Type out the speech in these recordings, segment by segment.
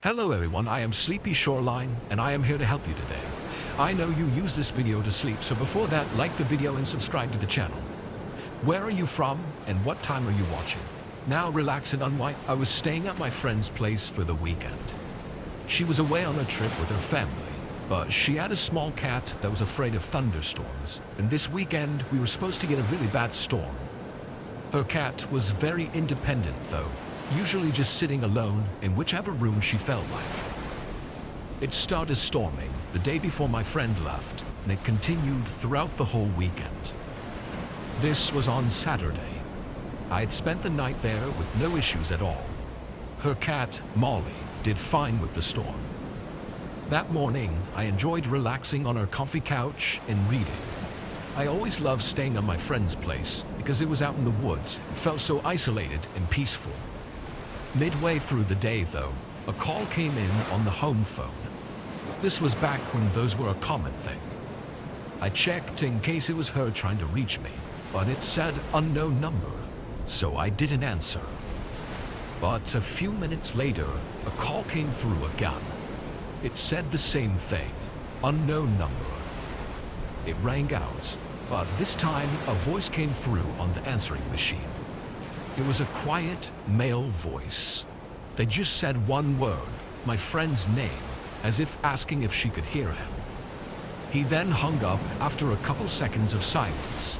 Hello everyone, I am Sleepy Shoreline and I am here to help you today. I know you use this video to sleep, so before that, like the video and subscribe to the channel. Where are you from and what time are you watching? Now relax and unwind. I was staying at my friend's place for the weekend. She was away on a trip with her family, but she had a small cat that was afraid of thunderstorms, and this weekend we were supposed to get a really bad storm. Her cat was very independent though, usually just sitting alone in whichever room she felt like. It started storming the day before my friend left, and it continued throughout the whole weekend. This was on Saturday. I had spent the night there with no issues at all. Her cat, Molly, did fine with the storm. That morning, I enjoyed relaxing on her comfy couch and reading. I always loved staying at my friend's place because it was out in the woods and felt so isolated and peaceful. Midway through the day, though, a call came in on the home phone. This was back when those were a common thing. I checked in case it was her trying to reach me, but it said unknown number, so I didn't answer. But a few minutes later, a call came through again. It said the same thing, unknown number. It rang out, but this time a voice came through on the answering machine. It was a quiet, male voice. They just said one word, my friend's name, as if asking if she could hear him. He then hung up after a couple seconds of silence.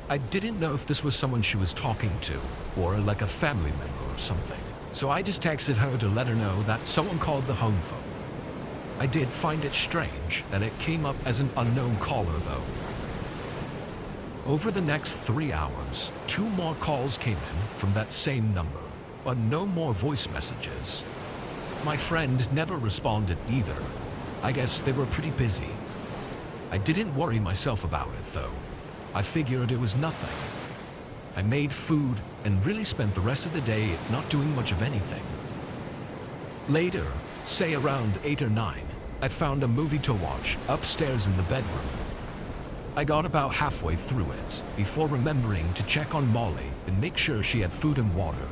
I didn't know if this was someone she was talking to, or like a family member or something, so I just texted her to let her know that someone called the home phone. I did find it strange that it came up as an unknown caller though. Over the next 3 hours, 2 more calls came in from that same number, but no more voice messages. My friend never responded either. I guess they were pretty busy. I didn't worry myself about it though. I figured it was nothing. I made food and really spent the rest of the day not doing much of anything. Later, say around 8 or 9, I found a movie to watch upstairs in the bedroom. I got about halfway through it before remembering to check on Molly and make sure she had food and water.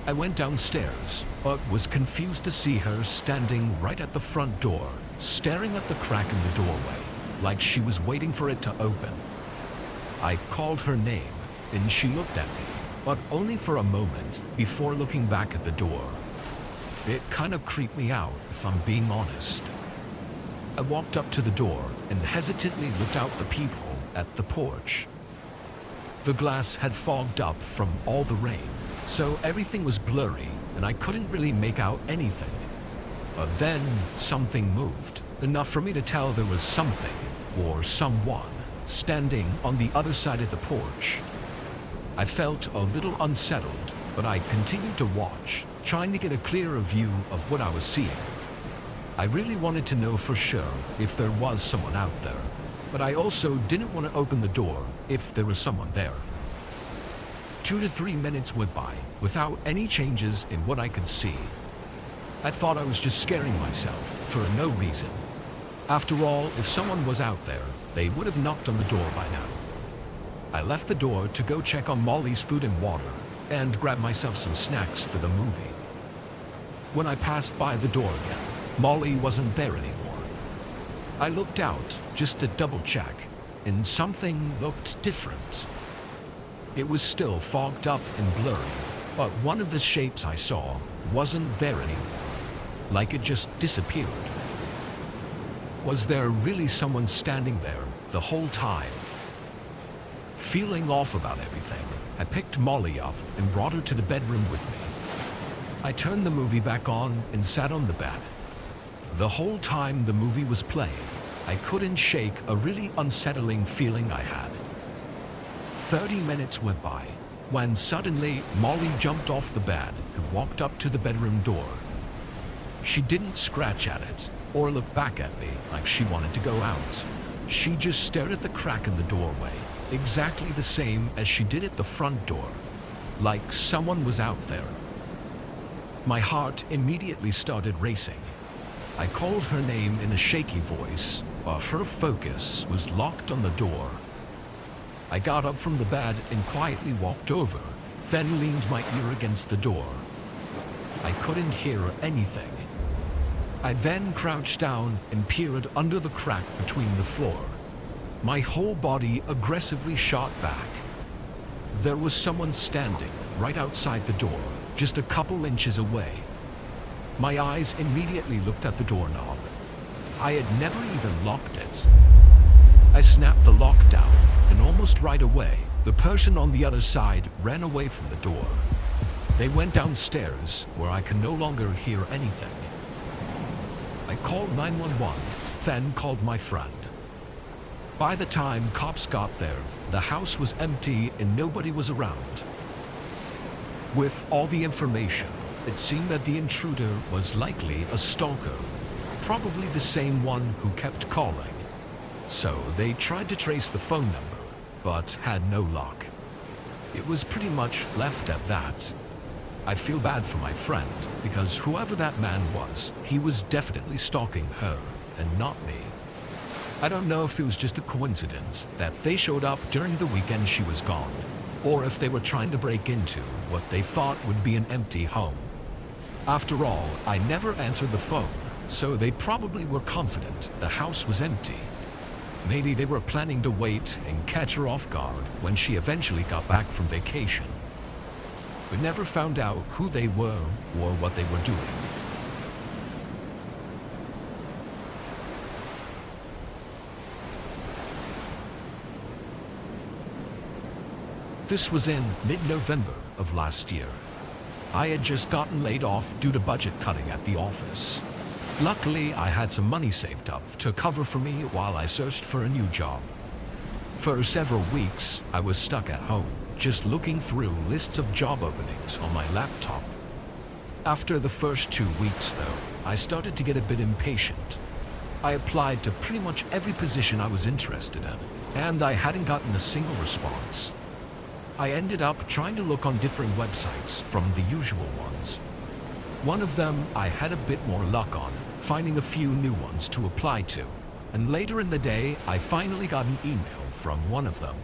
I went downstairs, but was confused to see her standing right at the front door, staring at the crack in the doorway, like she was waiting for it to open. I called her name, and she looked at me, but only for a moment before looking back at the door. It kind of creeped me out, if I'm being honest. I walked up to the door and hesitantly looked out the peephole at the porch. The glass had fogged up from all the rain, so everything was blurry and I couldn't really make out anything. But then something moved, enough for me to tell there was something, or someone, standing on the other side of the porch. I felt a little unsettled, but I continued to watch, trying to get a clearer view of what I was seeing. I really wanted to know for sure if there was someone out there, but I also didn't want to open the door if there was someone there. 2 to 3 minutes went by without any changes in what I could see. I thought I was just scaring myself for no reason. After all, if someone was out there, they would have knocked on the door by now. I left the door to go check on Molly's food and water and grab myself some snacks for the movie. When I passed by the door again, Molly wasn't there anymore. I looked out just to double check, and something looked different. It was still fogged up and blurry, but one of the shapes I saw wasn't there anymore, like it just disappeared. Was there really someone standing there the whole time? Feeling off about everything, I picked Molly up and brought her to the bedroom with me. I turned the movie back on and sat on the bed. The whole time the movie was playing, I couldn't shake a really unsettling feeling I had. 30 minutes went by, when suddenly Molly jumped off the bed and walked up to the bedroom door. She didn't scratch at it or look back at me like she wanted to go out. She just stared at the crack in the doorway, exactly the same as she did at the front door, like someone was out there. My heart immediately started racing. I called her name in a shaky voice, but her focus was locked on the door. I got up from the bed and quietly walked over, then leaned my ear against the door. I couldn't hear anything, I then crouched down and peered under the crack between the floor. My whole body aggressively shot back. There was someone standing right outside the door, just a couple inches away. My eyes immediately looked at the doorknob. I had never even locked it. I snapped the lock down, and almost right away, the person on the other side ran away from the door. They went downstairs, where I could no longer hear anything. I called 911, then called my friend. By the time cops got there, the house was empty and nobody was around. With all the information, it seemed that the intruder was likely a stalker, probably the same one who kept calling. So they tried to trace the phone number, but had no luck. It was pretty much left at that. I feel bad for my friend, because whoever that man was, he was definitely stalking her, and not me. I don't know if it was just a coincidence that they showed up during the weekend she was gone, or if they were trying to break into what they thought would be an empty home. After all, I never answered the phone, so they probably were confident the house was empty. Maybe they were planning to wait and catch her off guard when she eventually got back from vacation. We never found out who they were or what they were doing. This was in mid-November of last year. I had just gotten laid off due to budget cutting at the office. Luckily, I had some money saved up to cover for me while I searched for a new job. For several weeks, I was stuck at home, just looking through lists of job openings on my laptop. After the first 2 weeks, though, I started to get a bit impatient. I applied to pretty much every position I was interested in, and I hadn't gotten a single response. I ended up trying to look on different websites from the usual ones. One of them I had a bit more luck on, finding a few new ones to apply to, and later in the day I finally got an email from one of them.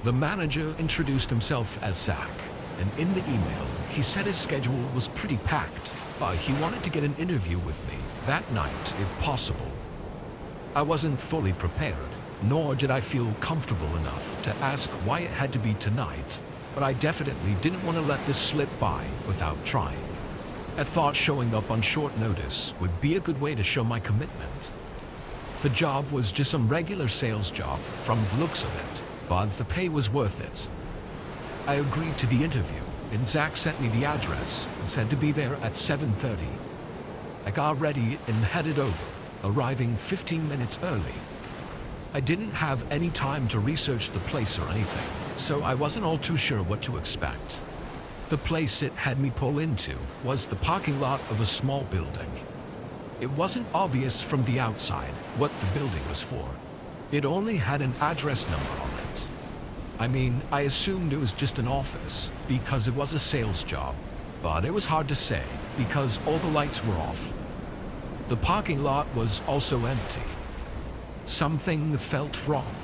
The manager introduced himself as Zach, and in the email he said his schedule was pretty packed, but he wanted to get an interview with me that night if possible. I wasn't fully prepared, nor did I feel comfortable enough to ask why it had to be tonight, but I definitely didn't want to let this slip by without trying. I thought showing up on short notice would be a good way to show my commitment. The job was just some regular sales job from the looks of it, but the pay was worth it. I agreed to the interview, and Zach sent me the address and said to be there at 7:30. I got ready and headed over, arriving 15 minutes early. I didn't have any time to research the place or anything, so I wasn't all too sure what to expect. The place it had me pull into was the parking lot of a small building. It wasn't obvious from the outside what the building was for. It only had an address number on it. I mean, I assumed it was just an office because it was a sales job, but it was hard to say because all the lights were off. The parking lot was also empty. Something felt wrong.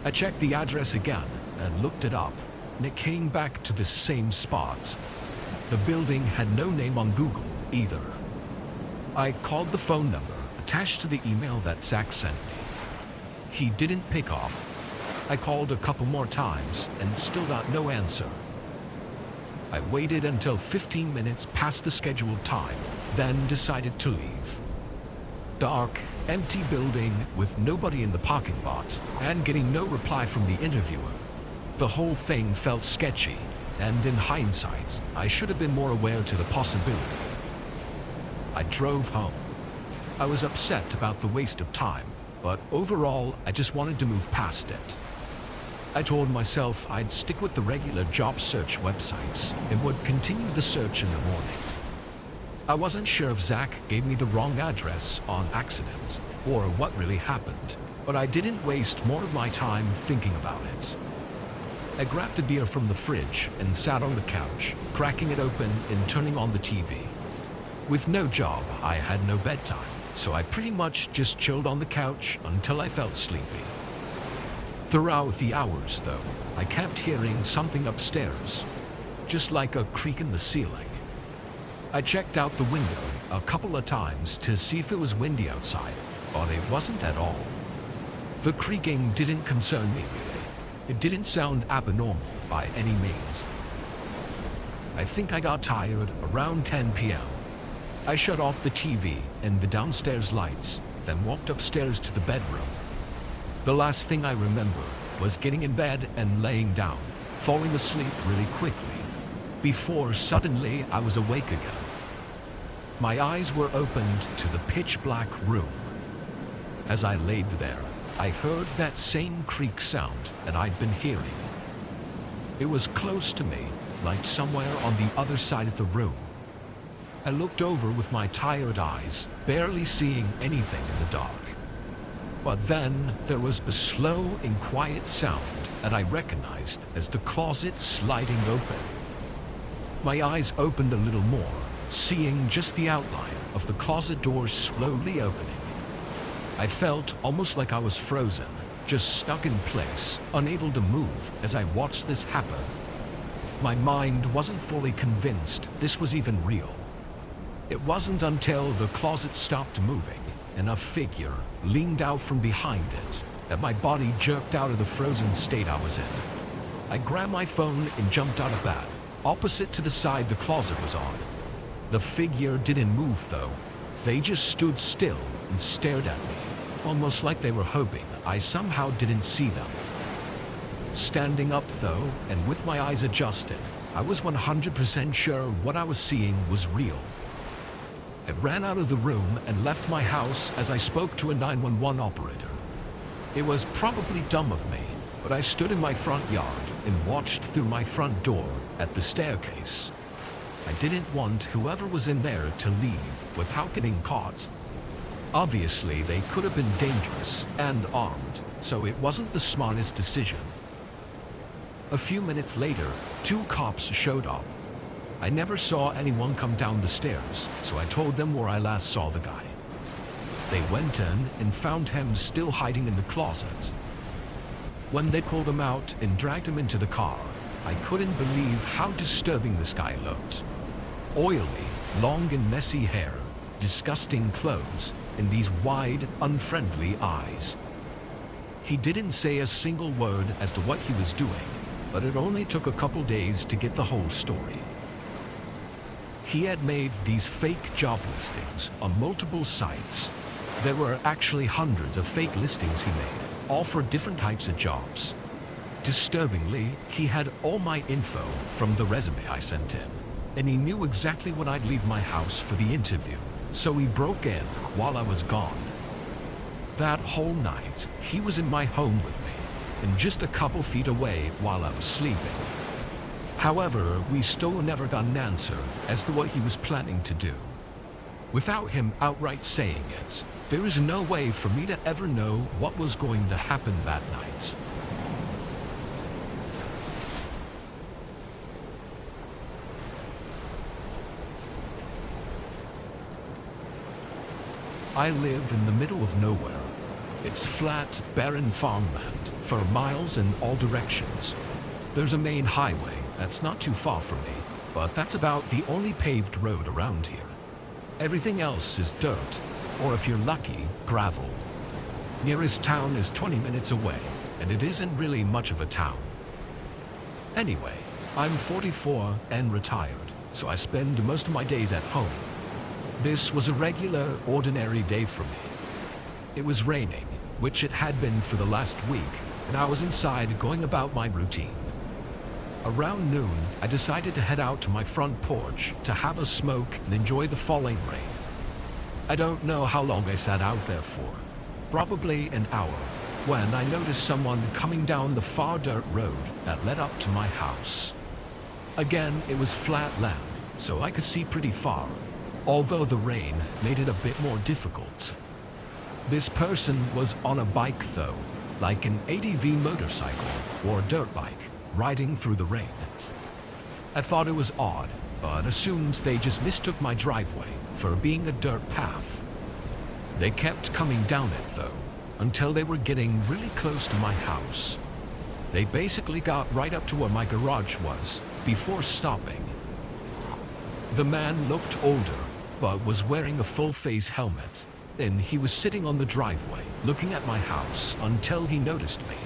I checked the address again and looked it up, and it came back to the same spot. The building had no name on Google either. I called the phone number attached to the email that Zach sent me. He didn't pick up. I called a couple more times and still got no answer. I waited until 15 minutes past the scheduled time, then decided to leave. Dark, empty building with nobody in the parking lot and getting no reply from the interviewer. The whole thing felt sketchy, and in hindsight, I should have been more aware to the possibility. I drove home. I was upset about the waste of time, but overall, I just wanted to move past it. I told myself I'd stick with the regular job search websites and would continue the search in the morning. I wasn't sure if Zach gave me the wrong address on accident or what really happened, but I didn't waste more of my time thinking about it. I grabbed a beer from the fridge and sat on the couch, cracking it open and turning on the TV. With no job, I had no bedtime, so I pretty much just chilled on the couch until I felt sleepy. Throughout the hours, though, I kept hearing something upstairs, just like a creak in the ceiling. I checked out the window a couple of times to see if it was windy outside, but it wasn't at all. The creaking didn't concern me really. It didn't sound abnormal by any means. I think I got tired around 10 p.m. I shut off the TV and the downstairs lights, then walked upstairs to the bedroom. The last thing I remember was getting in bed and laying down, falling asleep really quickly, before suddenly I was awake again. My eyes were opened to the pitch black room. As I laid there, I heard that same creak sound that I'd been hearing. It was close to me, like somewhere on the other side of the room. I looked over with my tired eyes, barely seeing anything in the dark. But then there was the slow and quiet sound that I recognized as the closet sliding open. My eyes opened a little more, seeing just the outline of the closet door slowly opening. I felt almost like I was frozen, just stuck in place, unable to move as I watched this happen. My mind wasn't fully convinced this was even real. It wasn't until the closet stopped moving and a figure leaned out from behind it that my body jerked out of the frozen state I was in. I grabbed my phone and jumped out of bed, opposite to the side the closet was on. The figure didn't move though. They just stood still and stared at me, almost like they were hoping I somehow didn't see them. Standing up though, and with my eyes adjusted, I was 100% sure what I was seeing was real. I ran out of the room and left my house as I spoke to a 911 operator. It was probably dumb of me, but I stood in my front yard and watched through my front door at the staircase. I didn't want whoever was in there to leave without getting caught. Obviously, they could have been dangerous and armed, so it wasn't the smartest decision. A few minutes later, 2 cops showed up. I never saw anyone come down the stairs, so I told them where I last saw the guy. They went in and found him still hiding in the closet. When they pulled him out and dragged him into the car, I couldn't believe how disturbing this guy looked. Oily, long and messy hair, disgusting clothes, and these wide, unfriendly eyes. He didn't say a single word as to what he was doing, but it only took a couple days to get the whole story. He had made these fake job listings on multiple sites. There were actually hundreds of fake listings he made, all for different types of jobs. Disturbingly, he had all my info from the resume I sent in, and he knew exactly when I'd leave my house for the interview, so he broke in while I was gone. That whole night, he was in my home with me, and just a couple feet away while I was sleeping. However, we still never got an answer as to what he was planning to do. Without him outright saying it, there is no way for me to ever know what was going to happen that night. I live in the middle of nowhere. It's flat, barren farmland for miles in all directions. There's a main highway that's not too far from me, but that's about the only paved road around here. Everything else is dirt, or if you're lucky, gravel. Nearest town is 20 minutes away, and it isn't really much of a town. Anyway, I'm 44 and retired, so I spend most of my days at home. This was a regular, ordinary day for me. It was raining, which it had been for the last week, and I was inside going about my routine. Around noon, I decided to head out to my front porch to have a smoke and enjoy the falling rain. I don't know how long I sat out there for, probably an hour, when I noticed someone coming down the far dirt road that led up to my house. Again, it was flat land, so I could see pretty far, although the rain made it a bit more difficult. This person was on a bike though, like an ADV motorcycle or dirt bike, riding through the rain. I thought it was odd, but assumed they just mistook my driveway for being a dirt path. They kept coming down it though, until they were getting really close to my house. They basically got right up to where my garage was, before stopping. The man looked older, but was wearing a full-face helmet. Then he was sitting on the driveway, looking at my house until he noticed me.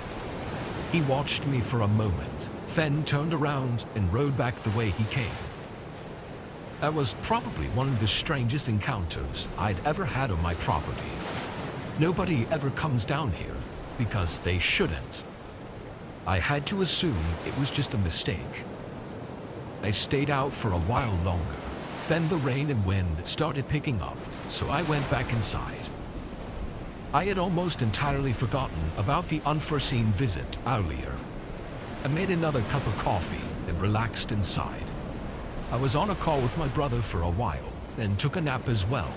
He watched me for a moment, then turned around and rode back the way he came. That was probably one of the strangest encounters I'd ever had on my property. Nobody ever comes down here because they shouldn't. I had to assume it was just a mistake. I stayed out for a while longer. Then the rain and wind started picking up, so I went back inside. I had almost entirely forgotten about the unforeseen visit earlier. I made another cup of coffee and relaxed inside. I was on a call with my brother for a while, then took a nap as well.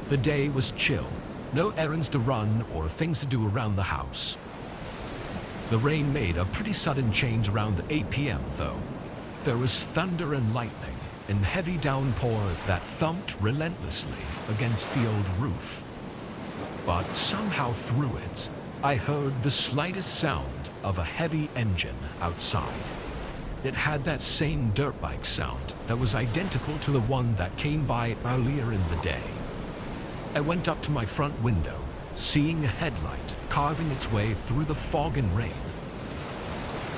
The day was chill, no errands to run or things to do around the house. The rain made a pretty sudden change around 8 p.m. though. There was thunder and lightning and heavy downpour that thumped relentlessly against the old roof. But somehow through it, I heard the slightest sound of a heavy engine outside. It had that same dirt bike sound that was identical to the one that came by earlier in the day. I went up to my front window, seeing a headlight carving its way through the fog and rain.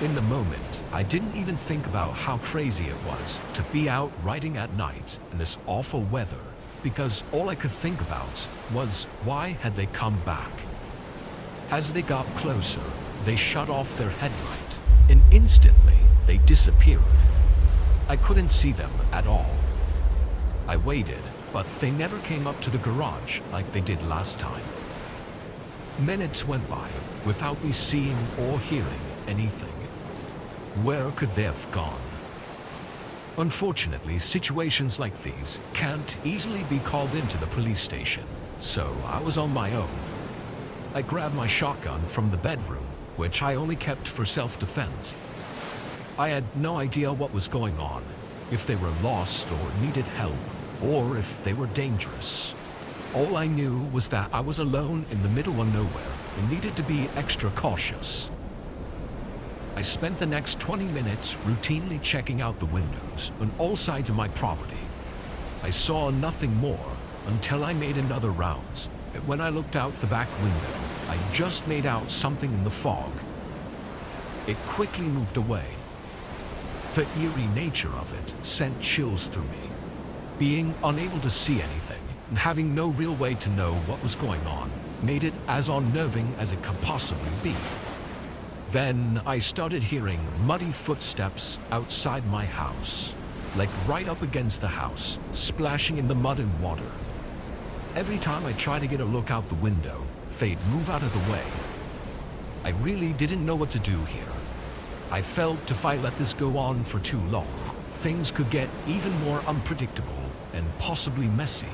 In the moment, I didn't even think about how crazy it was to be out riding at night in this awful weather, because all I could think about was why had they come back? As they got closer, they shut off their headlight, and instantly they disappeared. I couldn't see them at all. I waited, but they never came up to the garage like they did last time. Minutes went by without me seeing or hearing anything. Where could they have gone? Unfortunately, situations like these can't easily be called into the police station, so I was on my own. I grabbed my shotgun from the bedroom, which I only kept for self-defense. I had no idea what was going on, if they were lost or needed help, or if they were dangerous. All I knew was that I was alone in the middle of nowhere and needed to be extra cautious. I spent the next 20 minutes routinely checking out the windows on all sides of my property. I saw nothing more until I made another round. And when I looked out the back window, I just made out something in the fog. It quickly moved away. The eerie nature of it sent chills through me. Being unable to see anything and having no real way to know what was going on made it as unnerving as it could possibly be. Then I started hearing muddy footsteps outside my house, like right up against the house, splashing in the mud and water. Every time I tried to get a look out the window, they'd move out of the way. I really didn't know what to do here. I felt if I let this go on for too long, things could get even more unpredictable and possibly messy.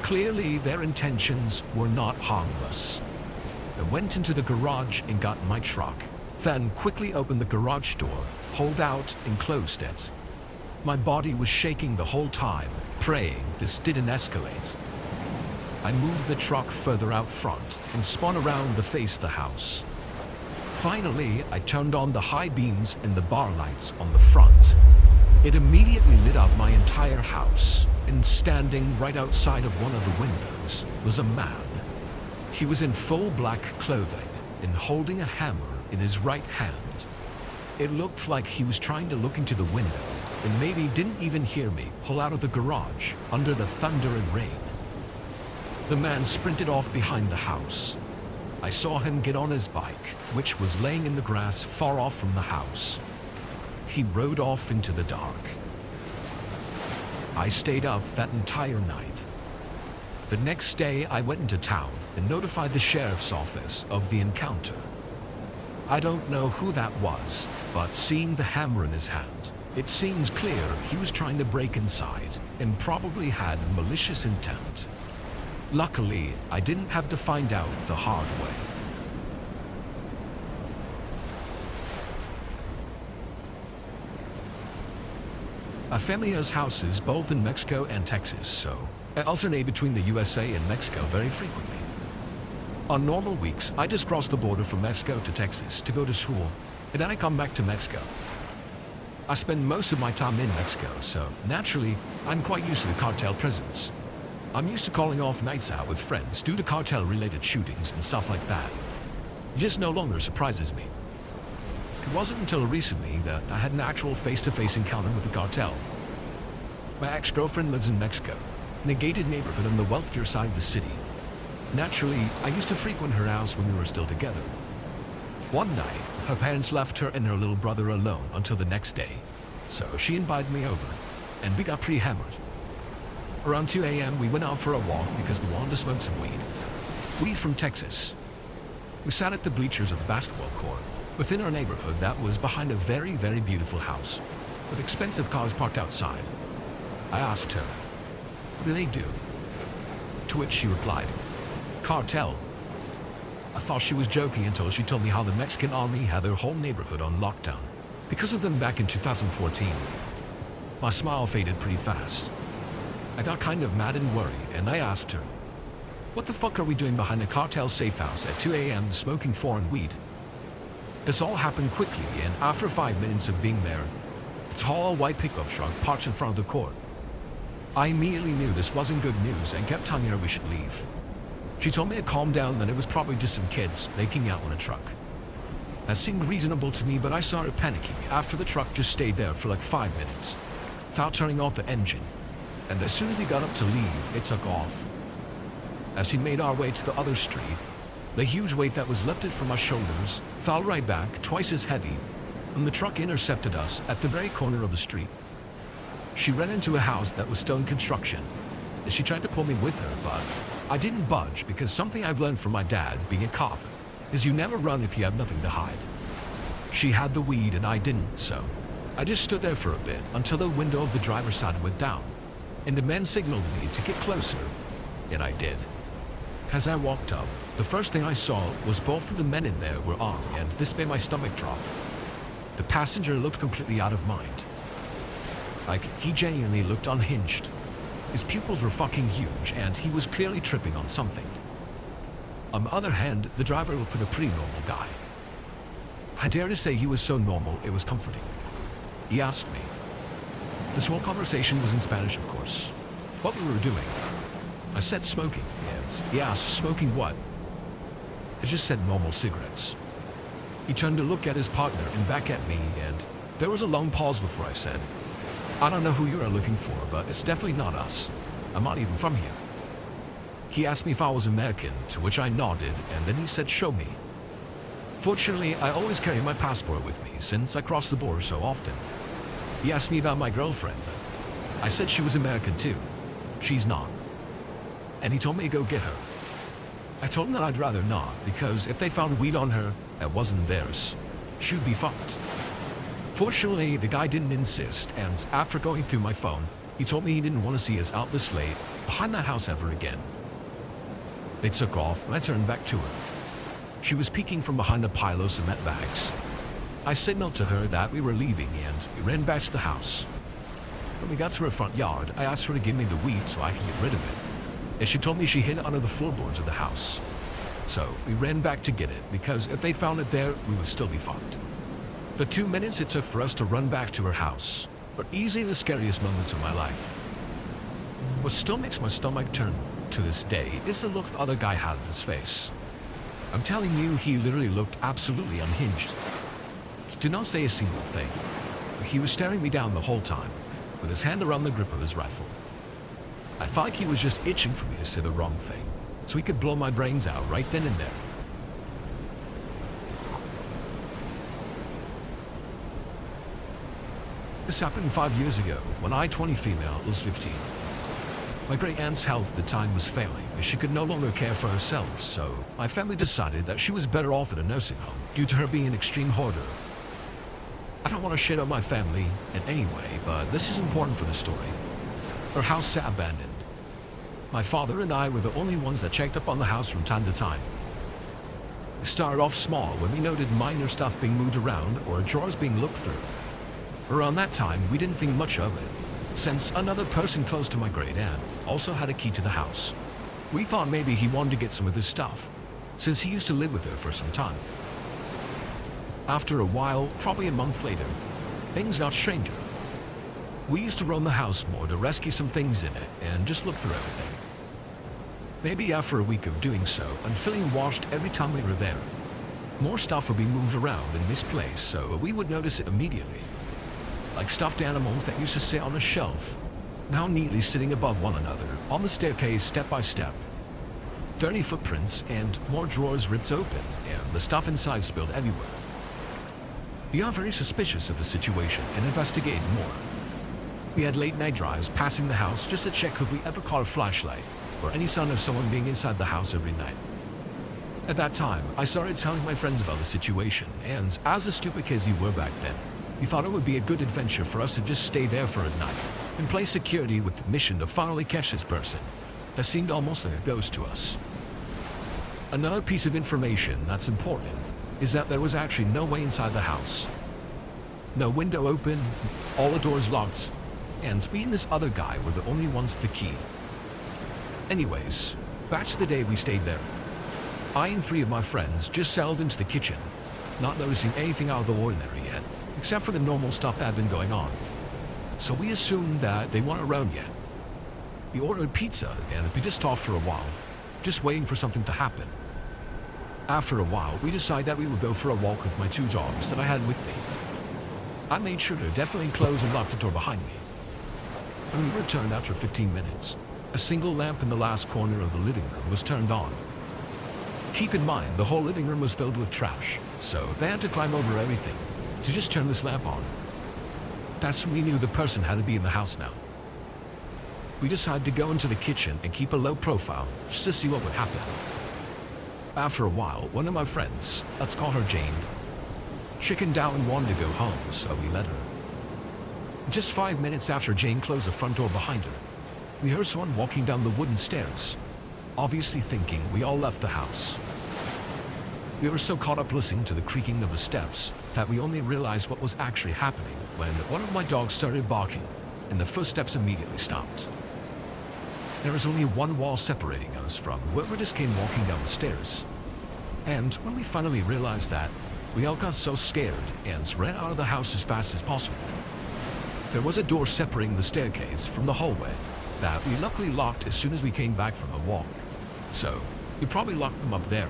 Clearly, their intentions were not harmless. I went into the garage and got in my truck, then quickly opened the garage door, pulled out and closed it. My body was shaking the whole time, praying this didn't escalate. I moved the truck further out front and spun around to face the house. Finally, I turned on the high beams and the bar lights on the front. It immediately lit up my entire house, and standing right outside of one of the windows was a man. He was in full black clothing and holding a hammer in his right hand. It looked like he was trying to look into the window and maybe didn't even hear me pull out of the garage under the thunder and rain. The man sprinted off behind the house. I saw him get on his bike, which was laying in the grass far off from the house. He rode off into the dark. I stayed up that entire night. The next day, I went into town and notified the sheriff's office of the encounter. I don't know who that was, but seeing the hammer in his hand, it seems clear he was trying to break inside and probably had malicious intent. Luckily, I didn't have to find out the hard way. My family has houses both in Mexico and Texas, so I alternate between the USA and Mexico very frequently. On normal weeks, I just cross the border from Mexico to Texas to go to school, and then I come back to Mexico. I spend most of my time in Mexico, so naturally, I'm quite used to the cartel presence. I'm used to calling off nights out with friends due to cartel-related shootings and stuff like that. It just no longer surprises me. It wasn't until recently that I had an actual face-to-face encounter with the cartel. My ex-girlfriend lives in Mexico, in a gated neighborhood on the wealthier side of the city. Naturally, I used to frequent her house when we were still together. One night, her parents left her and her little brother alone until the next day, so she invited me over, and we got pretty hammered. Around 2 a.m. we went out for a walk because we wanted to smoke some weed. Weed from Texas. We sat at the bleachers of the basketball court, within our neighborhood that was behind a very, very beautiful house, with expensive cars parked outside. I asked her, "What do they do?" To which she replied, "Cartel." I thought she was joking until she told me how the Mexican army had their whole neighborhood on lockdown because of them back in 2014. My smile faded pretty fast. I got kind of mad and worried, and I asked her, "What the fuck are we doing behind a cartel safe house at 2 a.m. smoking foreign weed?" This all happened quickly, and after 5 minutes of being there, a tall white pickup truck parked in front of the court. I immediately knew this wasn't good news and kept telling her we should leave. She told me to calm down, that it was probably just some kids making out on a truck. That seemed reasonable to me, but I started panicking after the truck just stayed there for like 5 minutes, without turning off the engine, and as soon as we got up to leave, it took off. As we made our way to the other street, the huge weight that was lifted from our shoulders fell right back, twice as heavy, and the truck intercepted us at the very corner of the street. She ran into a house that was still in construction, and she tried to pull me with her, but I didn't budge because something I've learned from my dad, being a cop, is you never run if you have nothing to hide. She had the weed and I didn't, so I just stood there for a bit until the window of the driver's side went down, and the man signaled me to get closer, and I did. As I walked up, the first thing I saw was both of the men in there were armed, and this made my stomach drop. The passenger looked completely out of mind. Like, he genuinely looked unhinged. His pupils were fucking huge, and he was clearly tripping on something. On the other hand, the driver looked like a pretty normal guy. I dare to say he was so normal, it was comforting. He asked me. This whole conversation was in Spanish, of course. What we were doing. I said smoking, and he asked, "Smoking what?" I just said normal cigarettes. He turned to look at his partner and back at me, and there was a long pause before I said, "I don't know who you are looking for, but it's definitely not us. I'm not even from here." He asked me if I was American, to which I nodded, and then he said, "Show me." Fortunately, I always carry my passport with me since I cross the border so often. He asked me about my girlfriend. I said she was American too. She's not. And he told me to go get her. I told him that I'd rather not, because if they found weed on her that wasn't theirs, she would be fucked. Fortunately, the guy didn't insist, and after going through my phone, he told me he didn't want to see us out this late behind that house ever again. They took off, and I turned back to her. She was peeking from behind a pile of cement bags. I signaled to her that we were leaving, and we ran back to the house. When we got to her front yard, I asked her to give me the weed so I could get rid of it, and she told me she hid it under the floorboards of the house. So we ran back to get it, because if they found it there, we would still be fucked. The 2 minutes it took for us to run back to her house were easily the scariest moments of my life. What still makes my stomach turn to this day is the look the other guy had on his face. I'm telling you, he literally looked absolutely unhinged. He did not say a single thing. He was staring me down the whole time, with his hand around the grip of his rifle. I felt like he was just itching for me to say the wrong thing, so he could blow my brains out right then and there. This happened 5 years ago, when I, 20 female, was 15. My great aunt's health at the time was failing, as she could no longer care for herself, so my family decided that she was better off at a nursing home, due to her being an extreme hoarder. I don't want to shit on my family in any way, but this is important for the story. Her house sat abandoned. My father and I were the only ones that checked up on the house from time to time. It started off small when we noted minor stuff being moved around or drawers being looked through. Around that time, we didn't think much of it, since another person close to my great aunt also had a key to the house. We thought maybe he wanted to get some of his stuff, since he used to live with her for some time. After a while, probably a month later, things got stranger. We used to roam the house more to rescue some things in it and just look through everything. Maybe after a week of doing so and feeling washed every time we were there, more stuff would be moved around and misplaced, so we would notice it immediately. Like stuffed animals that used to sit on a shelf, now neatly sitting above one another on the staircase step by step. Dirty footprints and more drawers ripped open and the stuff inside spilled everywhere. We got very suspicious of the situation and investigated more. We had late night drives passing the house just to check if we ever caught a flashlight or any sign of someone being inside the house every night. At that time, I started telling my friends about the situation, and as the stupid kids we were back then, we thought it would be a good adventure for us to just stay there for a night and play security with the mission to finally catch this person that seemed almost like a ghost to us. Another piece of information that's important is that there was actually no way inside the house. No window open, all the doors locked, and me and this other guy were the only ones with the key. Anyways, back to the day we stayed there. I and 3 of my friends just settled into the kitchen, not noticing anything out of the ordinary yet, except for the normal stuff that had been going on. So we assumed that they weren't around yet. We ordered pizza and we just talked for a while, just waiting for something to happen. After a while, we decided that we would go for a walk with my 2 dogs that I had with me. I made sure to definitely close and lock the door behind me. When we returned after 15 minutes, a single lamp in the last corner of the living room was turned on. Keep in mind, the whole living room was filled with trash, so they had to climb over everything to just turn this lamp on. That's when we knew the person had to be in the house now. We decided to go into the kitchen and keep a low profile just to see what would happen. After a while, one of my friends, let's call her Jane, chickened out and wanted to go home, so we let her. Just 5 minutes after Jane closed the front door behind her, we heard someone walking down the wooden stairs, obviously thinking we all left the house. We were so caught up listening to the creaking of the steps that we only realized what was actually happening when one of my dogs started barking and the footsteps immediately stopped. There was only one wall separating us from whoever just came walking down the stairs. And when we finally realized that, we all got so scared and ran out of the house as fast as possible. There was a door separating the staircase from the hallway that we luckily locked as soon as we came back from a walk. So, we probably locked them up there.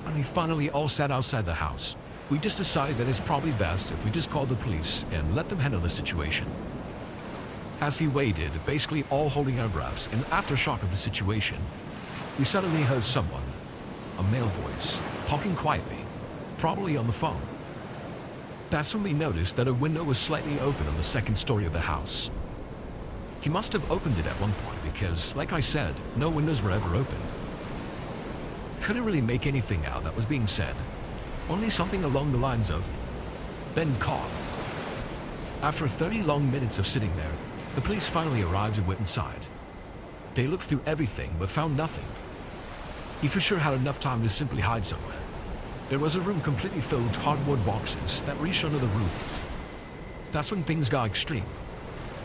When we finally all sat outside the house, we just decided that it's probably best if we just called the police and let them handle the situation. As we waited, basically all holding our breaths in aftershock of the situation, we suddenly heard someone, a male voice, talking quietly, probably on the phone. That's when we noticed that a window was slightly open on the second story of the house. He must have opened it at one point because, like I said, no windows were ever open. Couldn't really make anything out that was being said, only something along the lines of, "Been caught." After 30 long minutes of sitting there, the police finally arrived and went inside. They looked through everything but found nothing. He for sure had enough time to simply hide somewhere. There was a room completely filled with cardboard boxes that reached under the roof. That's when things got extreme.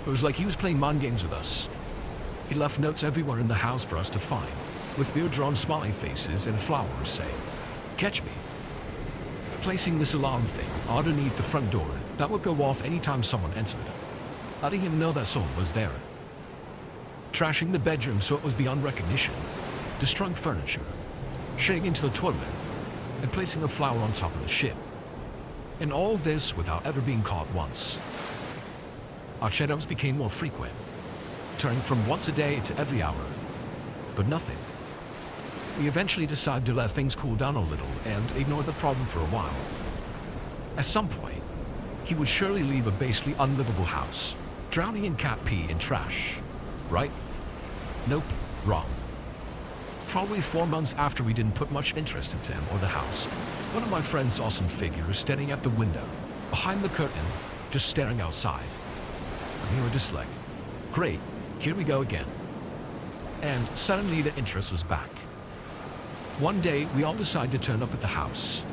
It was like he was playing mind games with us. He left notes everywhere in the house for us to find, with weird-drawn smiley faces and flowers saying, "Catch me." Placing this alarm thing underneath the front door that would go off anytime someone entered, letting him know that someone was there. Trashing the bedroom so it was beyond recognition, destroying furniture, shitting into the toilet, and placing a flower on top of the shit. And all this without ever being caught once. Our shadows became more frequent, turning from once a day to every hour, but nothing. We eventually decided to let things cool down a little and ignore the problem for a while. At some point, he would surely leave a basically unlivable house, drowning in cat pee and trash. Right? Nope, wrong. Probably 4 months after we didn't put much interest into him or the house, one of my friends saw some figures standing at the window, behind the curtain, just staring outside. And we were just like, great, here we go again. And suddenly the interest was back. One day, we all decided to turn up at the house.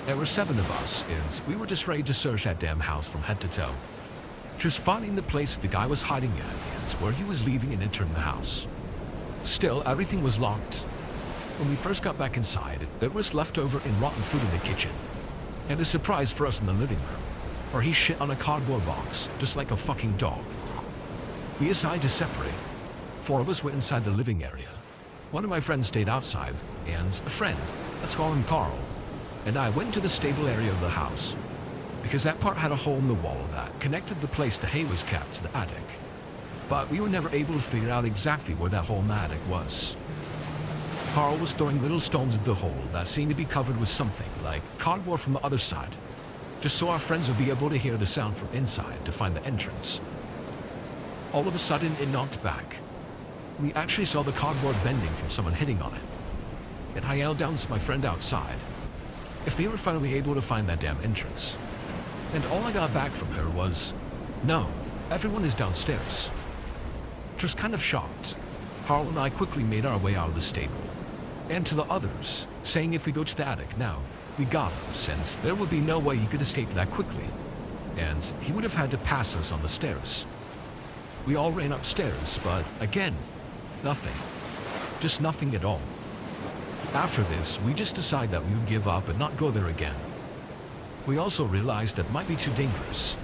There were 7 of us, and we were just ready to search that damn house from head to toe. Just finding the place the guy was hiding at and where he was leaving and entering the house. Still, everything was locked. When we first got back inside, there was leftover and rotten food in the kitchen. And a surprise for us in the living room, or he shit on a cardboard box, just like a fucking dog. We decided to separate. 4 of us went inside the living area. One of my friends stayed outside, and a friend, let's call him Carl, and I went to the stable area of the house, because that part had a hole in the wall that connected the place the hay was kept to the attic. But we were never able to figure out exactly where that hole in the attic was. Carl was throwing little stones into the hole that seemed to be covered with something, like cardboard from the other side, just so our friends would be able to hear the sound from inside to find the entrance. All of a sudden, it knocked back. We actually saw the cardboard bending from someone hitting on it. And I yelled down to my friend outside if they were finally able to find that damn entrance. And all I got back from her was, no, everyone is downstairs. Just kind of shocked, Carl and I quickly made our way out of the stable, and to the others, saying if we go to the attic now, we got him, since there would be no way he could escape that quickly, and he would have had to pass us on the stairs. We all ran upstairs, but again, nothing. Just nothing at all. After this, we just decided that we would give up and not go there again. We also realized that it might be too dangerous.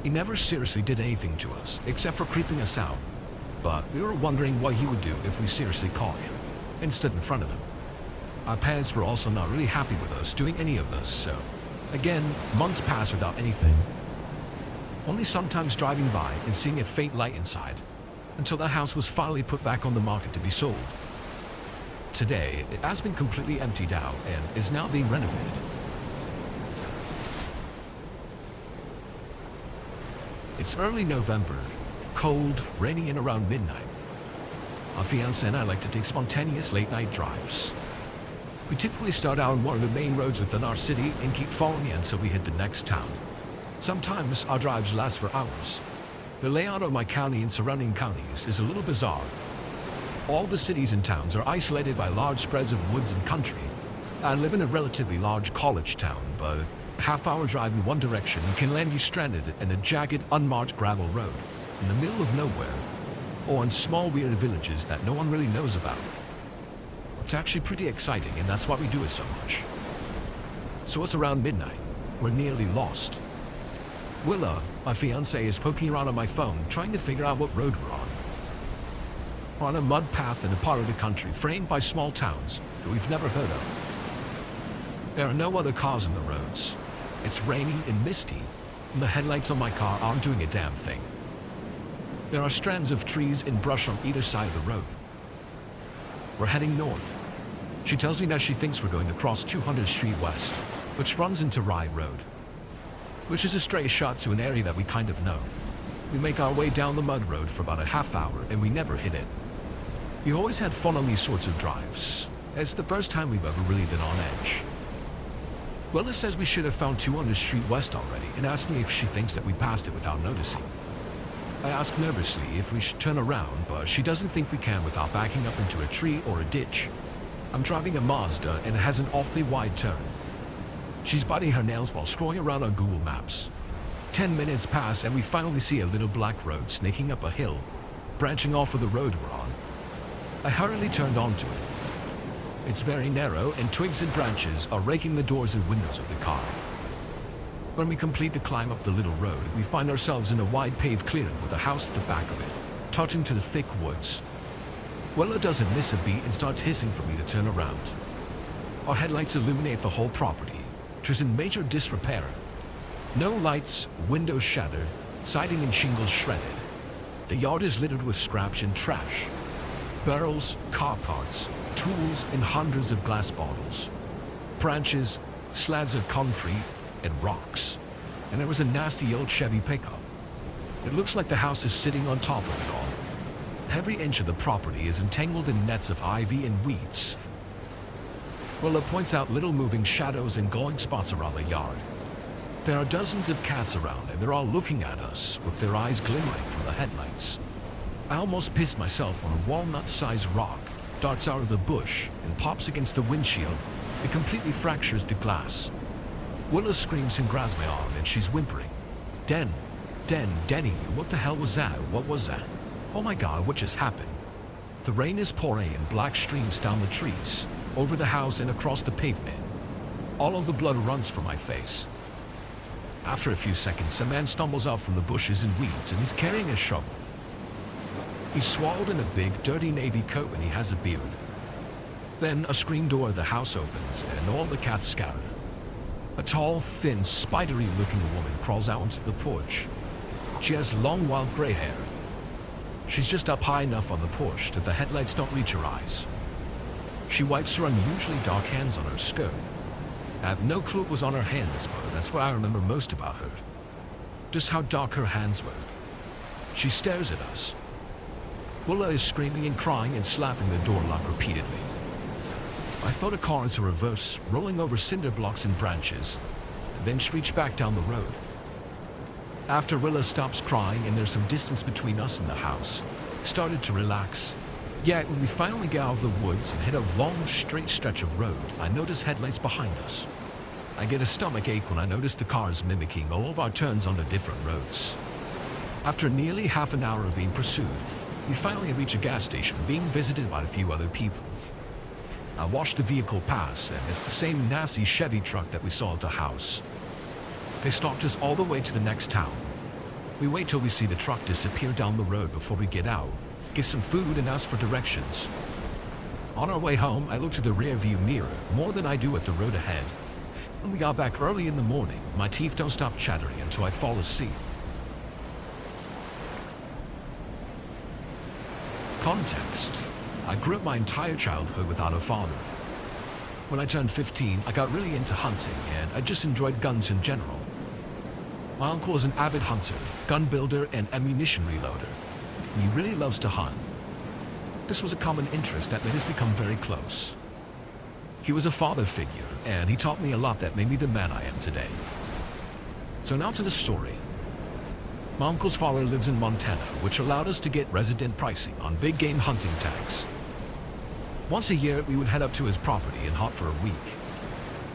He never seriously did anything to us, except for creeping us out, but we were wondering what he would do if we seriously caught him and stood in front of him. Our parents were also not really happy with us doing any of this, so again, months passed without anything. Only sometimes driving by and seeing a faint light inside, until the house was finally put back on the market to be sold. Today, it has been completely emptied out and is now being renovated. It's early November, cold, rainy, and around midnight. My fiancé and I like to take spontaneous late-night drives. We typically start out on one of the main roads within our city and keep following it until we hit the next town. Sometimes our drives last for hours. The layout of my county and surrounding counties is a little bizarre. All the cities and towns are isolated by large spreads of woods and country. I live in a relatively large college town, but a half-hour drive in one direction can land you stranded in a jagged, unmarked gravel road in the middle of nowhere, or in small, weird villages that no one really knows about. It's actually pretty exciting, and that's why we do it so much. So it's around midnight. We're nearly lost. Willa, my fiancée, is poking around on my phone, trying to figure out what road we're on. We're on a mud path in a part of the country framed by small towns that we've never heard of. There are no other cars on the roads. It's rainy and misty, and the headlights on my car aren't doing a damn thing. There are strands of trees and brush on either side of the road. We're heading north. She tells me that she thinks we're going to cross 200th Street West, which runs into Rye Road, which is a straight shot to an area that we kind of know. We make our way down the mud road for about a half hour, and we never hit it. We always had fun on these sorts of drives. It's the first time we've ever really been on edge. Willa says we should have found 200th Street West already, and asks me if she thinks that we passed it without noticing. I ask nervously if we should turn around, but she doesn't think we can without backing up into a tree or a ditch. I'm driving a Mazda, and it has an awfully wide turn. She's biting her nails while scrolling around on Google Maps. 10 minutes pass, and we finally see a little black road snaking up a hill, branching off of the road we're on. I hurriedly turned onto it. It's very narrow, and twigs and branches are raking the doors and windows of the car. When we complete the climb up the little road, we find ourselves in a wide paved clearing with a house at the back of it, touching to the thick woods. Willa doesn't miss a beat and starts hissing for me to turn around. Our headlights illuminate the whole property, which is in major disrepair. No lights, windows shattered, siding and shingles shredded. The yard is littered with scraps and trash. Barrels, car parts, tools, and hundreds of glass bottles. Branches, slabs of concrete, and rocks. And there was a nasty old Chevy pickup. It looks like the house is sitting on top of it all. Every inch of the property is entangled in nets of ivy and weeds. Willa points out little moving shadows and glowing spots around the yard. There are dozens of cats around, and they're all looking at us with their eyes glimmering from the headlights. I almost pissed myself when a walnut-sized rock darts out of the bush and pops against the windshield. It completely fractures the glass. Willa screams and grabs my arm, and she's whimpering. Denny, what the hell was that? What was that? Oh my god, what just happened? The rain is pouring in black streams down the trees, over the house and across the pavement. All of the blood runs from my face. After a few seconds, a man stumbles out from the bushes and weeds, and he's carrying a shovel. He's swallowed in a big, dirty navy coat, and he has a beard. Then a screen door of the house opens, and all the cats scatter. A tall, thin, spidery-looking woman crawls out onto the porch. She has long, wild gray hair. She's just up high enough on the porch that the headlights don't reach her eyes. She wipes her unusually dark hands on her skirt. I have no clue what was on her hands, but that's what I remember most about her. Just how dark her hands were. She stares at us. Willa is screaming and crying and slapping the door lock repeatedly. I thought a car is a reverse, rolling over cinder blocks and branches, and then screeched back down the road. After Willa stops crying and there's some distance between us and the house, started to relax. Yet when we finally get out of the woods and hit a long, straight stretch of road, I notice headlights behind us. I get a stomach ache when I notice the cars mimicking all of our turns onto different roads. After nearly half an hour of being pursued, we finally reach a gas station being visited by a few other people. I watch the vehicle pass, and it's the same nasty Chevy truck that we saw at the house. They stalked us all the way to the next town. We wait till we see the truck disappear down the road before we get out, get some food, and ask for directions. On our way home, I look to the rear view mirror more than I do at the road ahead. When we got back early in the morning, my teeth don't stop chattering until I fall asleep. Context. I grew up my entire childhood without a father. When I turned 15, I got really into hunting, and I just enjoyed guns in general. My uncle is an avid hunter, gun builder, and ammunition reloader. He really loves to hunt. This was a common interest that made us become very close. He was a father figure, and he taught me a lot that made me the man I am today. So now to the story. My uncle's father lives in Montana, which allowed us to get resident pricing on big game hunting tags. Once a year, we would head up to his property and hunt for a week.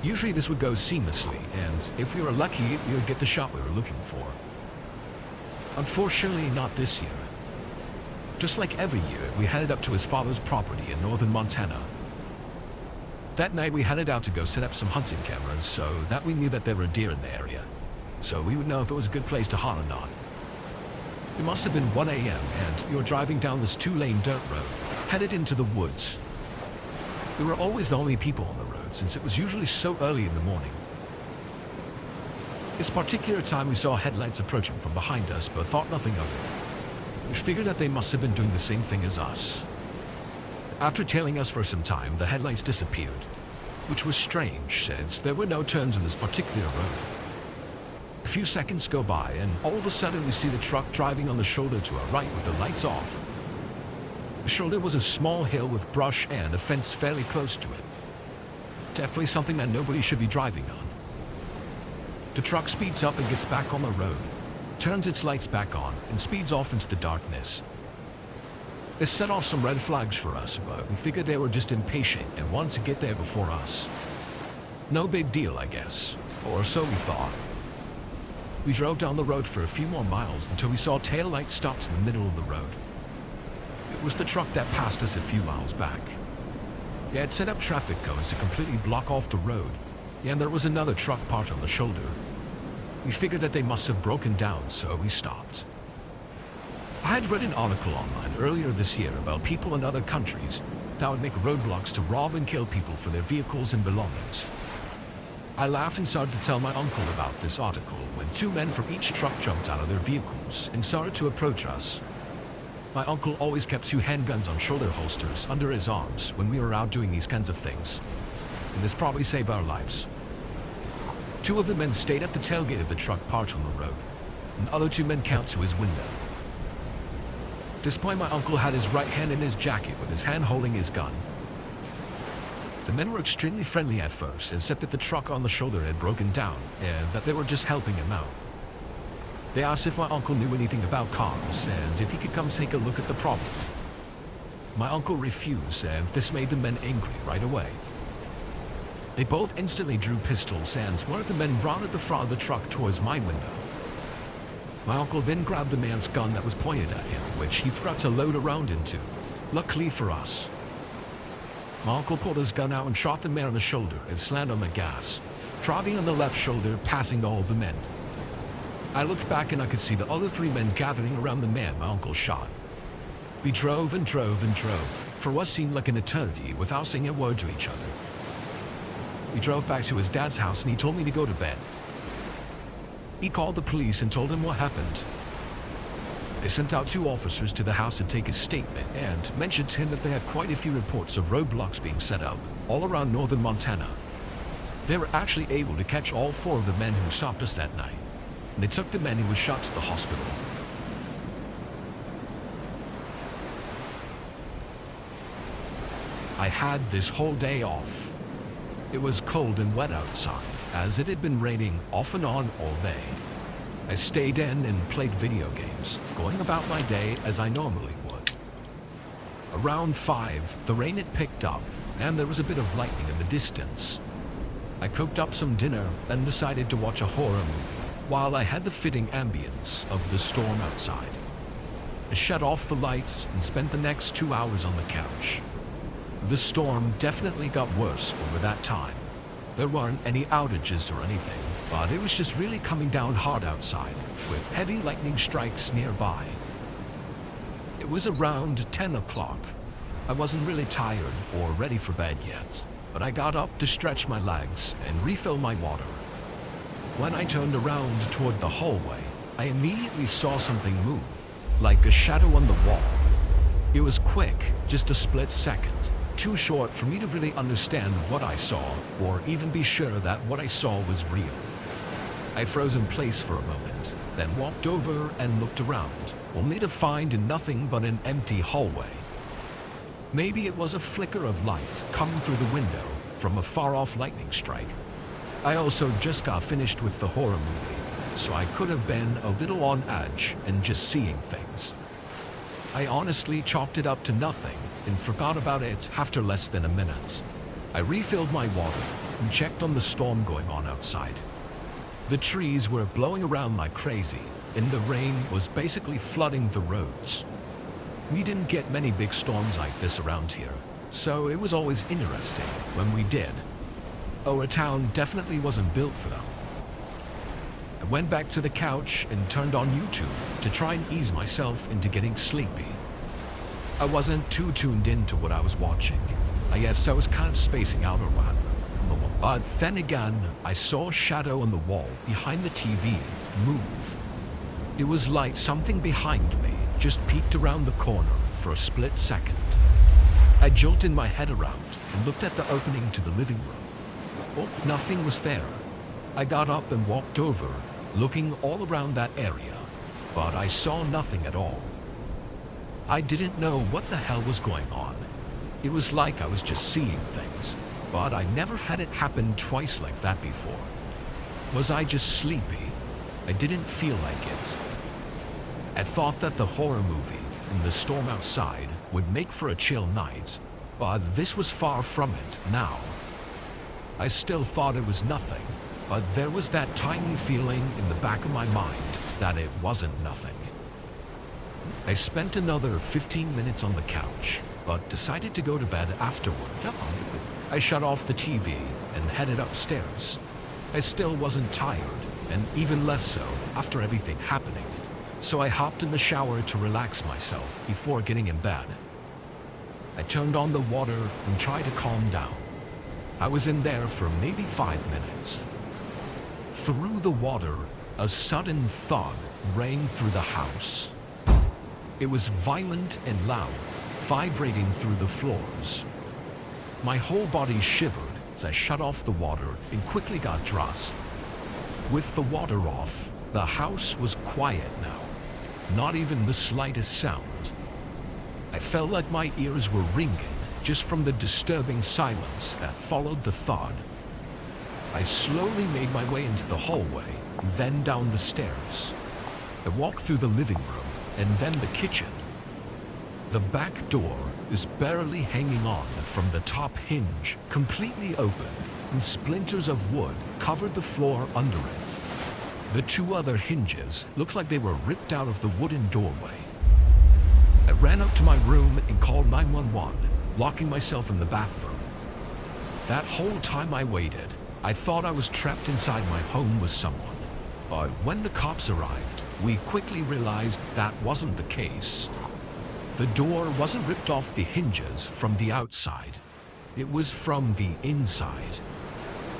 Usually this would go seamlessly, and if we were lucky, we would get the shot we were looking for. Unfortunately, not this year. Just like every year, we headed up to his father's property in northern Montana. That night, we headed out to go set up some hunting cameras so that we knew that there were deer in the area, so we would know if it was a good place to hunt or not. It must have been 1 a.m., and we were driving down this 2-lane dirt road, headed into the woods. We were always the only people on the road, since it was usually so early in the morning. This particular time we saw headlights approaching from behind us, but thought nothing of it. We figured that they must have been doing the same thing as us. After tailing us for some time, the headlights disappeared, which was strange, since there were no turns on this particular road. A few seconds go by, and all of a sudden we see the truck driving on the shoulder to our right with the lights off. The shoulder was a small hill with brush and a fence fairly close to it. Definitely something that nobody should be driving on. The truck speeds up and gets back on the road, turns its lights back on, and speeds off into the darkness. This set off some red flags for us, but we figured they were just impatient and wanted to get there before us. No big deal, I guess, or so we thought. We drove down the road for a few more miles until we saw taillights stopped in the middle of the road. It was the truck that passed us a few miles back. They had set up traffic cones to completely block off the road, and there was another truck parked on the shoulder. We figured that they must have broken down, so we stopped. I had read an article online earlier this year about people in other countries that would make roadblocks to rob and kill people for their vehicles and belongings. I laughed and started to tell my uncle about this article when 2 men from each truck jumped out of their vehicles and started to approach us. My uncle always kept 2 handguns on shoulder holsters under his arms when we were out doing these kinds of things, and this probably saved our lives. 2 of the men stayed at the tailgate of the truck parked on the road, and the other 2 men came to his window. At this point, my uncle had his right hand in his jacket with his hand holding his gun. The men were extremely friendly at first and said that the truck on the shoulder had broken down and that they were just helping him out. They asked if my uncle knew anything about cars and if he could come take a look at the problem. My uncle refused, and this made the men angry right away. They both instantly drew pistols, and one of the men rounded the front of the truck towards my window. My uncle then grabbed the man's gun that was pointed at him, which he forgot to load a round into, luckily for us. My uncle pulled his gun out and shot the man on the shoulder and slammed on the gas, driving on the left shoulder, passing all of the men. I looked back and I could see the other 3 men gathering around the man my uncle shot. We drove and drove and drove, for what seemed like an eternity without saying a word to each other. We drove back to his dad's house and he told me to go to bed. He called the police and told him what happened. They sent out 2 officers to the house to take his statement and mentioned to him that they had quite a few reports of roadblocks being set up all around northern Montana. They were actually able to catch all 4 of the men who stopped us that night, and they took the man who was shot to the hospital. I had this whole day off. It was cold and wet outside, as it had been raining off and on all day. I stayed in and played video games, going about my day as I normally would. Around 5, the rain had picked up, and there was a bit of lightning in the distance. I cooked up some dinner and decided to watch a horror movie while I had the fitting ambience of the storm outside. I shut off the lights and spent the next 2 hours on the couch. The storm definitely got worse over that time. There weren't any outages or anything, but it was just really coming down hard outside, with heavy lightning strikes nearby. It was around 10 o'clock. I wasn't really tired or ready for bed yet, but I got up to stretch my legs and refill my water. When I turned around toward the hallway, I immediately saw something move, like a shadow on the wall. It was quick, just a split second. Too short for me to really understand what I saw, or even be sure that what I saw was real. I froze in place for a moment, then walked over and looked around, only to find nothing but an empty hallway. Maybe it was a flicker of light coming through the window from a far-off lightning strike. I also just got finished with the horror movie, so I could have been a little on edge and just seeing things. I honestly chalked it up to nothing and forgot about it after less than a minute. I refilled my water and checked on the storm going on outside. The trees were blowing around like crazy, and the rain was basically flooding the roads. We didn't get many big storms like this around here, so it was always interesting when we did. Our town definitely wasn't built for them. I went back to the couch and turned on YouTube to try and ease myself into getting sleepy. I wasn't too tuned into what I was watching. I guess I was kind of spacing out around. But then again, I saw a shadow on the wall behind the TV move. It was like something behind me just peeked around the corner for a split second. I jolted my head around and looked at the opening to the living room. Oh, nothing was there. I got up and walked over, looking all around that area, but I saw nothing at all. I didn't know what the hell was going on. It was like I was just seeing things, but I never had it happen twice like that before. Was I just sleepy? I didn't feel like it. I thought that the horror movie and the storm outside would make for a chill night, but this was far from it now. I still thought it was nothing, but there was that tiny feeling in the back of my mind that it wasn't nothing. I spent another 15 minutes on the couch, but decided to go to bed afterward. I shut off the TV and headed upstairs. I still wasn't tired, and even less so after everything happening, so I hopped in the shower to relax myself before getting in bed. I turned on the water and tried to calm down. I was in there for maybe 5 minutes. Through the water, a sudden thud rang through the house. It was violent and loud, vibrating through the floors. My whole body shivered as I shut off the water and quickly got dressed. With the water off, the house was quiet now, not even the slightest sound. I felt like my ears were ringing just from the disturbing silence that followed the thud. I slowly made my way into the hallway, then down the stairs. I walked through the living room and then the kitchen. The back door is barely hanging on from the top hinge, completely open, and splinters of wood covered the floor under it. The 2 other hinges looked like they were ripped out of the wooden doorway. I ran up to my room and called 911, locking myself in the bathroom. That whole time I waited, I thought I was trapped inside my home with someone. But when the cops arrived, we quickly realized that wasn't the case. The door wasn't ripped off the hinges from the outside. It was from the inside.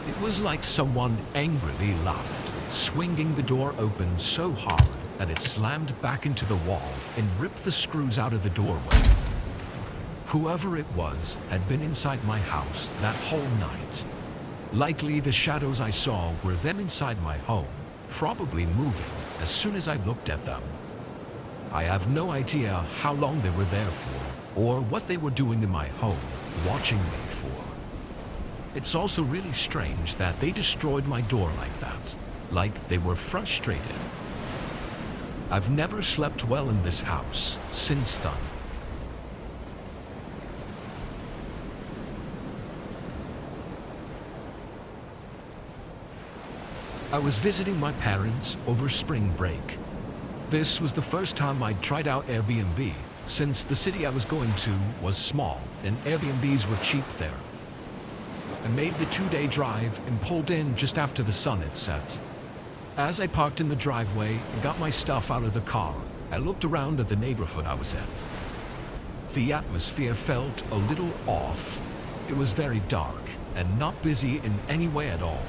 It was like someone angrily laughed, swinging the door open so hard that it slammed back into the wall and ripped the screws out of the doorway. Whoever it was had been inside my house that whole night. Likely the shadows I saw were them inside my home, probably moving as soon as I looked at them. I have no idea how long they were there for, or what they were doing in my home, watching me for. It's also really strange that they destroyed my door like that, like they were frustrated. I've never slept well in this house since then. I was visiting my parents over spring break. This was the first time I'd tried out Airbnb, since the city I was going to was small and Airbnbs were cheap there. I made the 2-day drive and pulled in just after the sun had set. As I parked in the driveway and got my stuff out of the car, I looked around at the neighborhood I was in. The atmosphere felt a little off. It was very dark and not busy in any way at all.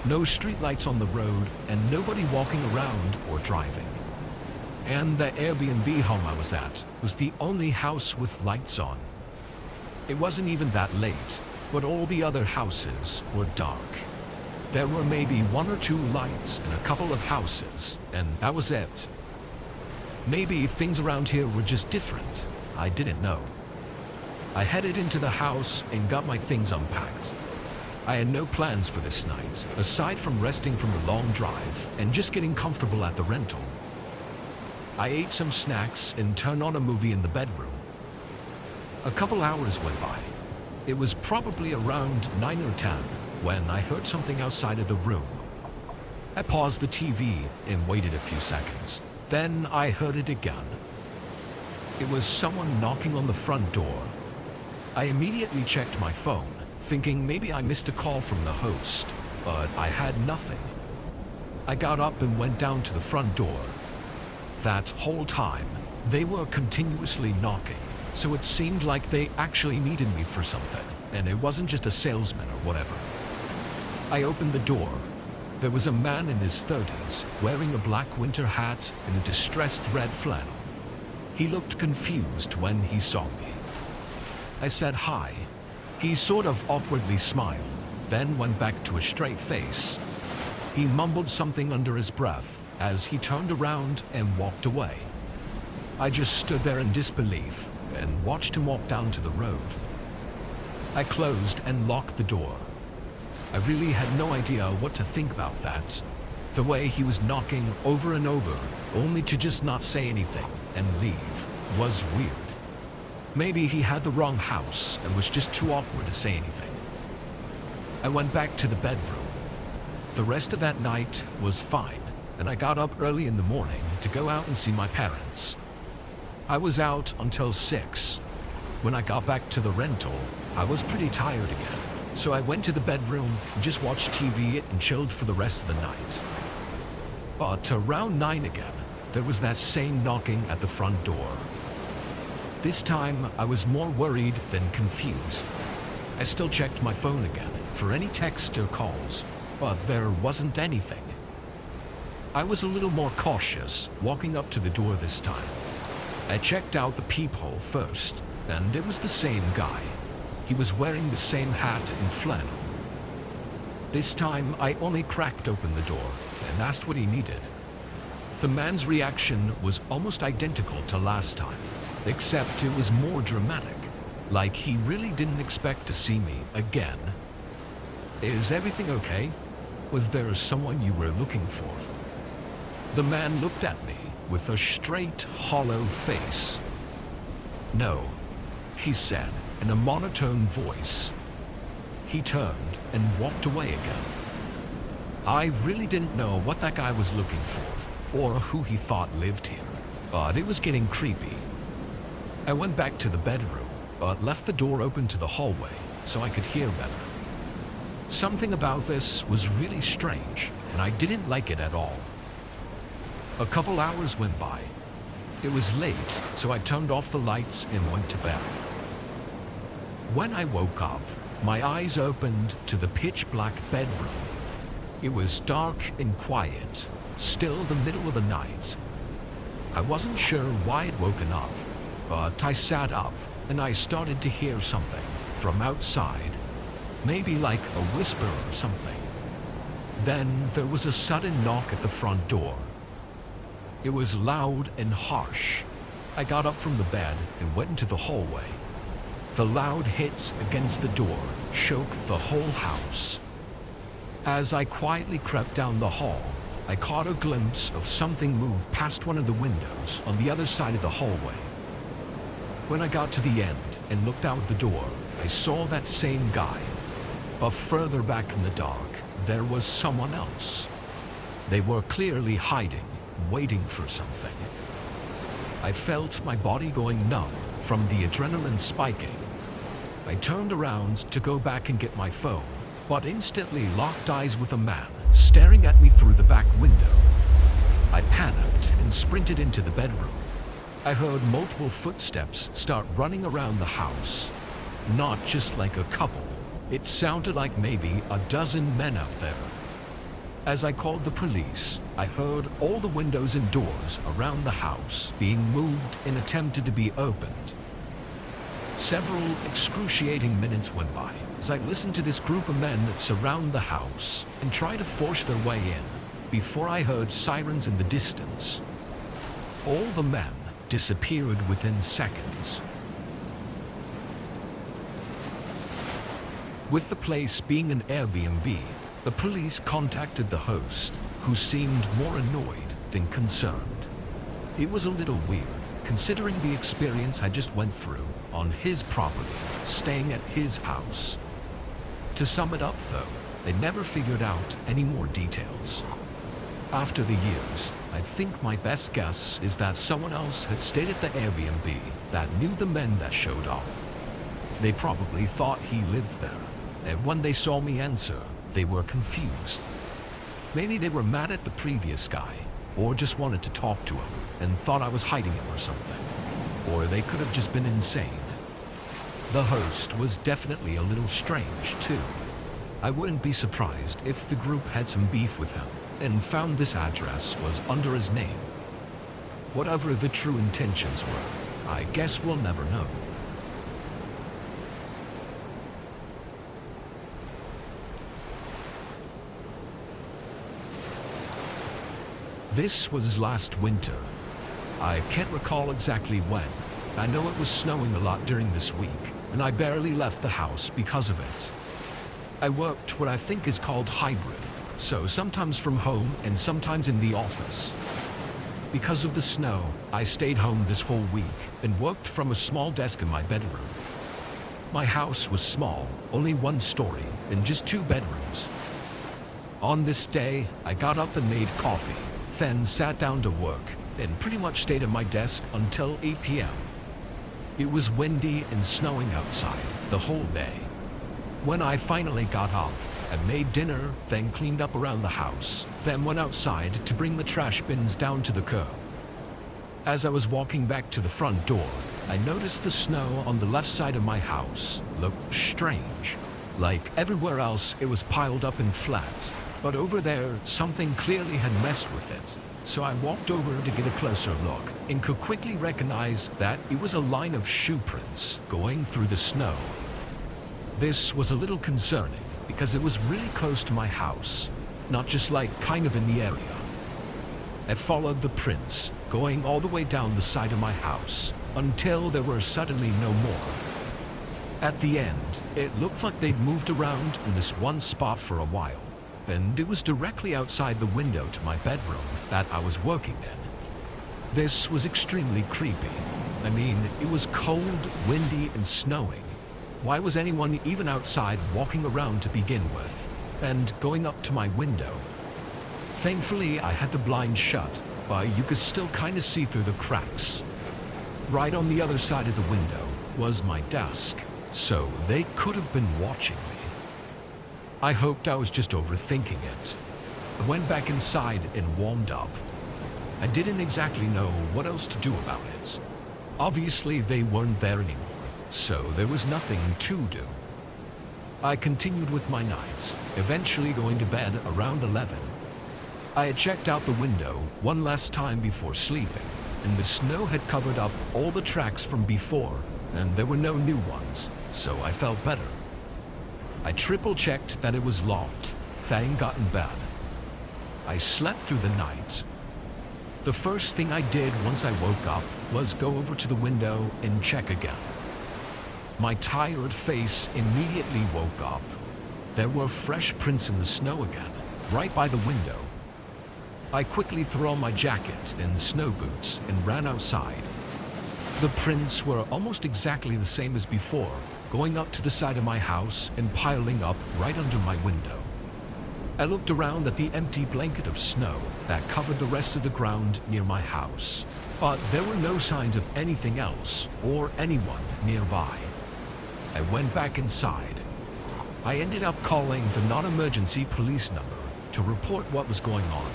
No streetlights on the road and nobody walking around or driving. And the Airbnb home I was at was the only house with lights on. It wasn't even that late, but all the other houses were dark. There were maybe 1 or 2 lights in a couple of houses, and that was it. Maybe things around here were just different. I didn't know. I headed into the house and got my things unpacked. I had no plans for this night, aside from resting from the long drive and just getting comfortable at the rental. I ate some snacks and turned on a movie in the bedroom. A couple hours went by. It was probably around 9 or 10 when I heard something outside of the room. I paused the TV and waited a few seconds. Then I heard it again. It was someone knocking on the front door. I immediately checked my phone, thinking maybe I missed a call from the host, but I had nothing. I got up and went down to the front door. That whole time, they were continuously knocking, so it seemed like they actually needed me for something, and it wasn't just a salesman or whatever. I opened the door. There was a man in his 30s, wearing a black winter hat and a distressed red flannel. He looked confused when he saw me. I said hi. He sort of awkwardly smiled, then went back to a straight face. He mumbled something under his breath as he turned around and walked away. I just stood there in disbelief and watched him walk down to the road. I closed and locked the door. I really had no idea what to think about that. The way he was knocking over and over, only to just not say anything and leave, was weird. Maybe he had the wrong house and was just too awkward to say anything. I went back to the bedroom. The rest of that night was fine, and I got up early in the morning to go out and see my parents. I was out until 6. When I got back to the rental, I was pretty tired again, so I went to the bedroom and just watched TV and chilled for the rest of the night. But around 9 again, there was that same knocking at the front door. This time, I was more worried than confused. I still checked my phone again for any texts or calls, but there wasn't anything. I was a little more cautious walking up to the door this time. I checked out the peephole first, and it was the same guy. He was wearing the same hat and flannel. This time, I only cracked open the door and asked what he needed. The man's reaction was almost identical to last time, except it was more dramatic, like he really didn't expect to see me again. "Is everything okay? Was there someone you were looking for?" The man looked at me with a straight, hollow face. "No," he said in a monotone voice. He turned and walked away again. I really didn't know what that guy was looking for, or who he thought lived here, but it was getting creepy. I went back to the bedroom, but left the door open to the hallway so I could hear better. Something about this was really strange, and I didn't like it at all. A couple hours went by. It was late, so I turned off the lights and went to bed. When I woke up, my eyes opened to the pitch-black bedroom. It was dark and quiet, still the middle of the night. I wasn't sure why I'd woken up, but I sat up and I started to hear something from outside, maybe like a whisper or something. Then there was a sudden knock at the front door. It was loud and harsh. I got up from the bed and went into the hallway. The loud hits against the door shook the whole house. As I quietly crept down the hall, I caught a glimpse of something move past one of the windows on the other side of the hallway. When I got to the end and looked out the door, I saw that same guy. But further back in the dark, there was someone else. They were clearly hiding, waiting for something. I felt my body going numb from the adrenaline spiking. I turned around to go back and get my phone, but instantly locked eyes with a man staring at me through the back window. I panicked and sprinted into the bedroom. I heard multiple footsteps start running around the house. Not just like a couple. It sounded like maybe a dozen men out there. As I called the police, I heard all the windows and doors around the house being moved and attempted to be opened. Several excruciating minutes went by as I listened to this group of men surround the house and try to force their way in before I heard sirens in the distance. All the men disappeared within seconds. With the place being an Airbnb, the police contacted the host, who seemed more annoyed than concerned. It was a little weird, considering the experience I just went through on his property, staying at his house. To sum it up though, they never figured out any more details. After the years, I think my best guess is that someone else had stayed at the Airbnb that knew the men that showed up. They probably thought he lived there, and when they saw me answer, they were confused. Maybe they were mad at the previous guy, or just wanted to talk to him and thought I was hiding him or something. Or they could have just been insane. The host was definitely a little strange too. I wouldn't be surprised if the group had some beef with him and found this address was under his name. Whatever the true intentions were, I guess we'll never know. This was last winter. I can't recall exactly when. I know it was snowing a lot during this week, and I barely left the house because of it. I worked what I think is called hybrid, so sometimes from home and sometimes in the office. Because of the snow, I stayed home this whole week and worked from a small desk in my bedroom. My house was small, only one story, and just 2 bedrooms. On this day, I got up and made coffee, then sat down to work, and pretty much stayed at my desk until 8 p.m. It was windy and snowing outside the whole day. When I finally got up, I made dinner, then cleaned up around the house, then went outside to bring the trash bins down to the curb. As I was walking back to the front door, I noticed the snow on the left side of my house looked strange. Like everywhere else, it was piled up and flat. But over there, something clearly had messed with it. So I walked over to get a closer look and could quickly recognize that it was a line of shoe prints going through the snow. This was a little concerning because it was really close to my house, not just like kind of in the area. I followed the prints, going all the way down the side of my house until there were suddenly no more. At the end, it looked like they'd moved around in this one spot for a while. And it was directly outside the window to my bedroom that I was working in. This was extremely creepy. I mean, it was cold, windy, and snowing. Why was anyone even outside walking around to begin with? And going up to my window? Thankfully, I had the blinds shut, but you could still kind of see through the cracks. Right on the other side of the window was my desk, so they could have been watching me. I hoped I was just overthinking it. I went back inside and warmed up. I didn't exactly know what else to do about it. Obviously, they weren't there anymore, so there was nothing to do. I continued with my nights, eventually going to bed around 11. I had checked out the window one last time before sleeping, and the snow had covered up all the tracks from before, and there were no new ones, so I felt better. I triple-checked that it was locked, thank God in bed. I slept through the night. The first thing I did once I woke up was go over to the window and check again. My tired face immediately woke up. There were fresh prints in the snow again, right by the window. I quickly threw on my jacket and snow boots and ran outside. The prints were almost exactly the same as before, going up to the side of my house and piling up right under my window. I looked around at the empty blanket of snow that covered the rest of the ground near my house, but there were no signs of anything else or anyone nearby. I went back inside. I ended up calling the non-emergency police number to report what was going on.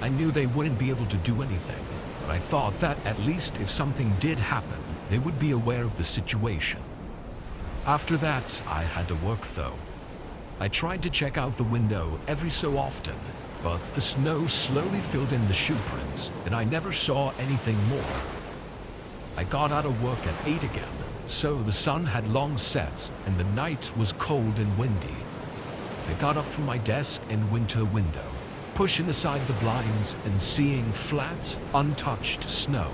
I knew they wouldn't be able to do anything, but I thought that at least if something did happen, they would be aware of the situation. After that, I had to work though. I tried to check out the window every so often, but the snow slowly filled in the shoe prints, and I never saw anything more. I got out of work at 8 again, so the sun had long set and the night was cold and windy. I got up from my desk and went to the window, pushing aside the blinds and seeing flat, untouched snow.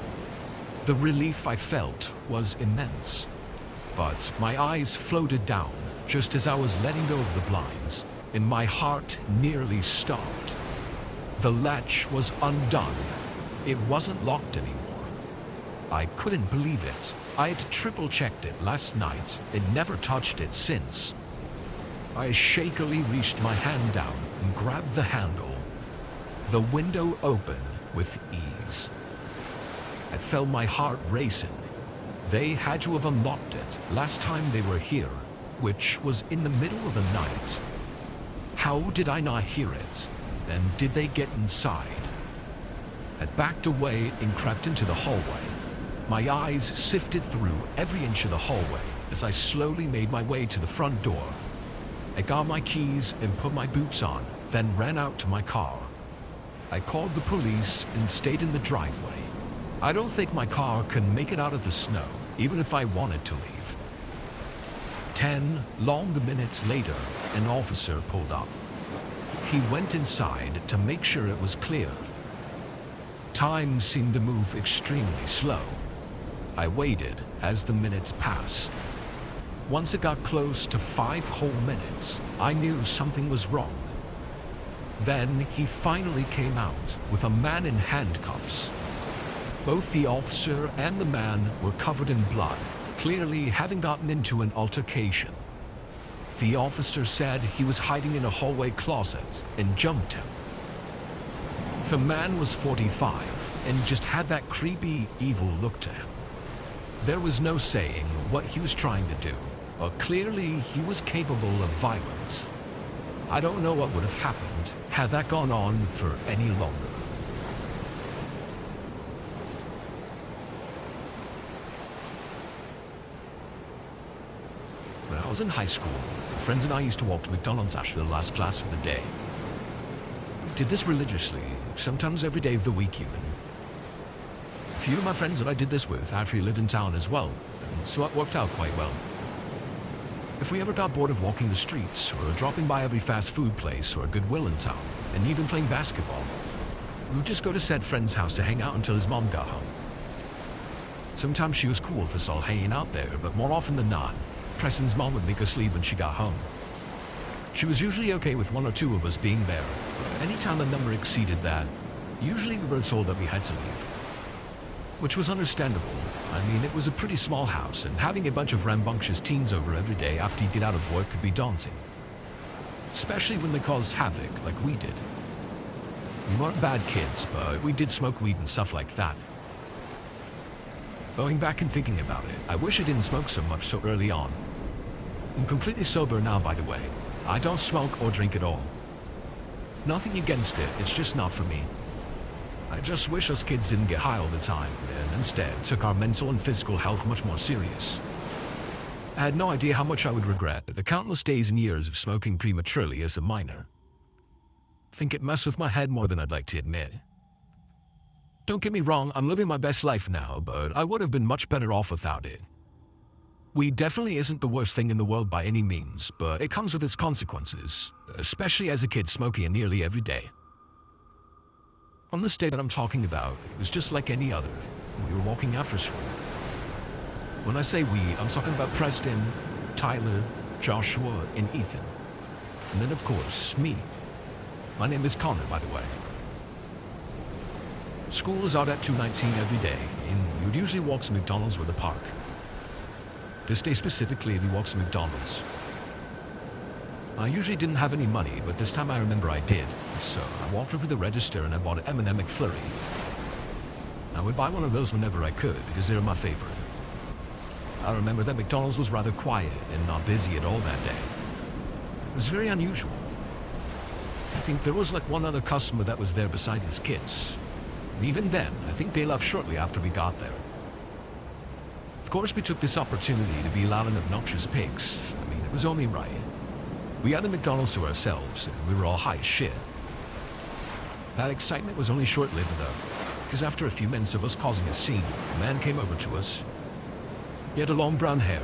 The relief I felt was immense, but my eyes floated down just as I was letting go of the blinds, and my heart nearly stopped. The latch was undone. It wasn't locked anymore. I couldn't believe it. I had triple-checked it last night and never touched it since. I shakily reached my hand down and grabbed the handle. The window opened with ease. I felt my heart racing. They had to have unlocked it last time they were here, which was in the middle of the night. How did I not hear it? And did they get inside? I backed away and crept into the hallway. My eyes sifted through every inch of the hallway as I slowly made my way to the front door. I got my keys and put my boots on, then ran out to my car. I called the police and stayed in the driveway. I don't think my car can make it out of the snow, even if I wanted to leave. 10 long minutes later, an officer pulled up. He went inside to make sure it was clear. Time seemed to move extremely slow. I waited as the minutes passed. Once it got close to 5 whole minutes, I knew something was wrong. Then he finally came out with a man in handcuffs. Both the officer and the man were covered in blood, clearly having gotten into an altercation. The officer said he was hiding in a hallway closet and jumped him. The man was 45 and just had that creepy, evil look to him. There was no saying what he was trying to do, but clearly he was capable of violence. I don't know what would have happened had that gone on for any longer. When I was in high school, my friends and I used to walk to McDonald's after the last class of the day. We did this religiously, sometimes every day of the week even. A few of my friends that I did this with actually lived in town as well, and so it worked out quite well. If we ever got bored of walking the streets, or dropping by every fast food place or Goodwill in town, and even playing basketball, we would just go to said friend's house to hang out until his mom got home. Sometimes she was cool with us all hanging out there, but more often than not, Preston's mom would make us leave when she got home. She was usually okay with 1 or 2 of us being there, but anytime the number exceeded that, usually we were told that we had to leave. Which was understandable. I mean, it was a pretty small house, and having a bunch of rambunctious teens over every day after you get out of work could be daunting. Especially when they caused havoc like we did. We weren't bad kids, but we did smoke weed and stuff like that. Going back and thinking about it, I wish I didn't smoke so much so early on. I'm completely sober now, by the way. I don't smoke or drink at all. Nothing against it, it's just not for me. I just wish us kids didn't get high all the time, and instead took our mental and physical health much more serious. I had no idea how much I would regret the countless days and years of smoking prematurely as a minor. I think it messed with my head more than I'd like to admit. Don't get me wrong, I'm living my best life now, but I would have been much better off without it. Weed definitely isn't the worst thing in the world by any means, but it comes with its consequences, especially as a kid smoking it nearly every day. On this day that I'm talking about, it was just like any other. We were walking after school. When I say we, I'm talking about Preston, Tyler, Joshua, and Ethan. And then of course, me. My name is Connor, by the way. School is out at 2:19 every day, and we would usually walk to McDonald's or the park. This day specifically, we walked to McDonald's. I usually didn't have any money, but this time I remember I did. So I walked over to the register and I bought an M&M McFlurry. I would buy one of those whenever I could because they were my favorite. I remember that McDonald's was rather quiet and not busy at all that day. It was very unusual. I think there was like one other customer that was there besides his kids. And even then, I think they left shortly after we got there. Of course, we took this opportunity to be loud and obnoxious pigs. I mean, it was only right. We had the McDonald's to ourselves, and we were all high as shit. That excitement was only short-lived, though, because after a few minutes of us causing a scene, a man came over to us. He had long brown hair,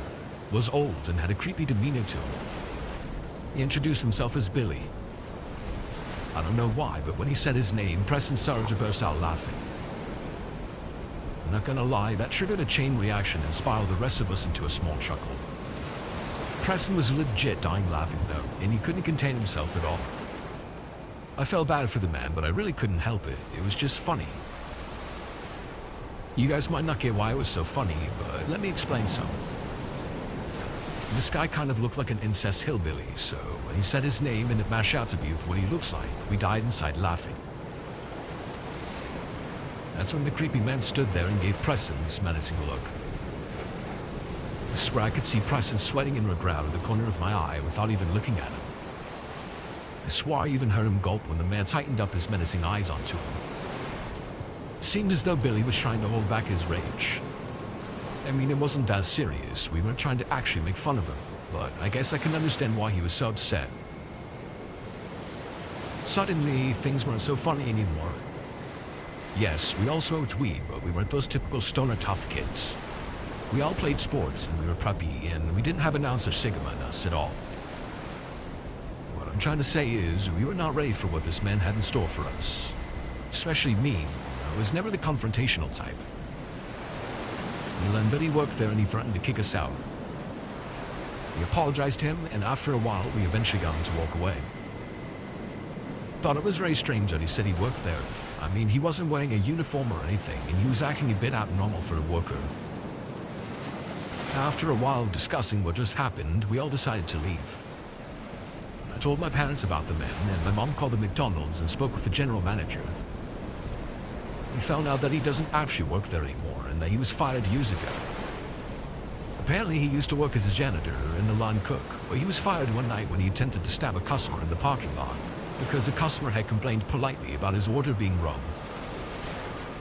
was old, and had a creepy demeanor to him. He introduced himself as Billy. I don't know why, but when he said his name, Preston started to burst out laughing. I'm not gonna lie, that triggered a chain reaction and spiraled the rest of us into a small chuckle. Preston was legit dying laughing though, and he couldn't contain himself at all. I felt bad for the man, but I really couldn't help it. It was just funny. You guys might not get why it was so funny, but let me explain some. This guy kind of looked like an incest hillbilly, so when he said his name and it mashed out to be with what he looks like, we died inside laughing. That's when the creepy man stood there and gave Preston this menacing look. I swear I could see Preston sweating in regret out of the corner of my eye without even looking at him. I swore I even heard him gulp when the man tightened up his menacing eyes onto him. It seemed as though Billy was trying to hold back his rage. I mean, it wasn't that serious. We weren't trying to actually make fun of him, but I guess I can understand why he was so upset. Suddenly, things weren't so funny anymore. Yes, we all smoked weed, but we weren't those typical stoner tough kids. We all played sports, and we were preppy, and we didn't have an ounce of Sigma in us at all. What I'm trying to say is, we were not ready for what this man had in store for us. Especially me. I was never the confrontational type. We learned that he worked there and he threatened to kick us out. We apologized to him, and after a while, we eventually got him to walk away. Thought it was very strange that he said he worked there. I mean, he wasn't wearing a uniform or anything, and he was acting a bit abnormal for a worker. After a while of discussing what just happened, we all decided to leave. I told my parents about the man, and my mom called the McDonald's and spoke with the general manager. We found out that he doesn't actually work there anymore, and that he was fired years ago. Apparently, he used to work as a janitor and a line cook, but he was fired one night when he attempted to stab a customer in the parking lot, because the customer had complained politely about his order being wrong.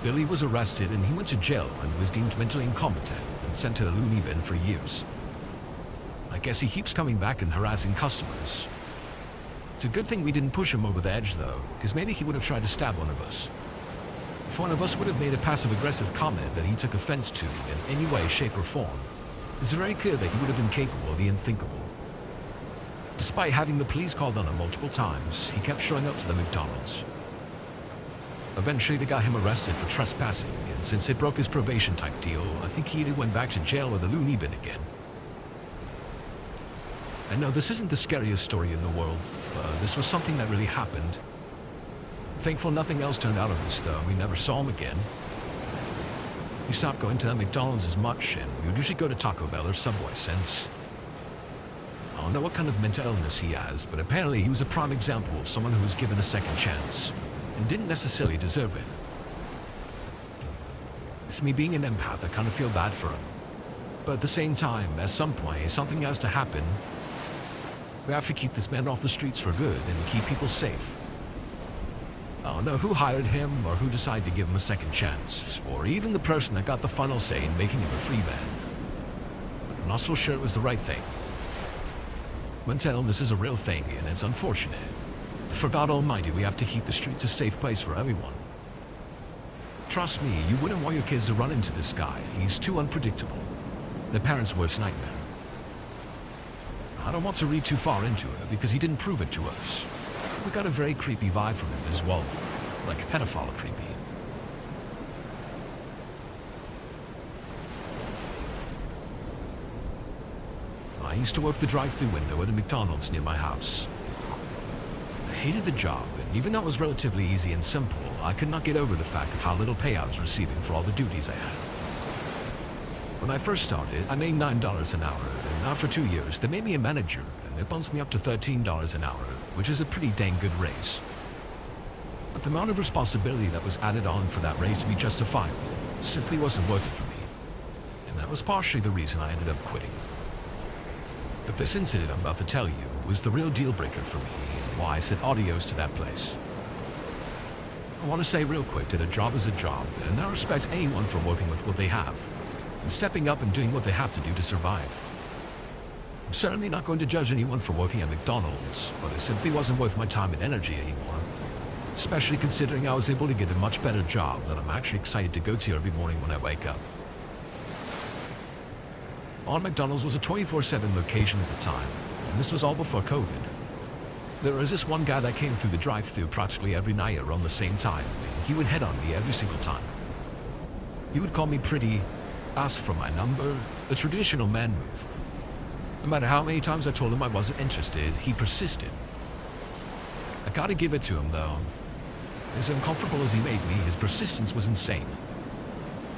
Billy was arrested and he went to jail and was deemed mentally incompetent and sent to the loony bin for years. I guess he keeps coming back and harassing customers. It's a good thing we didn't push him over the edge though, because maybe he would have tried to stab one of us. If one of us would have made a passive-aggressive comment that he took offense to in any way, shape or form, it's very clear that he would have been capable of the unthinkable. Despite having the police called on him multiple times, he kept showing up to the McDonald's. Eventually, they got him arrested for trespassing, and since they broke his probation type deal, I think he either went back to jail or the loony bin again. I know this isn't the scariest story in the world, but this was something that really happened. Thankful nothing else turned out of this, though. We never saw him again. We stopped going to McDonald's as much, and we would usually go to Taco Bell or Subway since. I don't know what kind of mental illness he has, but apparently he was a prime example of someone who was given a second chance, and didn't necessarily deserve it. It's me being an empath, I kind of feel bad for him. But at the same time, at some point, something has to happen. We have to keep this man off the streets for good and keep people safe. I don't know who hired him or who decided to give him a second chance, or even the person that got the final say in making him a free man. But I'm not so sure it was the right thing. Mental illness is a real thing, and it's unfortunate. For God Almighty, we have to keep the streets a safe place for everyone. Trust me, you wouldn't want your kids to run into this guy. He's too unpredictable. The parents' worst nightmare. I don't want to read too far into it because he didn't prove it to us. We got a very creepy vibe from him as well, like pedophile creepy. I used to work the drive-thru window at a McDonald's near my house. I hated the job, and even though it was relatively easy and simple, I could not get over the fact of how little pay I was receiving for all the duties I had. When I first started, I made $9 an hour, and after 2 years, they made me a manager, and they bumped me up to $13 an hour, which is a pretty dang good raise. But the amount of responsibility that was added on for that raise to be justifiable simply wasn't worth it for me, and that was partially the reason I ended up quitting. But this incident I'm about to tell you was the real deal breaker for me, and why I said adios to that place. I want to say real quick that a job is a job, and I respect anyone for working with what they have, and stepping up and doing what they have to do to survive. I'm certainly not going to judge anyone for working at McDonald's, but it simply wasn't worth my time and energy anymore. Especially considering I was able to get a much better job that I'm actually excited to go to every morning when I wake up. On McDonald's was a 24/7 location at the time, and this was all before COVID. There was this one guy that came through the drive-thru practically every night around the same time, and he would head on me every single time. He would call me pretty, ask for my number, a traditional man move. No matter how many times I told him I wasn't interested, he persisted. I gotta give it to him though. As uncomfortable as he made me, his persistence was insane.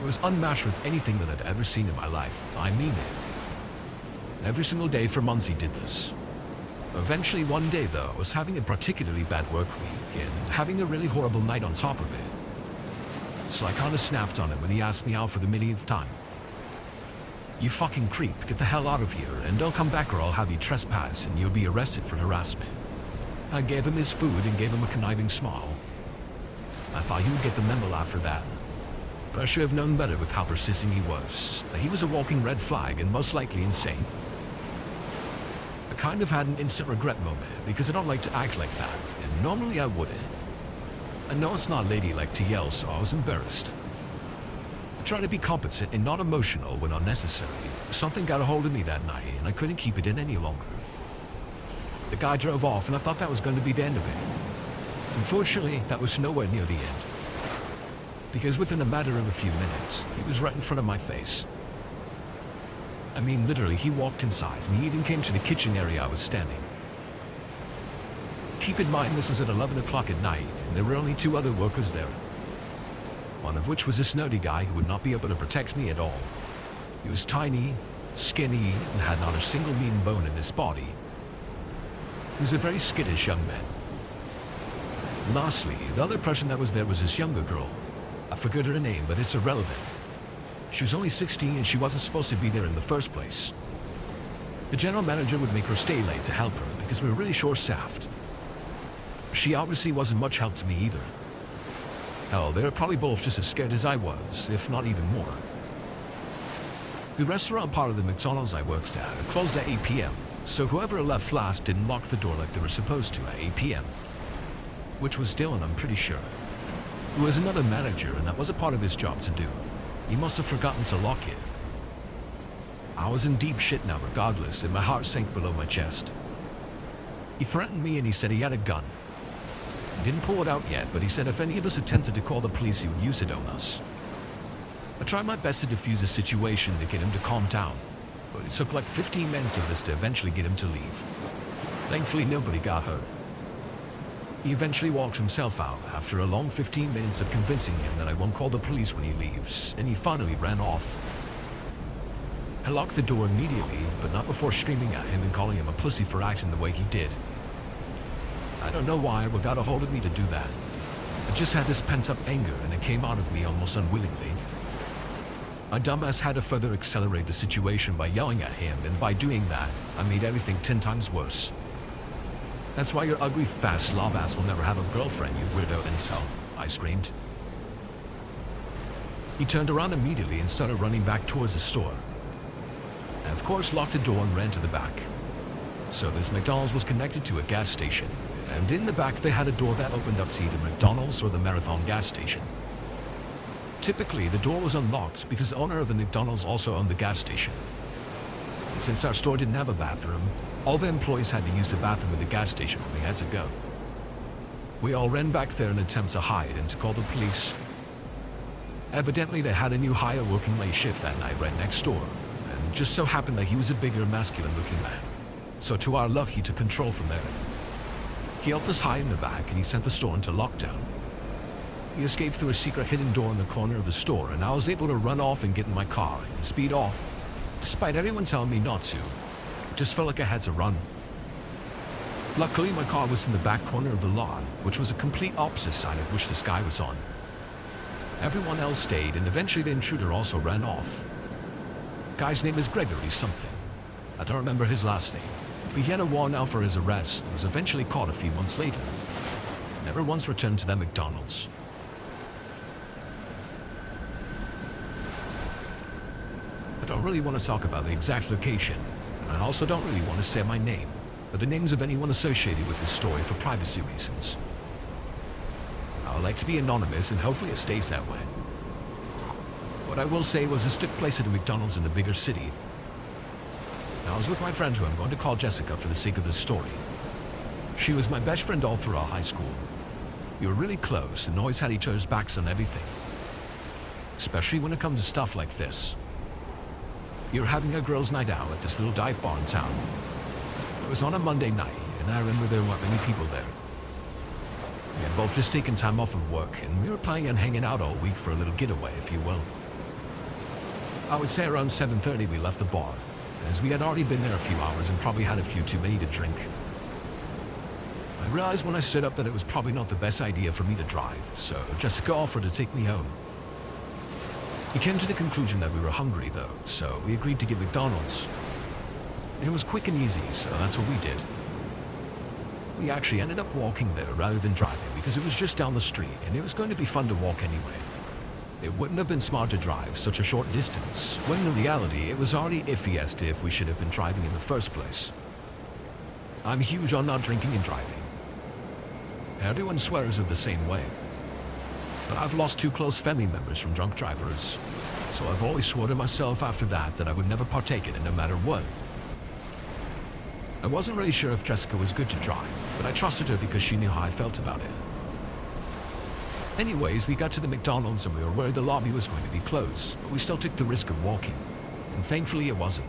It was unmatched with anything that I'd ever seen in my life. I mean it. Every single day for months he did this. Eventually one day though, I was having a particularly bad work week and having a really horrible night on top of it. So I kinda snapped on him when he asked me out for the millionth time. "You fucking creep, get the hell out of here and don't come back or I'll have you trespass and you'll be arrested for harassment." I gave him his food and gave him a conniving smile. I thought he would get the memo after that. But I should have known better with how persistent he was. He was a walking red flag and most likely insane. I kind of had an instant regret moment because I don't like to act like that, and normally I wouldn't. I know it's not ladylike to yell, so I was embarrassed. I tried to be competent and not emotional when unnecessary. Something got a hold of me that night and I couldn't keep it in any longer. The guy drove off and I thought that was going to be the end of it. Unfortunately, that was nowhere near the end. Because within a matter of a few minutes, he was right in front of my face. I mean, literally, he walked inside and he even came to the kitchen area I was standing. Keep in mind this was at 11 o'clock at night and there were only 2 other workers there. One of which was this nerdy guy who would not be able to protect me at all. He was tiny, skinny, and had not a single mean bone in his body. He was a very skittish young man. Lastly, the other person that was there was this younger girl. I forget her name, but it's irrelevant. She was only 16 and she wasn't supposed to be there in the first place. The general manager would make her stay late to help her because we were really short-staffed. She obviously wasn't much help to me either. Hell, they were probably both just as scared as I was, if not even more. The restaurant part of the McDonald's I worked at closed at 8 p.m., so whoever left last didn't lock the door like they were supposed to at 8 p.m. Which was Dylan, I'm pretty sure. He was another manager and that was a part of his job to do. He must have forgotten to lock it. I was in deep shit now regardless, and my heart sank below my chest. He threatened me and he said he had a gun. He didn't pull it out yet, but he said if any of us attempted to call the police, he would use it on us. I tried my best to defuse the situation to get him to calm down, but it took like 15 minutes of this to eventually get him to leave. Thankfully, nobody got hurt. He eventually walked himself out after a long 15 minutes of convincing him that I won't call the police when he leaves, and he finally ran off. I locked the door immediately, but not before screaming at him and calling him a pussy for acting the way he did. I don't know why or what got a hold of me to do that. I just had this pent-up anger and it came out of me almost unwillingly. My dumbass had to further accelerate the situation by yelling at him, and by doing that, I made everything 10 times worse. That's why your ugly, fast slob ass will never have a girlfriend, you weirdo incel, I screamed. He turned around immediately and started running back towards the store. And of course locked the door and ran to the back. So this McDonald's was connected to a gas station, and in the back they had a door that opened up to either McDonald's or the Marathon gas station. Typically, the door was unlocked because the owner of the McDonald's also owned the gas station. And since our store didn't have a bathroom, all the employees had to use the bathroom at the gas station when we had to go. We all ran back there in an attempt to hide and to call the police. Evidently, they had a new hire working late shift that night right next door, and just so happened that he was a bigger, masculine-looking man. So to our luck, he took control from there. He helped us hide in the back, and he sent the store into lockdown. He escaped through a secret hidden door in the corner of the store, and I was able to run off and get in my car and speed off, despite everyone telling me not to. It just felt like I had to run. Luckily, my car was in the back corner of the lot, which was a complete opposite side of which this guy was on. Everyone else stayed, and eventually the intruder also ran off. The guy's name is Gregory something. I don't remember his last name, but he had a warrant out for his arrest and was eventually caught a few months later. Never once returned to that McDonald's. I don't really want to talk about the exact location, and I also don't really want to say my name, or the names of anyone associated with this story for privacy reasons. I would like to be anonymous, and hopefully it stays that way. What I will say was this took place at a McDonald's in a bigger city. I was with my friend who I'm going to call Jessica for the sake of this story. She was my best friend all throughout high school. We were really close and always had each other's backs on everything. Especially when it comes to stuff like this. We were having a girls' night out at this little dive bar in town. It was on a Monday night, and I remember there weren't many people there. We had both just taken time off of work, and we were planning on hanging out all week for a little getaway, if you will. I would say around 7:30 we left the bar, as we had already been there a few hours and probably had a few too many to drink. I realized when I stood up that it was probably not the best idea for me to drive, so Jessica offered to take me home. We came to the conclusion that we were hungry though, so we agreed to get McDonald's. It was quick and easy, so that's what we did. We actually ended up walking there rather than driving because it was just down the street and it was going to be fun to walk anyway. It wouldn't have been smart to drive such a short distance, when in reality it was already iffy as to if we should have been driving in the first place. I'm huge on not drinking and driving. Everyone swears it the same way. But I've lost 2 close family members from drunk drivers, so I've always sworn to myself after that I would never partake in it no matter what. I wasn't really sure if Jessica was good to drive, but I trusted her because she knew how I felt about it. Anyways, we got to the McDonald's and we were worried the lobby was going to be closed, but we still took the risk of walking, and thankfully it wasn't.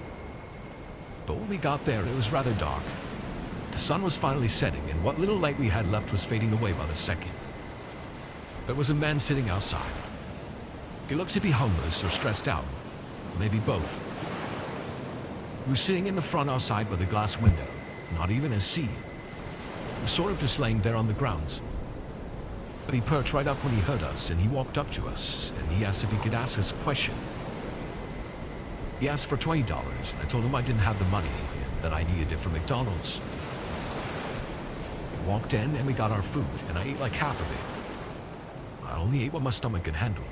But when we got there, it was rather dark. The sun was finally setting, and what little light we had left was fading away by the second. There was a man sitting outside. He looked to be homeless or stressed out, or maybe both. He was sitting in the front outside by the glass window, not even a seat. He was sort of just laying there on the ground. But he perked right up when he heard us, and he walked up to us, and he asked if he could ask us a question. He asked for $20, and I told him I didn't have the money, and that I needed it for McDonald's. We walked in, and we got our food, and I ate like half of it. I only ate what my stomach could handle.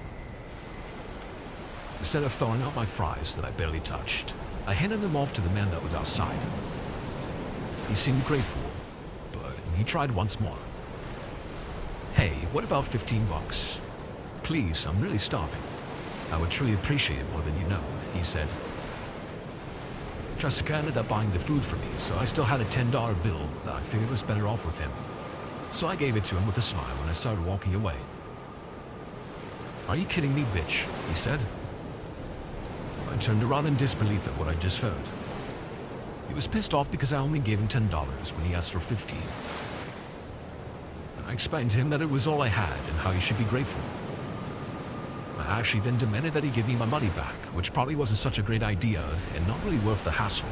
Instead of throwing out my fries that I barely touched, I handed them off to the man that was outside. He seemed grateful, but he tried once more. "Hey, what about $15? Please, I'm really starving. I would truly appreciate it more than you know," he said. Jessica ended up buying the food for me, so I still had a $10 bill that I figured was better off with him. So I gave it to him with a smile and I started walking away. "Are you kidding me, bitch?" he said. I turned around in disbelief at what I just heard. He was pissed off because I only gave him $10 when he asked for 15. And I explained to him that it was all I had and how he should be grateful. I actually then demanded that he give me my money back, which probably wasn't such a great idea and not really worth the hassle,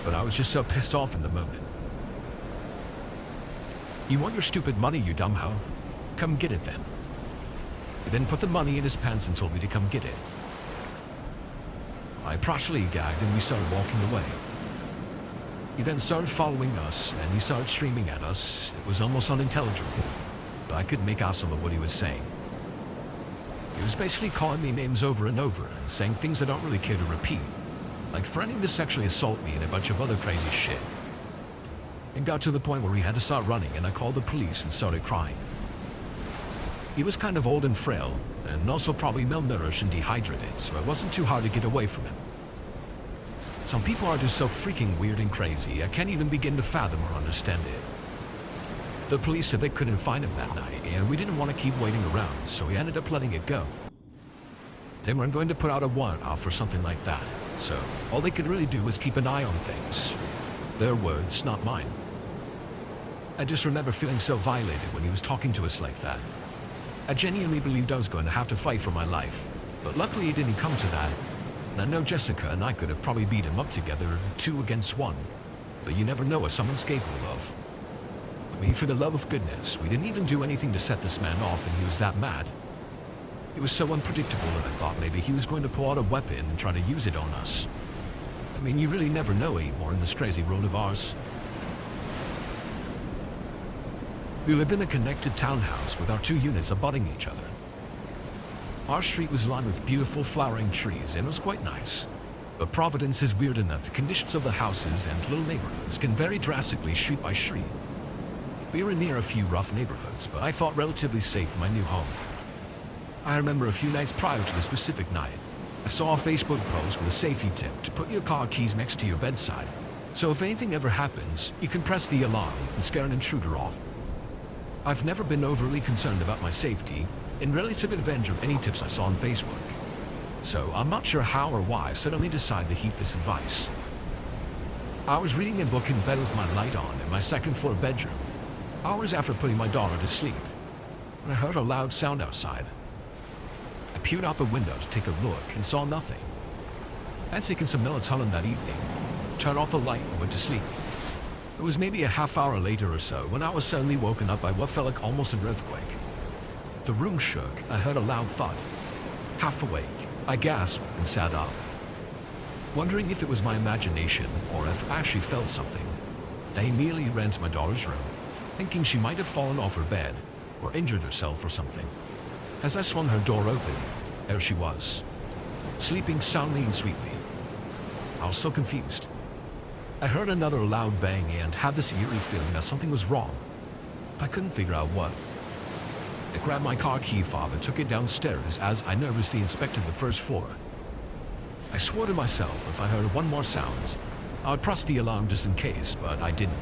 but I was just so pissed off in the moment. "You want your stupid money, you dumb hoe? Come get it then." He then put the money in his pants and told me to come get it. I partially gagged and we started walking away. He then started following us, and he started screaming at us. It was almost unintelligible, but I couldn't make out some of what he was saying. He was basically calling me names over and over, and saying things I don't really care to repeat, like threatening to sexually assault me and a bunch of other crazy shit. It got to the point where we had to start running, and I called the police and started crying. He was kind of old and frail, and also probably malnourished and dehydrated, so it wasn't too hard to get away from him. Some people are just so freaking weird and crazy, I can't even begin to fathom or understand it. The police said they couldn't find him that night, and we didn't want to keep waiting around, so we ended up letting it go. They weren't going to put out a warrant out for something like that, so all they could really do was keep an eye on things. Their words, not mine. I just remember feeling so violated when he was talking to us like that. I genuinely believed I was going to have to fight for my life, but luckily it didn't come to that. And I know Jessica and I could have probably beat him up together, 2 against 1, but you never know what someone's capable of. I mean, for the love of goodness, we didn't even do anything to set this man off and he was that mad. It was so unpredictable that I thought maybe he was going to pull out a weapon and try to use it on us. I mean, you really never know anymore in this crazy world of ours. We lived in a connected townhouse with our 2 units abutting each other. Our street was lined with beautiful flowering trees and it was quite nice. But Providence is weird enough. The conditions of the houses and little neighborhoods can vary drastically street by street. We were near a few rough neighborhoods, but I felt relatively safe in my new home. I remember a few nights prior to the specific night, I saw a Facebook post with a safety tip to put your car keys next to your bedside. So if anything ever happens, you can press the alarm and scare an intruder off. I've never been overly concerned about my safety and rarely took advantage of any tips I saw on Facebook. So I'm not sure how or why I suddenly decided to heed this advice. I was reading a book in bed with my light on in my second-floor bedroom, hours after putting my daughter to sleep, when I heard a loud sound outside. I peered out the window to take a look and saw nothing. I'd taken some melatonin that evening, turned off the light and went to sleep. It was maybe a half hour later or so when I was suddenly woken up by what felt like almost an earthquake. The room shook. I heard a loud thud. Half awake, I gasped and sat up, wondering if it was my imagination or if I actually felt something. I immediately ran to my daughter's room, thinking she might have fallen off her bed or injured herself or something. As I swung her door open, there she was, sleeping soundly and sweetly. I was so confused. I heard another loud bang and had this eerie feeling that something was wrong. I couldn't figure out what. I grabbed my car key fob and took it downstairs as I nervously inspected the first floor. I swore to myself if I heard one more sound, I would press the alarm just in case, but I didn't.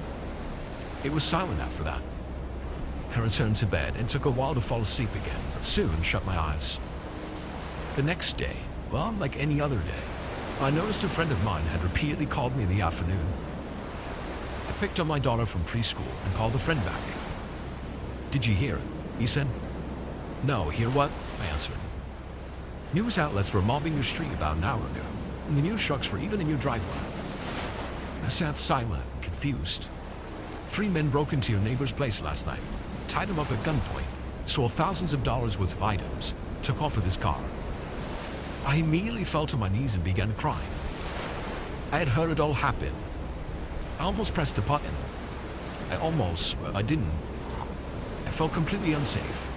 It was silent after that. I returned to bed and took a while to fall asleep again, but soon shut my eyes. The next day, well, like any other day, I noticed a friend of mine had repeatedly called me in the afternoon. I picked up my daughter from preschool and called the friend back. "Did you hear it?" he said. "No, hear what?" I answered. "News outlets were mobbing your street about an hour ago, and the news trucks were even in your driveway." I sat silent, confused. 3 men broke into your neighbor's place last night, tied him up at gunpoint, stole thousands of dollars worth of items, took off with his car. I immediately fell to my knees and began crying. I had heard it all happen. I almost pressed a button. I didn't. I felt completely unsafe.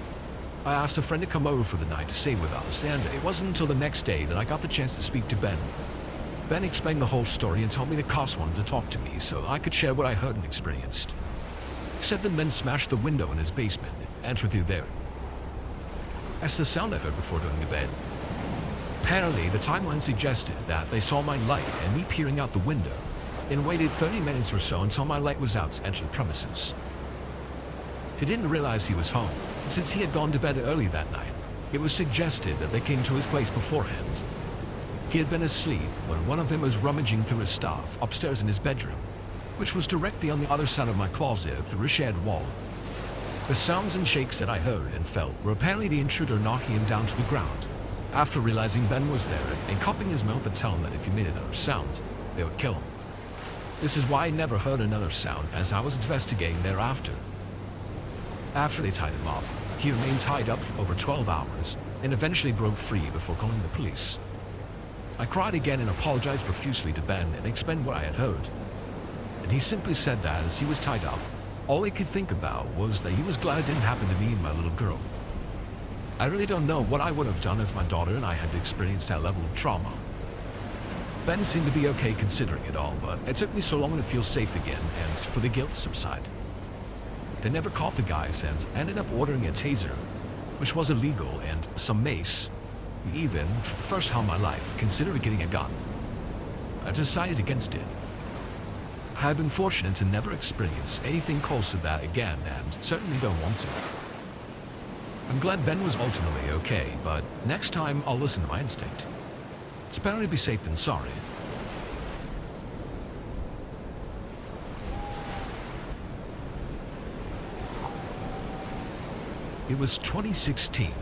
I asked a friend to come over for the night to stay with us, and it wasn't until the next day that I got the chance to speak to Ben. Ben explained the whole story and told me the cops wanted to talk to me so I could share what I heard and experienced. He said the men smashed the window in his basement and entered through there. That's the sound I heard before going to bed. Apparently, the timeline suggested that they saw my light and me peering out the window, and waited 30 minutes or so until my light was out to enter the premises. They didn't realize he was home, and since he had gone to bed early that night, it was suggested that they came to his place beforehand. He had been asleep when one of them was rummaging through his stuff upstairs in his bedroom, which was directly on the other side of my closet through a shared wall. The sounds and shakes that I heard and felt were apparently the intruder knocking him down to the ground, after realizing Ben was there and cupping his mouth and telling him that if he made another sound, they would kill him. This is why I never heard another sound as I was investigating thereafter. After they tied him up, he remained tied up for over 12 hours and eventually broke free before calling the police. I cried again and apologized profusely to Ben and explained what I had heard. and he simply said that as he was tied up, all he could think about was that he was glad it didn't happen to me and my little girl. I really don't know what I would have done if my daughter and I had experienced that level of trauma. Ben seemed to be okay considering it all, but it took me so long to feel safe again and for the guilt to subside. They never caught the guys and ended up ordering a taser, which was illegal, and some mace. Even, for the first time in my life, considered getting a gun. I decided against it. I have been fortunate to never experience anything close to that again, and certainly don't want to. I'm glad Ben was ultimately okay, but next time I'll listen to my instinct. It's better to be safe than sorry. It was 2016.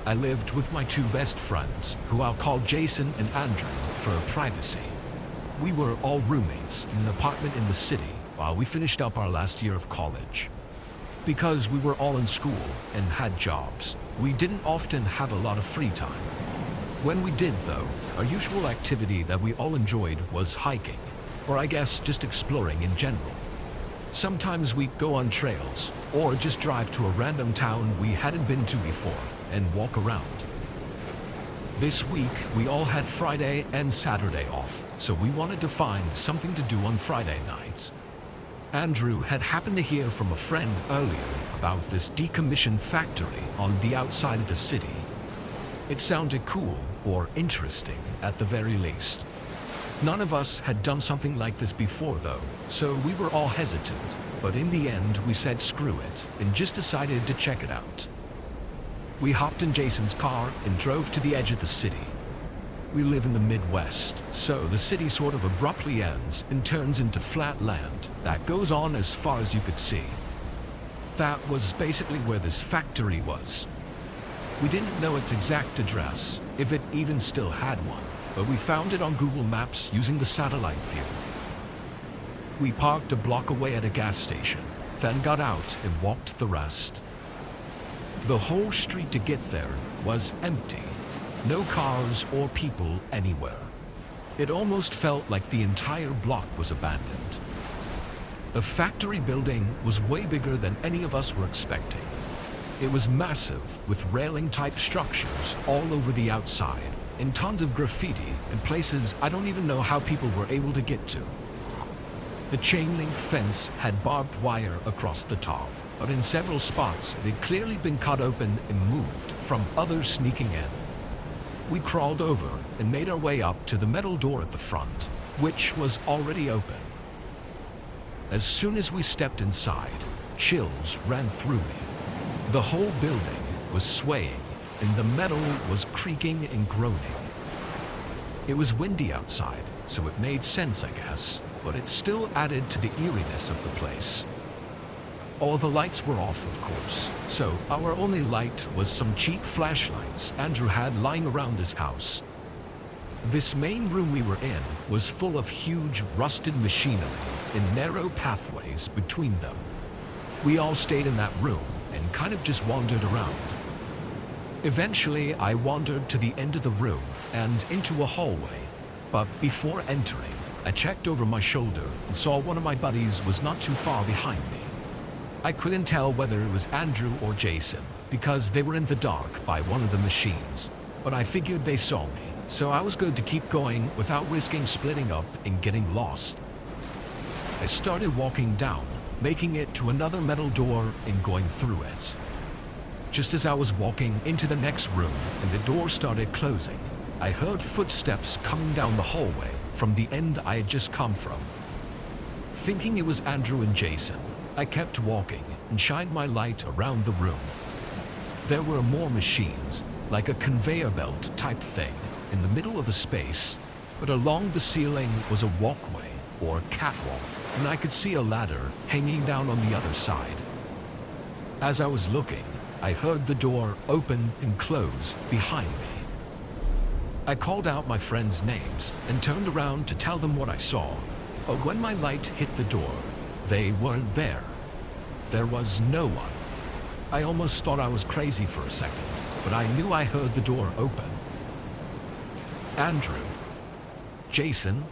I lived with my two best friends, who I'll call Jason and Andrew for privacy. We were all roommates in an apartment in the city while we finished up our last year of college. Because we were all in school and had jobs, we didn't often have a lot of free time. When we did, though, our usual activity that we all enjoyed was hiking, or I guess just exploring in general. Sometimes we'd go on trails, or just drive to a random town we hadn't been to before and walk around. This week, we all had Friday and Saturday off, so we wanted to find something to do on Friday nights. Andrew had happened to hear from a friend earlier about this decommissioned factory on the outside of the city. It sounded cool, or interesting at the very least. None of us had done something like this before though, so we were all hesitant, but in the end we said screw it and just decided to check it out. We hopped in Jason's car and drove to the edge of the city. We live in the Midwest, so the city sort of abruptly ends and turns into flat land that goes on as far as you could see. That was basically where this factory was. We didn't know its exact address, if it even still had one, but we found it on Google Maps using the satellite view. We parked a block away at a gas station, then got out and walked the rest. The whole street to get there was empty. No cars or people anywhere. It almost felt like the entire block was abandoned. The factory building was way bigger than any of us were expecting. It was massive, with railing-type structures all over the outside, and tons of graffiti in places I don't even know how people were able to get to. The chain-link fence had barbed wire across the top, but in several spots it had clearly been cut open and moved from others sneaking in. We crawled over and made our way up to the metal door at the front, which was already open. As soon as we stepped inside, chills ran through me. The whole building was swaying, and the metal was creaking and groaning. It was windy outside, so it made sense, I guess, but it still added to the eeriness of the place. All the lights were off, of course, so our only light was some cheap flashlights Andrew had lying around his house. This main room we were in was full of huge, rusted machinery and narrow pathways between them. We all stayed in that room and kind of just wandered around. Eventually, I wandered to the end of the room and into a hallway, but before entering, I checked over my shoulder and saw one of my buddies was not too far behind me. I couldn't tell whether it was Andrew or Jason because they were in the dark by one of the machines, but I figured they saw me, so I was good to keep going without risking splitting up and getting lost. I started walking down, making it to another metal door and going through it. Just as I was walking into the next room and the door started closing, I heard footsteps coming down the hallway from the end I had just come from. Thinking it was Andrew and Jason, I kept walking and shined my light around the room. There were more machines, like a conveyor belt type thing, in the middle of the space, but along the ceiling was a walkway, or catwalk, and I could see a ladder hanging down on the other side. As I was looking, I heard the door open and close behind me. I called out my friends' names and turned around to tell them what I saw, but when my light hit the door, they weren't there. There was no one. I almost thought I was crazy for a second, but I knew I heard the door open. Andrew, Jason,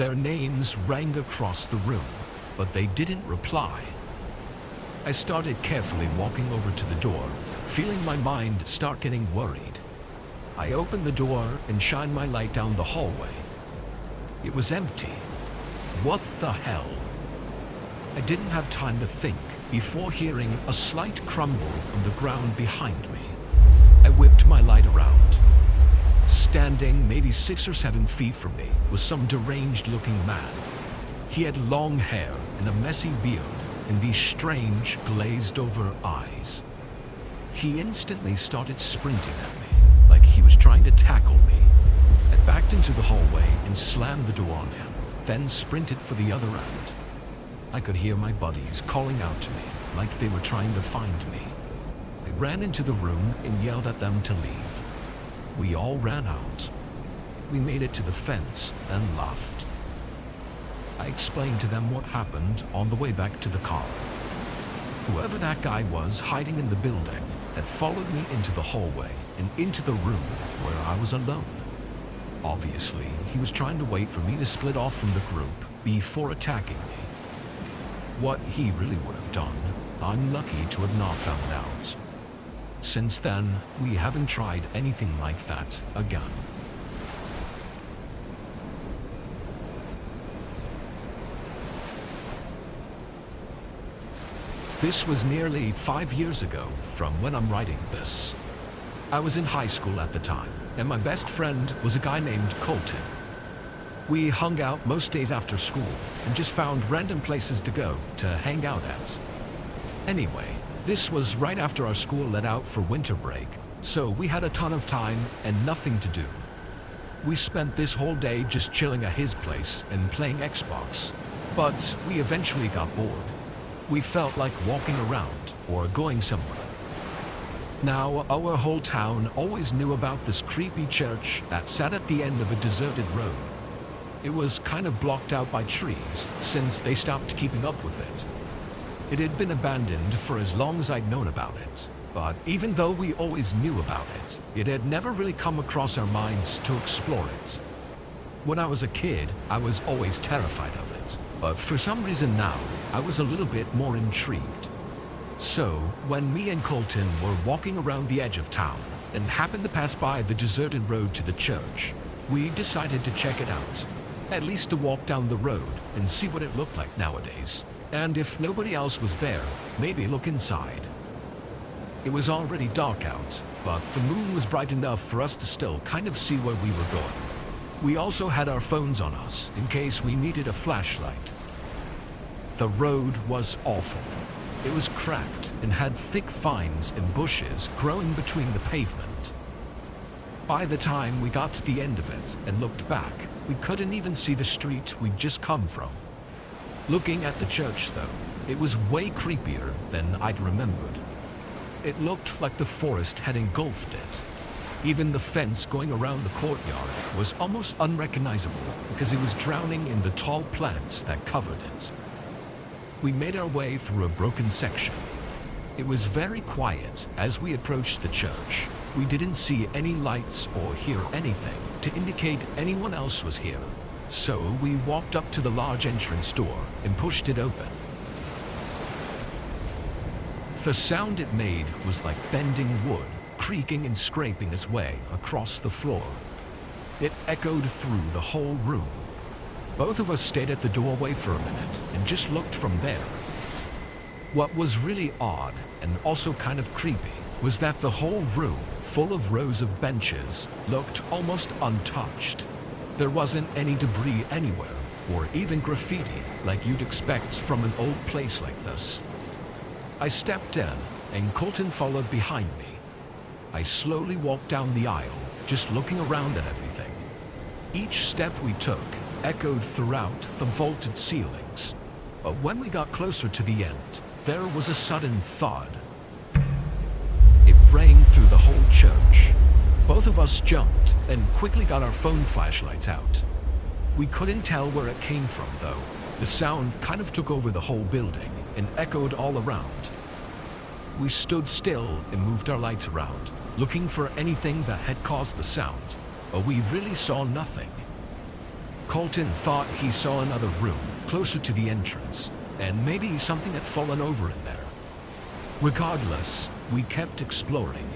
Their names rang across the room, but they didn't reply. I started carefully walking over to the door, feeling my mind start getting worried. I opened the door and shined my light down the hallway. It was empty. What the hell? I didn't have time to think before hearing a slight crumble on the ground behind me. I whipped my light around. Standing maybe 6 or 7 feet from me was some deranged-looking man. He had long hair and a messy beard and these strange, glazed-over eyes. He instantly started sprinting at me, like he was trying to tackle me. I backed into the hallway and slammed the door on him, then sprinted for the other end. I could hear my buddies calling out to me, like they were trying to find me. I ran into the room and yelled at them to leave. We all ran out. We made it to the fence and left. I explained to them what happened on the way back to the car. Whoever that guy was hiding in the building had followed me into the hallway and into the room where I was alone. Obviously, he was trying to wait for me to split off from the group before attacking me. What he really would have done, I'm lucky to have not found out. Since then, we haven't tried anything like that again. This was nearly 5 years ago from when I'm writing this. I was in high school at the time, and my best friend was a guy named Colton. We hung out most days after school and just found random places to go to hang out at. Anyway, this was right after our school let out for winter break, so we had a ton of time and nothing to do. We spent this whole day just chilling at his place and playing Xbox, but we eventually got bored. We felt like walking around or going somewhere. Now, our whole town always knew about this creepy church that sat at the end of a deserted road. It was kind of blocked out by trees since they stopped keeping up with it. It had been abandoned for as long as I'd known about it, but even though we always knew about it, it had never really come across our minds to explore it. When I was a kid, I was always terrified of it, but for some reason now, I was a little bit more intrigued. So, when me and Colton were walking around the edge of town and happened to pass by the deserted road to the church, we decided to check it out. At least to walk down the road and see what it looked like nowadays. And if nobody else was there, maybe look inside. It was already dark out, but the moon was bright enough for us to still kind of see where we were going. We also had our phones on us in case we needed a flashlight. The road was awful. It was cracked and had thick vines and bushes growing between the pavement. By the time we got to the end of it and looked back, we couldn't even see the street we'd just come from. Looking at the church, though, it was way creepier than I'd remembered. It looked like the forest had engulfed it. Even the fence going around the courtyard was almost unrecognizable because it was drowning in the tall plants that covered it. We made our way through a broken section. It was very quiet as we approached the church. We didn't see any lights or hear anything to indicate anyone else was here. So we walked up to the large entrance door and pushed it open. The sound it made was like bending wood, creaking and scraping its way across the floor. It echoed through the whole room. Both of us stayed at the doorway for a minute and just looked from there. What was really odd and also kind of creepy was that the whole room, full of rows of benches, looked almost untouched. There wasn't any debris anywhere, or even graffiti like you'd expect from an old place like this. I stepped in, and Colton followed behind me. I slowly walked down the aisle, just looking around at everything. Each step we took echoed throughout the vaulted ceilings. But when we got closer to the end, there was a sudden thud. It rang through the whole church. Both of us jumped and quickly got our phone flashlights out. We couldn't tell where it came from, though. The sound kind of took over the whole building and echoed all around. We stood still and moved our lights around, looking for anything that had caused the sound, but we really saw nothing. Colton thought he saw another room closer to the entrance, and maybe something had fallen over in there. Regardless, we kept exploring.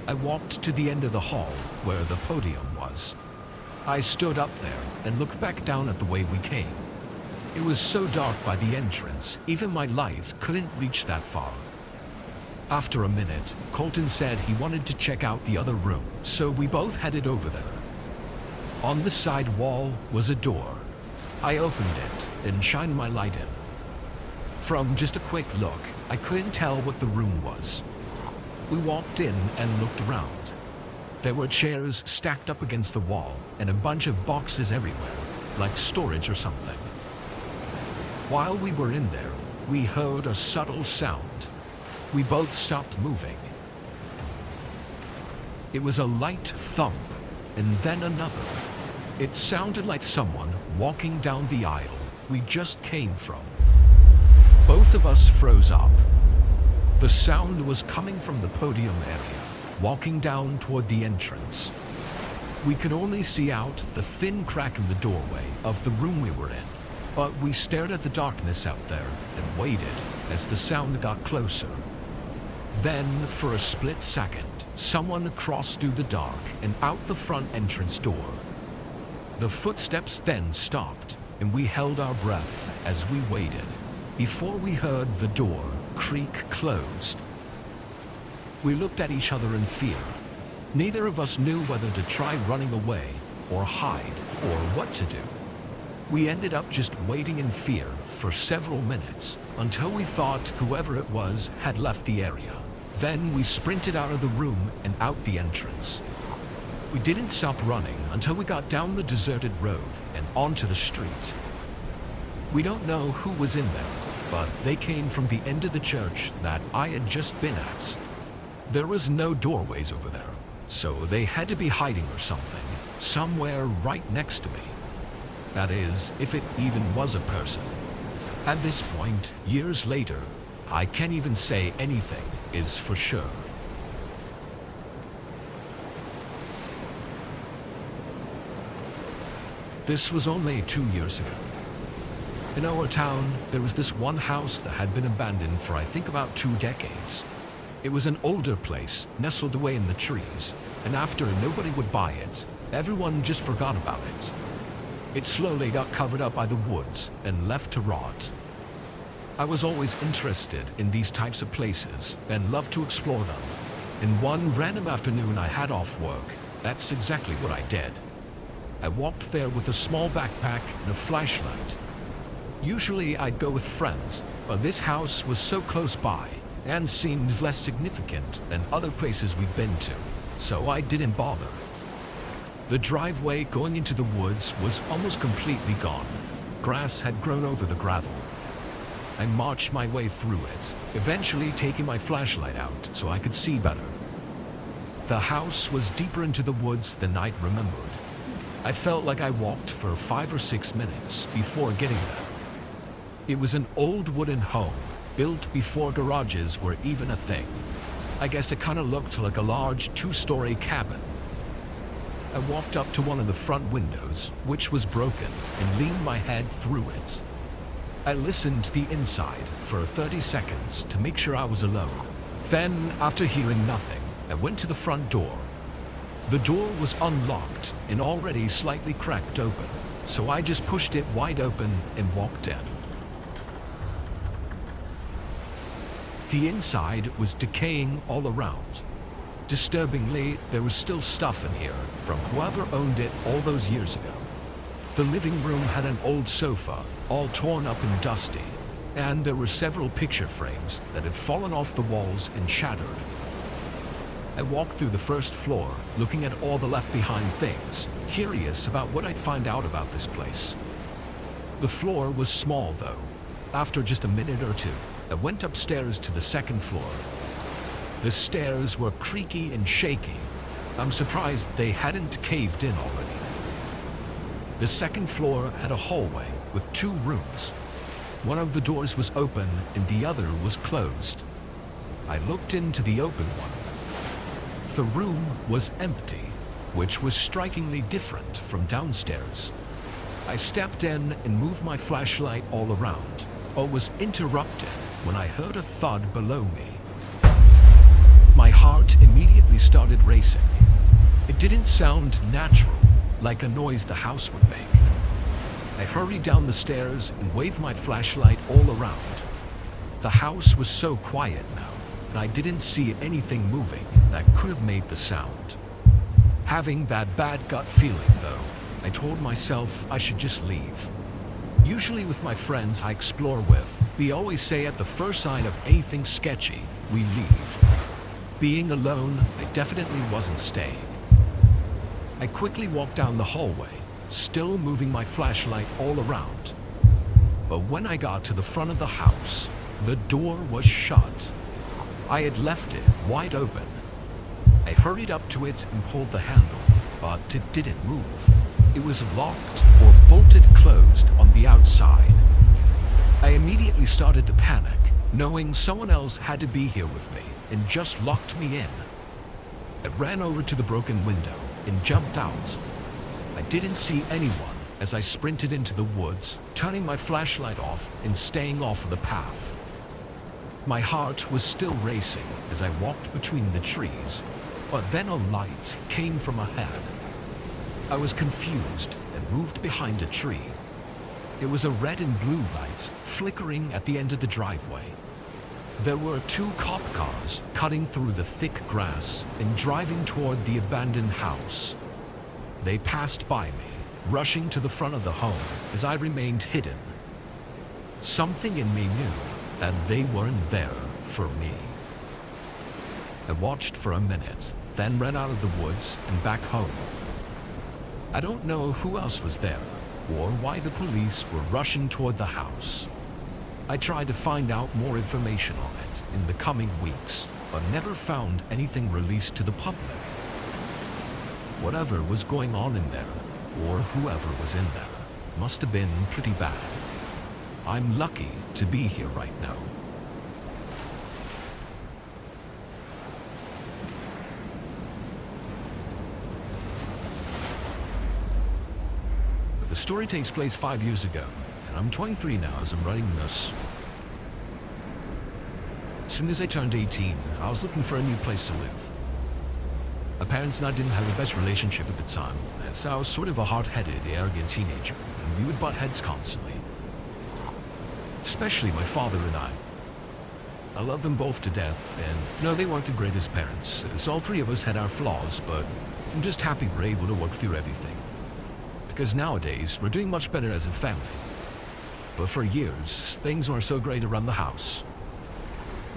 I walked to the end of the hall where the podium was. I stood up there and looked back down at the way we came. It was so dark by the entrance, even my light couldn't reach that far. After a minute, Colton said he wanted to check out the other room, so we both headed over there. On the side wall was a door. I opened it and shined my light in. From just a quick look, I couldn't tell what the room was. We walked in and looked around. There were chairs stacked up against the wall and a bunch of boxes everywhere, like storage or something. While we were in there, we heard a subtle sound. We both stopped moving. It was a light thump, and then another. It sounded like someone walking down the aisle we just came from. Both of us froze up. The sound was coming from the podium area, walking down toward the entrance. We could only see out the thin crack in the doorway of the room we were in, but we stared at the darkness out there and waited as the sound got closer. Then, for a split second, someone crossed through the dark and out the front entrance door. The footsteps then stopped, and we held our breath as we waited, before we heard the door creak closed. We looked at each other in fear. Neither of us knew whether to try running away, or hide, or what to do. We ended up just waiting in fear for several minutes, until we thought whoever it was had left the area. Then we sprinted out of the room and out the entrance. We didn't stop running until we got down the deserted road and onto the street. We don't know who was in there, but they came from the end of the church that I had just been at. There was no doorways over there, so they had to be hiding or something, somewhere right next to me. That is, if it even was a person. At this point, years later, I can't even say anything is for sure. This was only 2 years ago. In our town, there was this one house that had been abandoned for I think about 2 decades. It was an older place, nestled away in the trees, and after nobody would buy it, everyone just forgot about it. It slowly got covered up by the woods and left to rot. I was always interested in these types of places and loved to explore them. In one random afternoon I had off work, that's exactly what I did. I walked there with a small backpack and a flashlight. Usually I'd go with friends, but this house was so close by and seemed less significant than other places we'd been to, so I didn't bother. The driveway going into the woods was almost completely gone. Grass had grown over the gravel. I marched my way through it, eventually taking my flashlight out so I could see better. The house was deeper into the woods than I'd remembered. I felt like I walked for 5 or 6 minutes before getting there. It was an old wooden home, built before garages were even a thing. I guess it kind of looked like a large 2-story cabin. I walked up to one of the front windows, which was broken, and leaned my head through it. I listened to the inside for 30 seconds to make sure I was alone. Then, after hearing nothing, I went to the front door. The door was unlocked and already slightly cracked open, so I just pushed it wide open and walked in. The inside was decaying all around. Disturbingly, there was still stuff in here from whoever owned it all those years ago. The living room had an old sofa, all torn up and dusty, and there were several picture frames that had fallen off the walls and shattered. I walked through the first floor, looking at all the left-behind things, curious about what I'd find out about this place. The floor was small, though. After just a minute or two, I went upstairs to the second floor. The stairs were creaky and shaky. I'm surprised they hadn't caved in already. The second floor had a hallway with 2 rooms. One of the doors was open and the other was closed. I looked into the open one. The room was empty, which was strikingly different from downstairs. I stepped in and moved my flashlight all around, but was interrupted when I heard a thud below me. My heart immediately started racing. It didn't sound natural, like a noise the house would make. I hurried down the stairs and waved my flashlight all around. The house was so quiet now, and I didn't see anything moving that could have made the sound. Having that bad gut feeling, though, I told myself I should just leave. Usually with my friends I explore with, we always say at the first sign of anything sketchy, we leave. Being alone, I definitely wasn't staying. I quickly walked down the hallway, still moving my flashlight all around. But when I got to the front of the house, the door was shut. I had left it wide open. I hurried up to it and pulled the handle, but it didn't move. It was locked or bolted closed on the outside. I immediately started to panic, knowing someone else had to be here with me and just locked me in. I ran over to the broken window and jumped out. I didn't see anyone as I sprinted into the woods, turning my flashlight off and staying off of the path. My heart was still racing as I walked between the trees, but then a light came from ahead. I was confused and moved behind a tree. It was a red and blue light flickering at the end of the driveway. There were 2 cop cars cutting through the thick grass and driving toward the abandoned house. They passed by me, rushing to the front of the home as I remained hidden. Something in me knew that they weren't there for me. I watched for a minute, then ran out of the woods and back home. I don't know who else was there, or why the police were rushing toward the house. I tried to find out more information on it in the coming weeks, but never found anything released to the public. Whatever was going on in there, or whoever was in there, must have been pretty bad. I'm lucky to be here right now. The story takes place 5 years ago, and I'm 23 now as I'm writing this. As soon as I turned 18, I was looking for a new place to live. My parents and I didn't have the best relationship at the time, as I was sort of a hard-headed, arrogant teenager, and we would butt heads constantly. Especially my father and I. I love them both to death, and no, they weren't the greatest parents, as all 3 of us had our flaws, but I'm just happy we're able to work through everything. Because nowadays, we're doing much better as a family. But for years, things weren't so great around the house.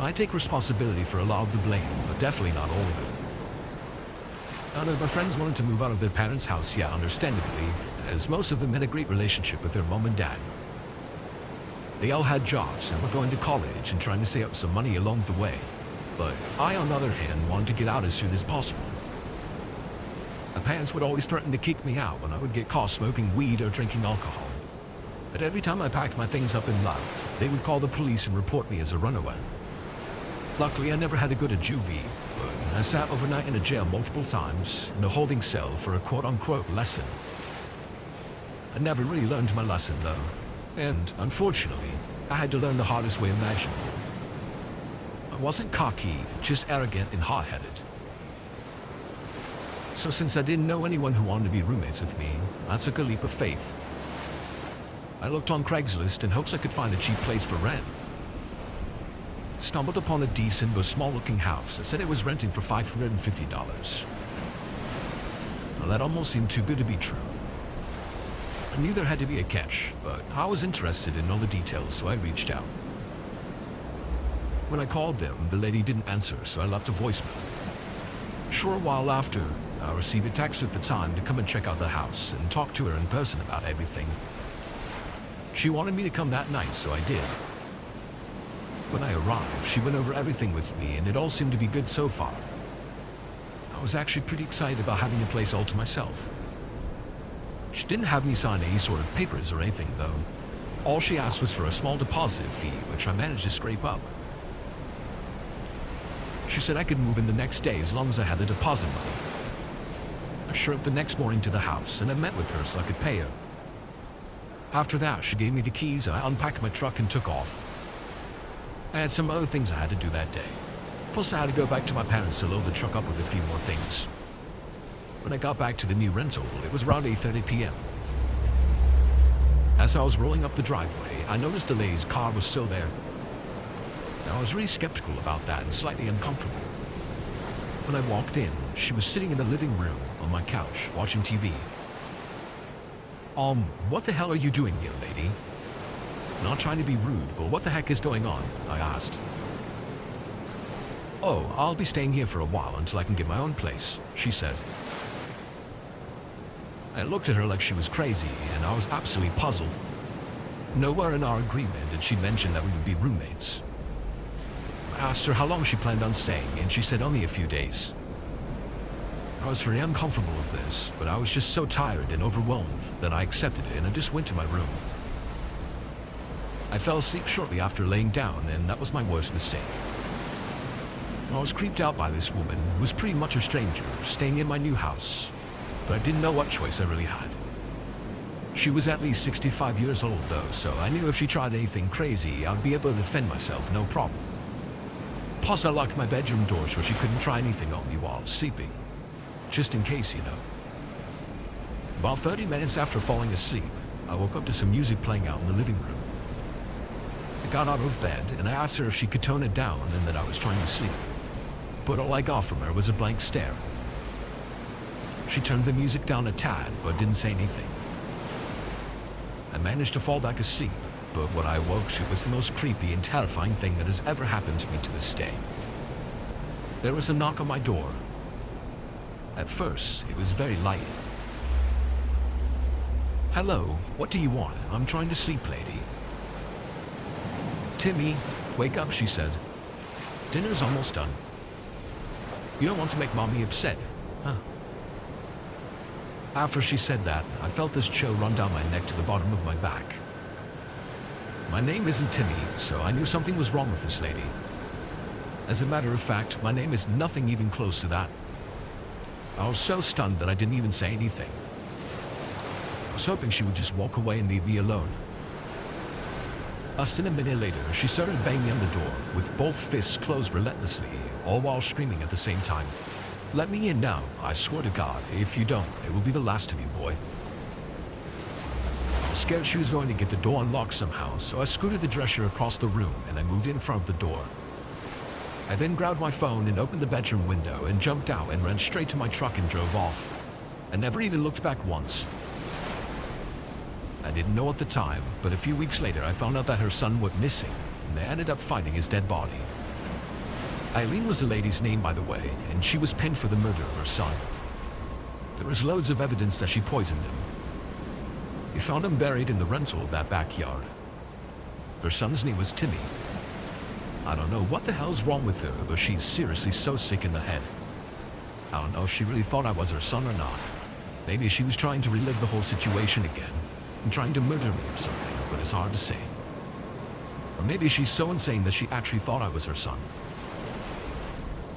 I take responsibility for a lot of the blame, but definitely not all of it. I know my friends wanted to move out of their parents' house, yeah, understandably, as most of them had a great relationship with their mom and dad. They all had jobs and were going to college and trying to save up some money along the way. But I, on the other hand, wanted to get out as soon as possible. My parents would always threaten to kick me out when I would get caught smoking weed or drinking alcohol. But every time I packed my things up and left, they would call the police and report me as a runaway. Luckily, I never had to go to juvie, but I sat overnight in a jail multiple times in a holding cell for a quote-unquote lesson. I never really learned my lesson, though, and unfortunately, I had to learn the hardest way imaginable. I wasn't cocky, just arrogant and hot-headed. So since I didn't know anyone who wanted to be roommates with me, I took a leap of faith. I looked on Craigslist in hopes I could find a cheap place for rent. Stumbled upon a decent but small-looking house that said it was renting for $550. Well, that almost seemed too good to be true. I knew there had to be a catch, but I was interested in all the details, so I reached out. When I called them, the lady didn't answer, so I left a voicemail. A short while after, I received a text with the time to come and check out the house and talk to her in person about everything. She wanted me to come that night, so I did. When I arrived, she went over everything with me, and it all seemed to be good so far. I was actually pretty excited about having the place all to myself. She didn't have me sign any sort of papers or anything, though. All she asked was for a small deposit fee, which I managed to scrape up. She said I could move in the next day as long as I had the deposit money. I showed up the next morning to the house, and I met with her so I could pay her. After that, she gave me the keys and I unpacked my truck and took off. I had some other things I had to do that day. Plus, I had to go back to my parents to load the truck up with a few more things. When I got back to the new rental, it was around 8:30 p.m. As I was rolling up the driveway, I noticed Delay's car was still there. Now, I was really skeptical about that and slightly uncomfortable. When I walked in, she was sitting in the living room on my couch watching TV. What the hell are you doing here, lady? Not trying to be rude, but what the heck is going on? I asked. Oh, I'll be staying here for a while until I can get my own place, she said. I looked at her like she was crazy, and I was absolutely puzzled. Nowhere in our agreement did she mention that we would be roommates. I asked her how long she planned on staying, and she said only a few days. I was very uncomfortable with this, but I was just so tired and overwhelmed that I accepted it and I just went to my room. I fell asleep shortly after laying down, and that was my worst mistake. I was creeped out by this woman, who was pretty much a stranger, staying in my new house, but I didn't know what choice I really had. She was at least 65 years old though, so I knew if she tried anything crazy, I'd be able to defend myself, no problem. Plus, I locked my bedroom door so she couldn't try anything on me while I was sleeping. Just in case, you know. About 30 minutes after falling asleep, I woke up to some music playing out in the living room. I got out of bed and I asked her if she could tone it down and that I was trying to sleep. But all I got from her was a blank stare. She turned the music down a tad, but didn't say anything. I managed to fall back asleep, but when I awoke, it was the most creepy and terrifying thing that has ever happened to me to this day. There was a knock on my door. At first, it was very light. Hello, what do you want? I'm trying to sleep, lady. Timmy, wake up, she said. Dinner's almost done. You don't want to make mommy upset, huh? After she said that, I felt this chill run down my neck to the bottom of my back. My name isn't Timmy, so I knew something was wrong with this lady. As a matter of fact, my name is nothing even close to that. I was so stunned that I didn't even say anything. I was hoping she would just walk away and leave me alone. Less than a minute later, she started banging on the door, with both fists closed relentlessly, all while screaming at the same time. Let me in now, I swear to God. If you don't, it will be the last of you, boy. I was scared she was going to get the door unlocked somehow, so I scooted the dresser across the room and I moved in front of the door. I then grabbed my phone and opened the bedroom window and jumped out and ran straight to my truck and drove off. I never even looked back once. I didn't know at the time, but a few weeks later I found out that her son went missing, and they ended up finding his dead body. Eileen was the lady's name, by the way, and she was pinned for the murder of her son. There was loads of evidence that she poisoned him. We found him buried in the rental of that backyard. Her son's name was Timmy. I don't know what the hell's wrong with her, but she's seriously so sick in the head. I don't know if she really thought I was her son or not. Maybe she was trying to relive the whole situation again, and trying to murder me or something, but it's hard to say. Or maybe she's so insane that she actually thought I was her son.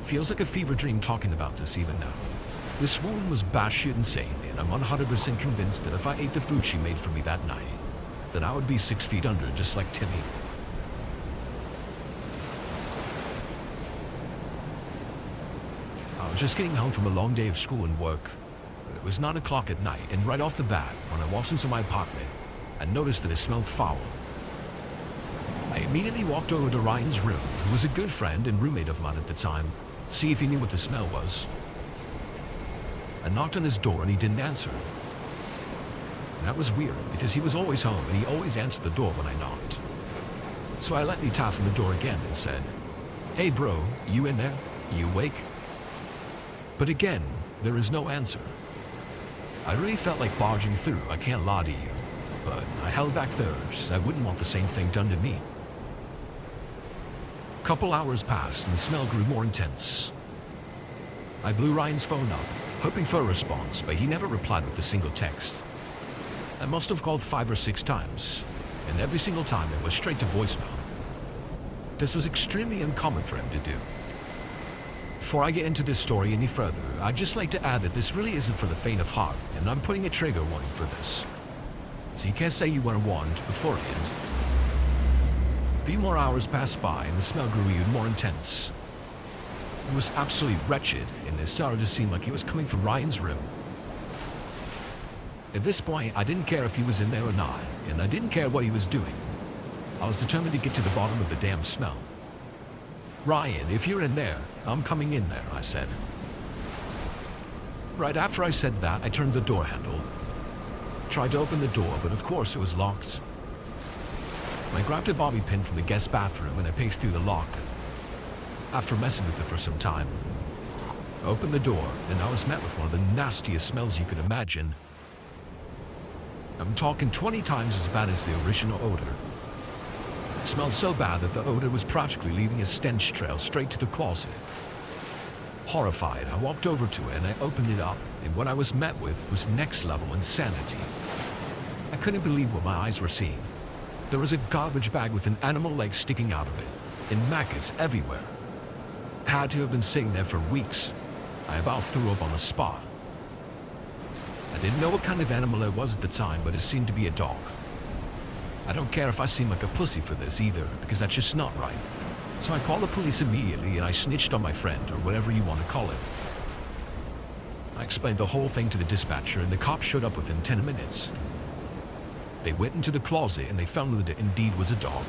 Feels like a fever dream talking about this even now. This woman was batshit insane, and I'm 100% convinced that if I ate the food she made for me that night, then I would be 6 feet under, just like Timmy. I was just getting home from a long day of school and work. But it was 9 o'clock at night, and right off the bat, when I walked into my apartment, I noticed that it smelled foul. I immediately walked over to Ryan's room, who was a good friend and roommate of mine at the time, to see if he knew what the smell was. I knocked on his door and he didn't answer. That was weird, because he was always home and he always answered the door when I knocked. So I lightly tapped on the door again and said, "Hey bro, you in there? You awake?" But again, there is no answer. I really felt like barging through, I can't lie to you, but I held back the urge, as I wouldn't want the same thing done to me. A couple hours passed and the smell grew more intense. I blew Ryan's phone up, hoping for a response, but he never replied with a single text. I must have called 5 or 6 times, and every single time it was straight to voicemail. This was extremely uncommon for him to do. Before I get into this story any further, I'd just like to add that this really isn't for the faint of heart, and I'm putting a trigger warning for this. so you can't say you weren't warned beforehand. A few more hours passed by and the smell grew even more intense. It was absolutely wretched, and it started to seem like it was coming from Ryan's room. At this point, I didn't care if he was in there or not, and I didn't care what he was doing. I was determined to get to the bottom of the damn smell. "Ryan, if you're in there, I'm coming in there," I said. Right after I said that, I turned the door handle. Tried to open the door, but of course it was locked. I grabbed a bobby pin from the guest bathroom and I paced through the lock. After messing with it for some time, I opened the door and I was met with one of the nastiest smells you could imagine. I'm talking 20 times as bad as the original odor. It smelled so bad that the odor was practically leaving a stench trail straight to the closet. Horrified, I walked over to it and I opened it up, and what I was met with was next-level insanity. I couldn't believe what my eyes were seeing. There was a garbage bag with an animal leg sticking out of it, and maggots everywhere. It had to have been sitting there for weeks. I about threw up on the spot. I didn't know what kind of animal it was at the time, but it seemed to be a dog. I don't care if I seem like a pussy for this either, because that's just not right. So I called the police immediately and I snitched on my friend, or whatever you want to call it. I explained the whole thing to the dispatcher and the cops showed up within 10 minutes. They went into the closet and they found that it indeed was a dog.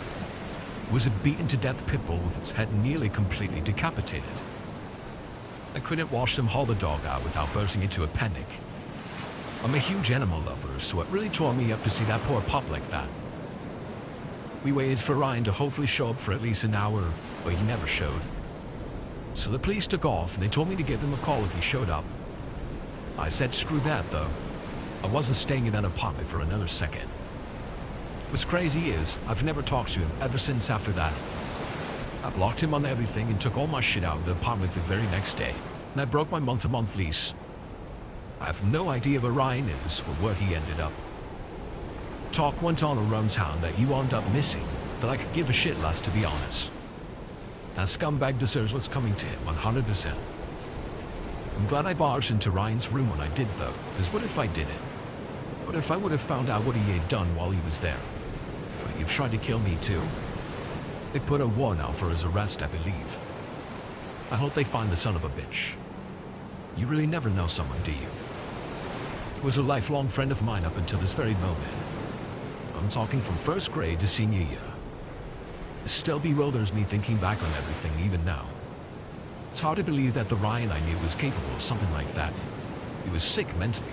It was a beaten to death pit bull with its head nearly completely decapitated. I couldn't watch them haul the dog out without bursting into a panic. I'm a huge animal lover, so it really tore me up to see that poor pup like that. We waited for Ryan to hopefully show up for at least an hour, but he never showed. So the police took off and they told me to give them a call if he showed up. I said screw that though. I wasn't staying in that apartment for another second. What's crazy is, I've never talked to him ever since after that. I blocked him on everything and took all my shit out of the apartment the very next day, and I broke my month-to-month lease. I have no idea where Ryan is or where he ended up. Talk went on around town that he wound up missing, but I could give a shit less, to be honest. That scumbag deserves what's coming to him, 100%. I'm glad I barged into Ryan's room when I did though, because what if I didn't? What if I would have found out what he had done while he was there? But you've tried to kill me too? They put a warrant out for his arrest, I believe. I hope they find the son of a bitch. You really never know someone, do you? He was a lifelong friend of mine up until this very moment. I'm talking from first grade to senior year. It still bewilders me thinking back on everything even now. It's hard to believe that the Ryan I knew was capable of something like that. He was sick mentally.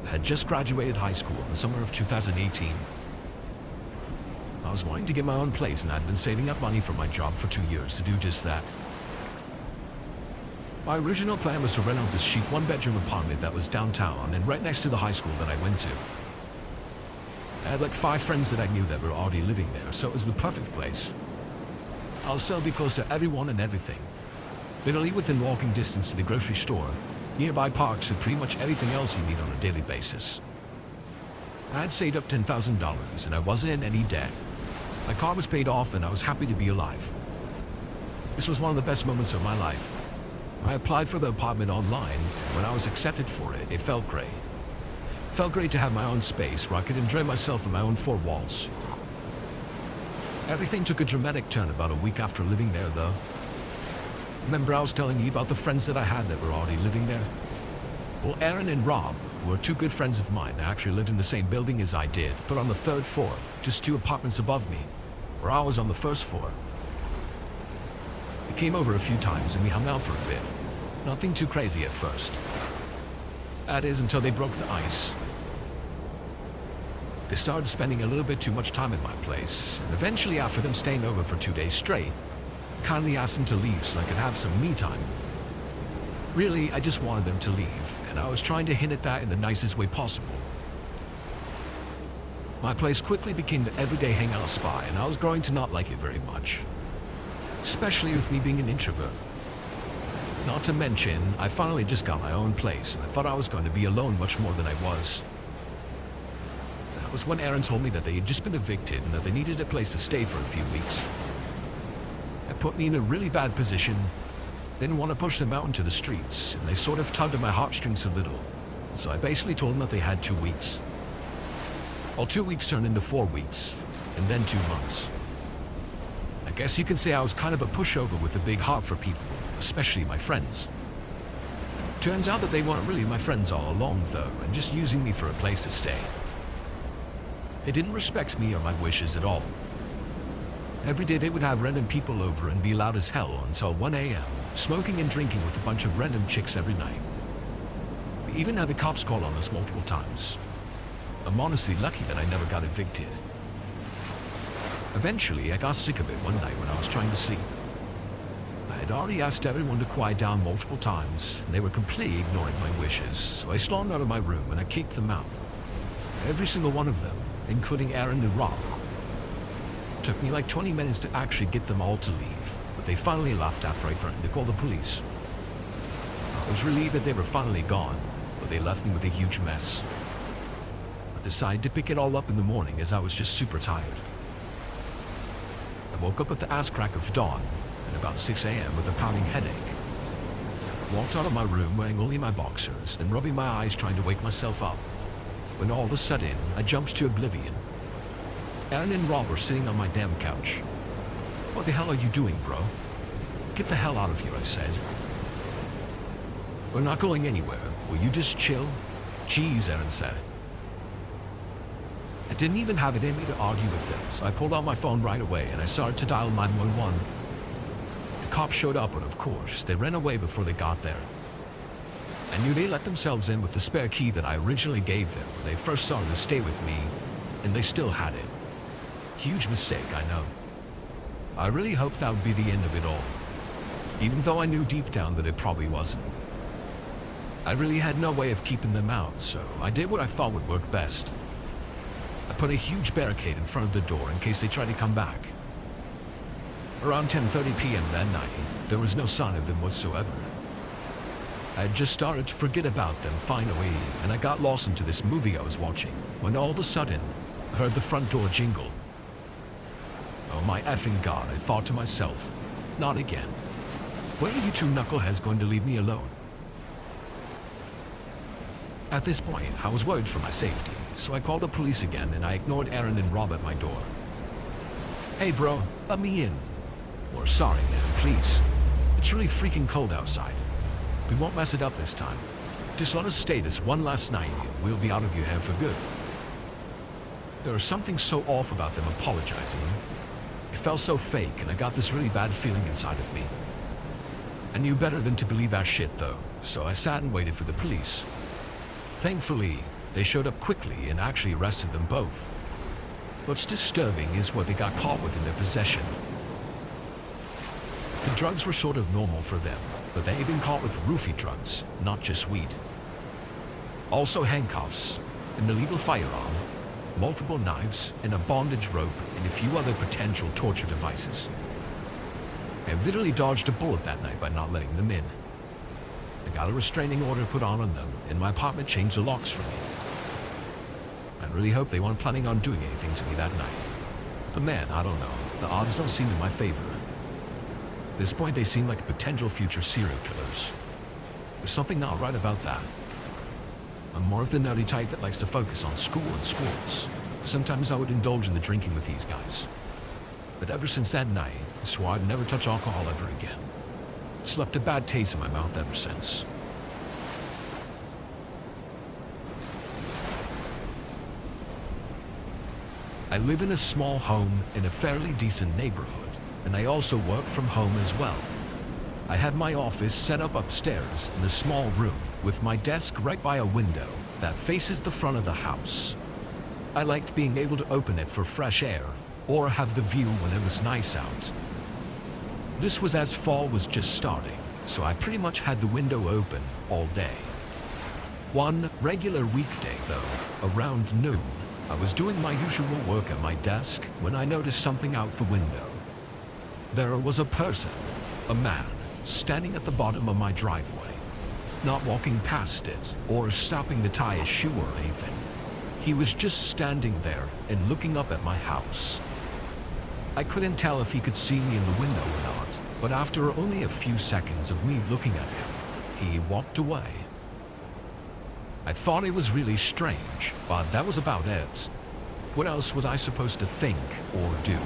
I had just graduated high school in the summer of 2018. I was wanting to get my own place and I'd been saving up money for my job for 2 years to do just that. My original plan was to rent out this chic one-bedroom apartment that was downtown and right next to the high school that I went to. I had like 5 friends that I knew that were already living there, so it was the perfect place. I'll still be close to everyone and everything. Literally within walking distance to the grocery store, nearby parks, and pretty much everything else you need on a daily basis. I had saved up $10,000 and I wasn't in any debt. My car was paid off and I was happy to be alive. This was one of the best moments of my life. I applied for the apartment online, and when I was accepted for it, it felt great. It felt great to have my own space where I could enjoy myself in my own 4 walls. Everything took a dramatic turn about a week after living there though. Remember I was telling you about the friends that I had that were already living there? Well, Aaron and Rob, who were 2 good friends of mine, actually lived in the same building as I did, but on the 3rd floor, just 2 apartments above me, where I was on the 1st floor. They came over a few times and we hung out for a bit. Nothing too crazy at first. That is, until they broke the ice. They started spending a little bit too much time at my place, and eventually after them staying over for 2 days straight, I kindly asked them to leave so I could have some me time. Really, I just wanted them to leave, and I was trying to hint at that in the nicest way possible. My place quickly became the everyday hangout spot, and I was growing to not like it very much. Especially with me being an introvert. Not to mention, I finally just got my own place, and I thought I was going to be alone much more than I was. That was when Aaron told me that they had just been evicted and that they needed a place to stay for a few weeks. It put me in a really bad position, Didn't want to push them out into the streets, and they sort of tugged at my heartstrings a little. So I basically told them that they had 2 weeks. Well, 2 weeks turned into 4 weeks, and then 2 months. I guess you can say I was kind of a pushover with a big heart for people, especially my friends. Turns out that they weren't really my friends all along, though, and just using me for a place to stay. They didn't respect me or my wishes at all. Every day they would have random people over and be loud as hell until 1 a.m., smoking and drinking with a bunch of random chicks every night. We even had the cops call on us multiple times. I'm honestly lucky that I never got evicted. Eventually, I got sick of it one night when I was trying to sleep. I had already asked everyone to quiet down multiple times, and they were completely ignoring my wishes, so I stormed out of my room and I kicked them out. Every single one of them, including Aaron and Rob. It took me like 20 minutes to actually get them all to leave, but they finally left after I threatened to call the police. I was relieved that they were finally gone, but they left me with a huge mess. I decided to pick it all up in the morning as I was just super tired. I woke up at the ass crack of dawn, at about 6 a.m. with a pounding headache. I walked out of my room wearing only my boxers and rubbing my eyes trying to wake myself up, when all of a sudden I jumped to oblivion. Aaron and Rob were sitting on my damn couch. "What the hell are you doing, bro?" "Get the hell out of here," I said. "We're not going anywhere. Will you just chill?" "Jeez," Aaron said. I didn't even have it in me to argue with them, so I pulled out my phone right away and I started to dial 911. The cops showed up, but of course, they ran away before they got there. I knew they let themselves in with the spare key that I originally gave them when they first started to stay with me, and they still had it. Huge mistake, I know. I really hoped that would be the end of it all, even though I knew deep down that it probably wasn't. I really had no way of keeping them out, so I did what I thought would work best. I put a huge barricade in front of the door in case they tried to come back. Around 10:30 p.m. that night, there was no sign of them whatsoever. I had just started to forget about them finally, and I got lost into this movie I was watching, when all of a sudden, I heard the front door jingle. Oh my effing god, I thought to myself, not again. When are you two knuckleheads going to leave me alone? At this point, I was worried for my safety, so I called the police again and I ignored Aaron and Rob at my door. "Hey bro, let me in." Or "Sorry man, please. It's really freaking cold outside. We won't mess it up this time. Just let us stay this one last night and we'll be out of your hair for good." There was something so off about them apologizing. It felt so fake and I got this really bad feeling inside of me. I knew better than to believe that shit though, so I sat and waited for the police. Thankfully, they showed up quickly and actually arrested them both. What's disturbing is what they got caught with in their possession. The drugs were sort of normal for them, but they had been caught with roofie drugs, not just weed. Also handcuffs, an illegal firearm, multiple knives, and a bondage rope, and a few other potential torture devices. I literally dodged a bullet that night by not letting them in. I got a restraining order put on them, and my apartment changed the locks for me. I really hope they weren't planning on doing anything to me that night. But man, I don't know, the odds don't seem in my favor. At this point, they seem like potential future serial killers. There's something not right about that. I'm more of the nerdy type that likes to focus on school and sports. Sometimes I would indulge in the drinking with these guys. But ever since that night, I swore I'd never touch alcohol ever again. It's left a bad taste in my mouth ever since. I live in a small home in a fairly decent neighborhood, and I also work from home as well. I have my office set up upstairs in a small room with my desk right by a window that faces the front of the house. I liked being able to open it for fresh air or have the view when it was nice out. This was as fall was just starting, so I pretty much had the window open all day. One regular weekday though, around noon, I was doing my usual work at my desk when I noticed something out the window. There was a person, a man, standing at the bottom of my driveway, not walking past it or stopping to tie his shoe or anything. He was just standing there and looking up at my house. I couldn't tell if he could see me in the window or not, but after only a few seconds of me looking at him, he walked away. I thought it was really strange, but that was about it. What else was I supposed to think or do?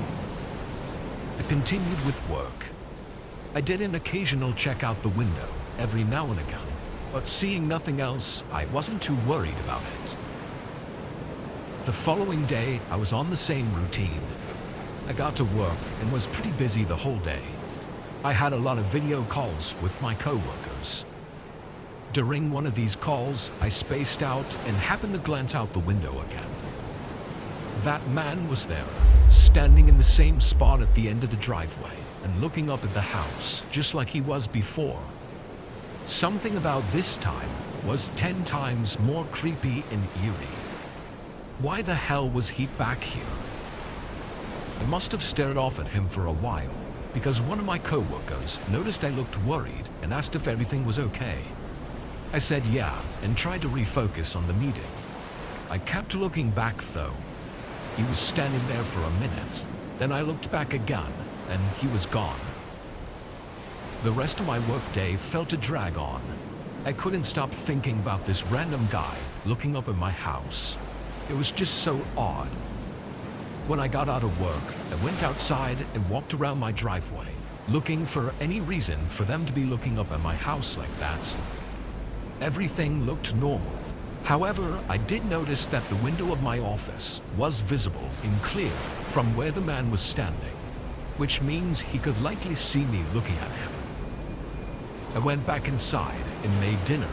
I continued with work. I did an occasional check out the window every now and again, but seeing nothing else, I wasn't too worried about it. The following day, I was on the same routine. I got to work and was pretty busy the whole day. I had a lot of video calls with my coworkers. During one of these calls, I spaced out and happened to glance out the window again. That man was there, standing in the same spot at the end of the driveway and looking up at the house, just like he was before. Something about this time was 10 times more creepy and eerie. Why the hell was he back here? I must have stared off at him for a while, because one of my coworkers noticed I looked worried and asked if everything was okay. I said yeah, and tried to refocus on the meeting. I kept looking back though. He was standing there for a minute, then I looked back again, and he was gone. The rest of my workday felt to drag on. I couldn't stop thinking about this random guy looking up at my house. It was just so odd. When I got out of work, I went outside and walked around my driveway, looking for any reason for them to be looking up at my house like that. Everything looked normal. However, I did notice that the window of my office was visible in clear from where the man was standing, which means he could likely see me looking at him. I went back inside and made dinner.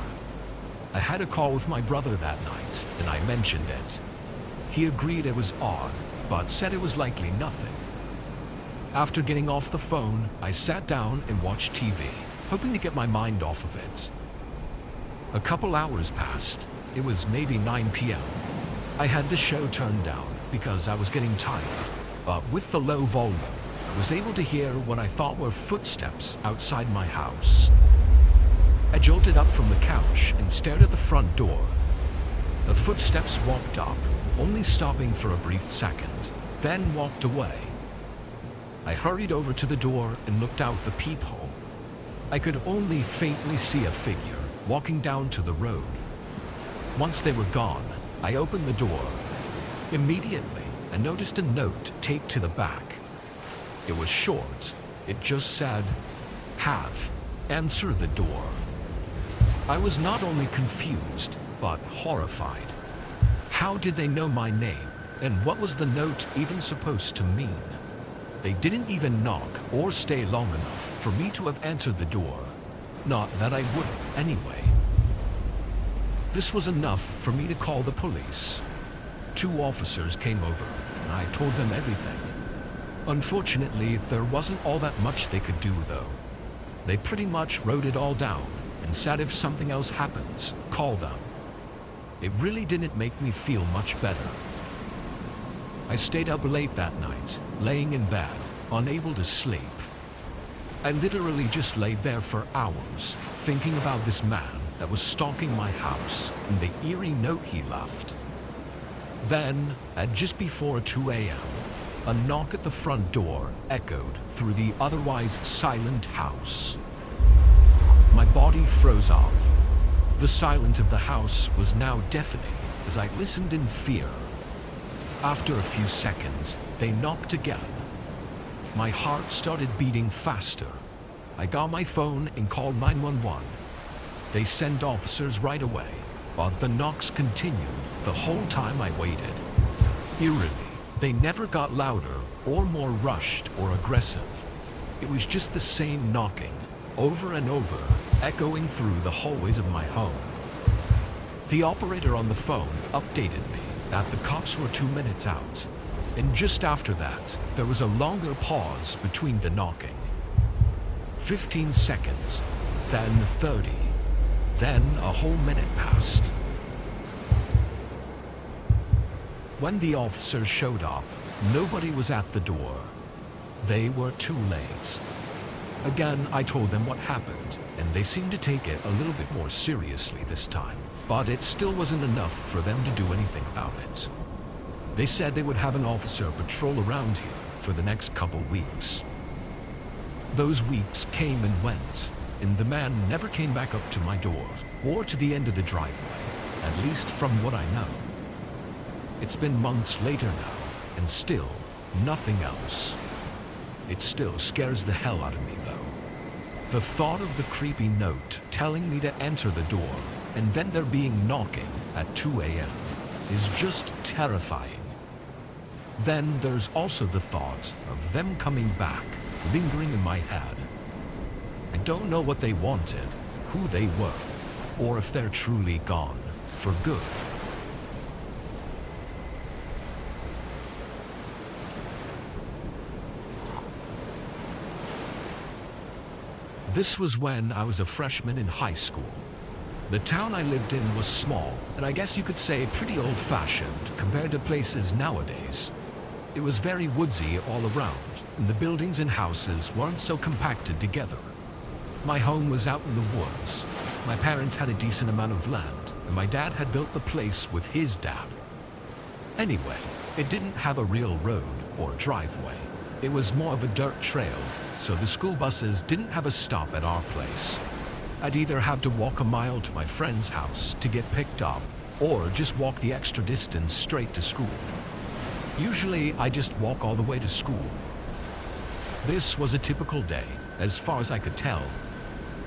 I had a call with my brother that night, and I mentioned it. He agreed it was odd, but said it was likely nothing. After getting off the phone, I sat down and watched TV, hoping to get my mind off of it. A couple hours passed. It was maybe 9 p.m. I had the show turned down because I was getting tired, but with the low volume, I was able to hear what I thought were footsteps outside my house. I jolted up from the couch and stared at the front door. The footsteps walked up, only stopping for a brief second, then walked away. I hurried over to the door and looked out the peephole. I could only faintly see a figure walking down to the road. Once they were gone, I opened the door. Immediately, I noticed a note taped to the back. It was short. It just said, "Have, answer the door." I was not only confused, but horrified. How did they know my name, and what was the note even supposed to mean? They didn't even knock or stay long enough for me to have answered the door. Not that I would have anyway. This was enough for me to call the police. 2 officers came over, and I told them everything. Unfortunately, there wasn't all that much they could do though. They pretty much wrote it all down and said if something else happens, call them. It really didn't make me feel much better. I stayed up late that night, laying in bed, unable to sleep. I literally just lay there for hours, thinking about this man that was stalking my house and the eerie note he left. Then, at just before 2 a.m., a knock at the front door echoed through the otherwise silent house. My body froze up. The silence of the house was now deafening as I listened in fear. After a few seconds, they knocked again. My heart started beating faster. I got my phone and called 911. They sent officers right away, but the knocks continued the whole time I waited. Eerily, they never got louder or more rushed or aggressive. It was just the same knocking, over and over, echoing through the hallways of my home. The operator on the phone updated me that the cops were 2 minutes out, and just after that, there was a longer pause between the knocking. 15 seconds, then 30, then a whole minute passed. When the officers showed up, nobody was at the door. They were too late. Again, I told them what happened, and they seemed to take it a little bit more seriously this time, but it still wasn't enough for them to do anything about it. They said they would have an officer patrol around here for the next couple weeks. Those weeks came and went, and the man never came back up to my door or to the end of the driveway, at least from what I know. It's been months later now, and still nothing else. It still scares the hell out of me though. The thought of the creepy note telling me to enter the door and then there being knocking at 2 a.m. is just terrifying. Then there's also the thought of them coming back, lingering in my head. I don't know what they wanted, who they were, or if they're truly gone for good. This was when I was a freshman in high school. The town I lived in was small, and I guess you could say pretty old-fashioned compared to places nowadays. It was very woodsy all around, and the buildings and houses weren't so compacted together. My home was out in the woods. My parents had a decent amount of land, and my dad had built the place with his dad. Anyway, it didn't have a real road or driveway. It was more of a dirt trail, so the school buses didn't have a stop at our place. I'd either have to walk a mile to my friend's house to get picked up, or just walk the extra distance straight to school. Usually, I just walk all the way to school. This was a typical day, as far as I could tell.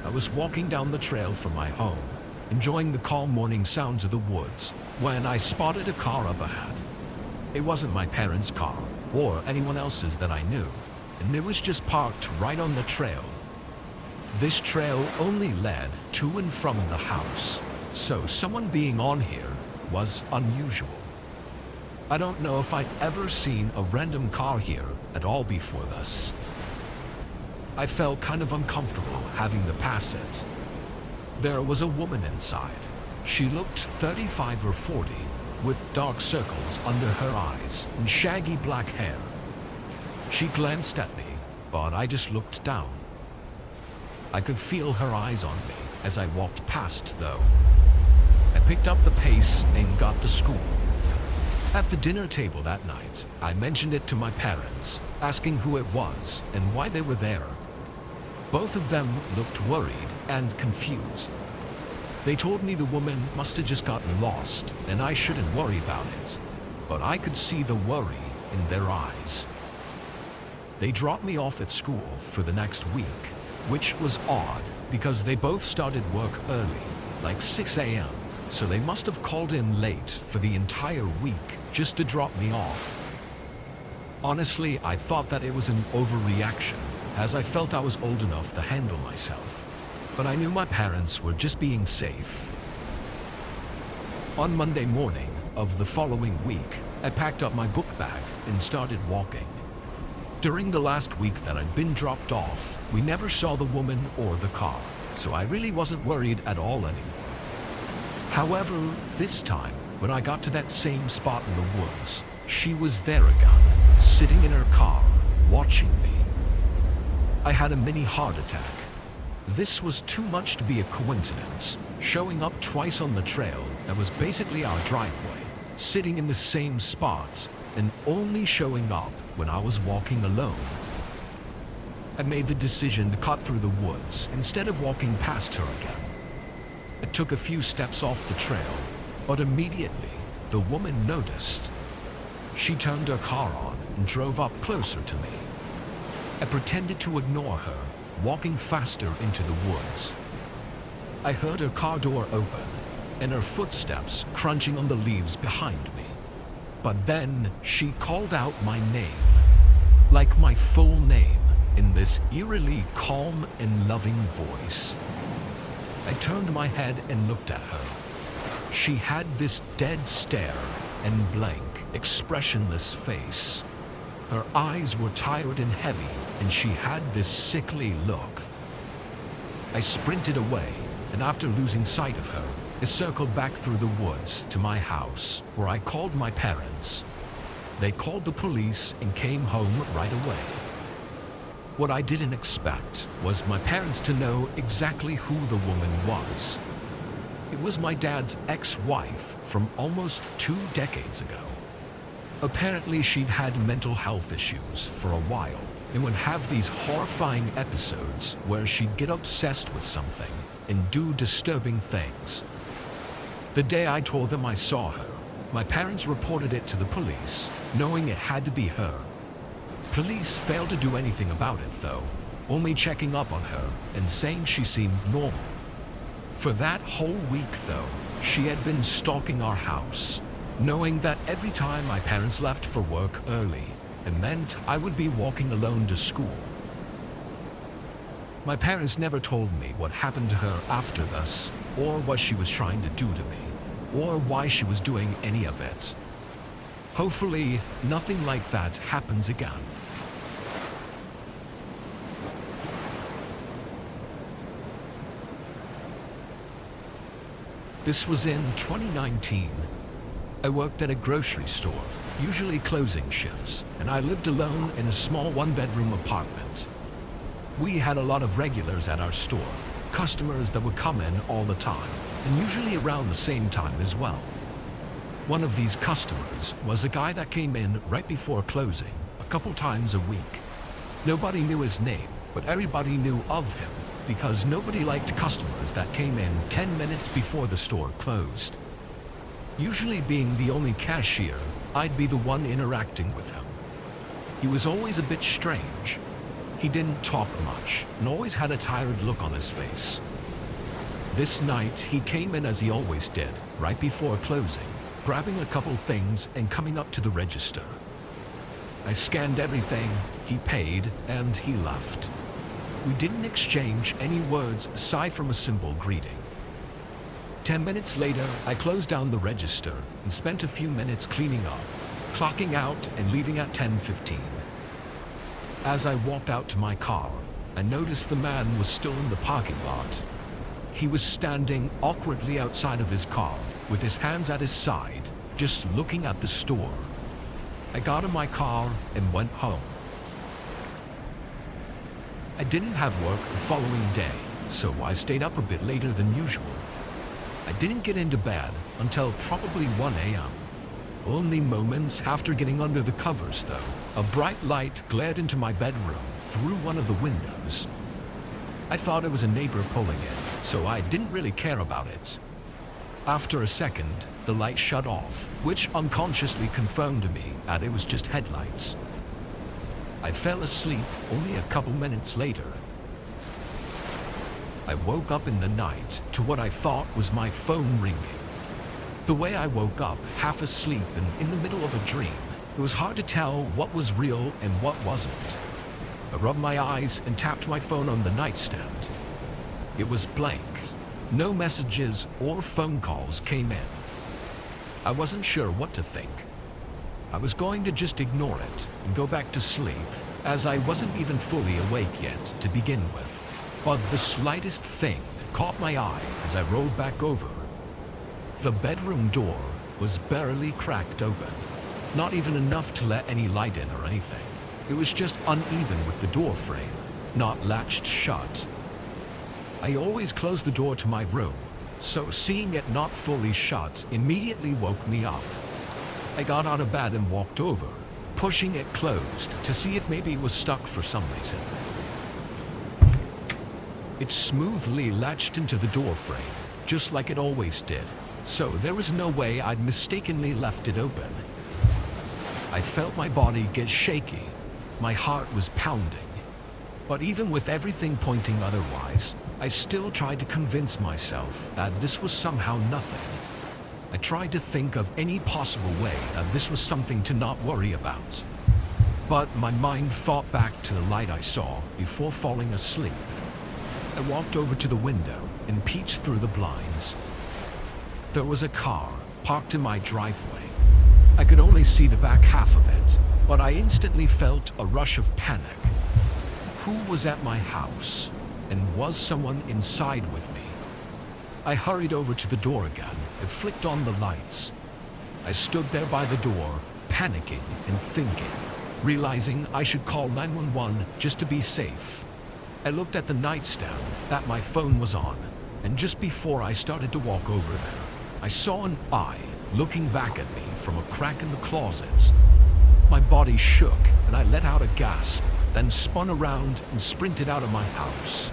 I was walking down the trail from my home, enjoying the calm morning sounds of the woods, when I spotted a car up ahead. It wasn't my parents' car, or anyone else's that I knew, and it was just parked right on the trail. This trail only led to and from the house, so someone being on here was unusual. I don't know if I'd ever seen a random car here at all before this. I felt kind of uncomfortable having to pass it. There was a woman inside. She looked 35 or 40, with dark circles under her eyes and shaggy black hair. She glanced at me, but I just looked down. I could feel her eyes on me as I walked past, though. I picked up the pace and got to school. At the dinner table that night, I mentioned it to my parents, asking who it was and why they were there. Both of them looked worried and confused. They told me the woman must have just gotten lost and I shouldn't worry about it, but I could see the worry in their eyes. They dropped me off at school for the next week, which was odd because they both started work early, like 6 a.m., so they must have called in late for the entire week just to drop me off. Honestly, I thought that it was an overreaction, as I felt I was old enough to handle myself, but I knew my parents were just being safe. On Monday morning of the following week, I packed up my book bag and started walking. During the last week that I'd been dropped off, we never saw the woman or the car, so I really wasn't worried at all anymore. However, this time, when I got to that same spot in the woods, she was there again, sitting in her car, watching me. I had a mini heart attack. This was too much to be a coincidence, showing up twice on the trail that was basically our driveway, sitting in the same spot, and only showing up when I was walking alone. I made the decision to cut through the woods instead of walking past her again. I took a few steps off the trail, but immediately the woman noticed. She turned her car on and drove up closer to me. I pretended to ignore her, walking faster into the woods. I heard her car door open and her footsteps crunching on the leaves behind me. But then she called out my name, like my full name, in this eerily calm and loving voice. I turned my head and looked at her. She had this dead stare and blank, expressionless face. Her eyes were tired and heavy, and she had this sickly look. I sprinted away, and after losing sight of her, I circled back through the woods to my house, where I called my parents. They called the police and came home right away. What I didn't expect was my parents to know exactly who the woman was. It was my dad's ex-wife from almost 2 decades ago. Apparently, she'd had mental health issues for a while and would have these horrifying episodes where she'd get obsessed with something and do disturbing things. The day I told them I saw her, my parents reported it to the police, knowing it had to be her. Police failed to do anything about it, though, only checking up on her and saying she seemed normal. For that whole week, though, she had been stalking our house, knowing that every time my parents left for work early, it meant I would be walking alone to school. My parents never told me what happened to her after this, or what she was trying to do to me, or why she was doing any of it. Hopefully, nothing like that happens again. This was in 2019. I worked at a grocery store, usually closing shifts, and I lived alone in a small one-bedroom apartment. We had a lot of regulars at our store, customers that would come in all the time, and usually around the same time as well. One of these customers was a guy that came in right before closing, a couple times a week. Nobody knew his name, but everybody knew of him, because nobody liked customers that came in 10 minutes before the store closed. Usually being the only cashier, I'd be the one interacting with him. He was always a bit strange. He didn't talk much and always had a tired look on his face. This night, he came in as he always did, right before closing, grabbing a couple things and coming up to the register. I scanned everything, he paid, and he left. We didn't exchange any words aside from a simple greeting. 10 minutes later, I closed down the register and spent a few minutes cleaning up, clocking out and leaving at 10:15. As I walked out to my car, I noticed the man was still in the parking lot. He was standing awkwardly outside of his car with his hands at his side, just looking at the store. I got in my car and went home. I didn't have work the following day, so I stayed up a bit later than usual. I didn't get into bed until probably 1 a.m. Only moments after getting under the covers, though, a bright light glared into my bedroom through one of the windows. I thought it was a neighbor pulling in, so I didn't really care about it. After a second, the light shut off, which unconsciously confirmed to me that it was just headlights. I fell asleep only a couple minutes later. I woke up in the night to what I thought was my phone ringing. The way I woke up, half asleep and in the middle of a dream, it was hard to tell what was real and what wasn't. I rubbed my eyes and tapped my phone on the nightstand. It was blank. No messages or phone calls came in. I wasn't sure what to think. I was going to just ignore it and go back to sleep, as I wasn't even fully awake yet to begin with. But the slightest thing caught my eye as I rolled back over. The bedroom door was barely cracked open, not even enough to let any light in or anything. It was just uneven with the door frame, not latched shut. I always closed the door to my room, so seeing it not fully shut immediately woke me up. I got out of bed and walked over, pushing it closed to see if maybe it was stuck for some reason. It smoothly latched into the door frame, just like it always did, so there was no way I'd mistakenly left it open. I felt my body get shaky. My heart was pounding. But even with everything pointing otherwise, I still tried to convince myself that this was somehow nothing. I tried to think of any possible way that this was something to not worry about. But my mind thought back to the light I saw before falling asleep. I walked over to the window and peeked through the blinds. There was a car parked in my driveway. I could only see the back half of it, but I instantly felt a rush of panic. Who was at my house? And was someone inside with me? I hurried over to the door again and flicked on the lights. I stood there by the door, panicking and thinking, realizing I should call 911 just to be safe. I looked at the nightstand that my phone was on, and just before I started to walk over there, I saw an eye looking back at me from a crack in the closets. My body shook and I let out a gasp, then spun around and sprinted out of my house.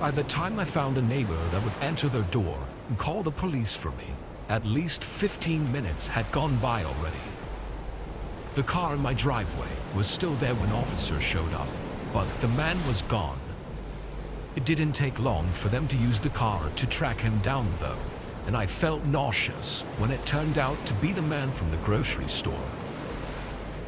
By the time I found a neighbor that would enter their door and call the police for me, at least 15 minutes had gone by already. The car in my driveway was still there when officers showed up, but the man was gone. It didn't take long for them to use the car to track him down though, and I felt nauseous when it turned out to be the man from the grocery store.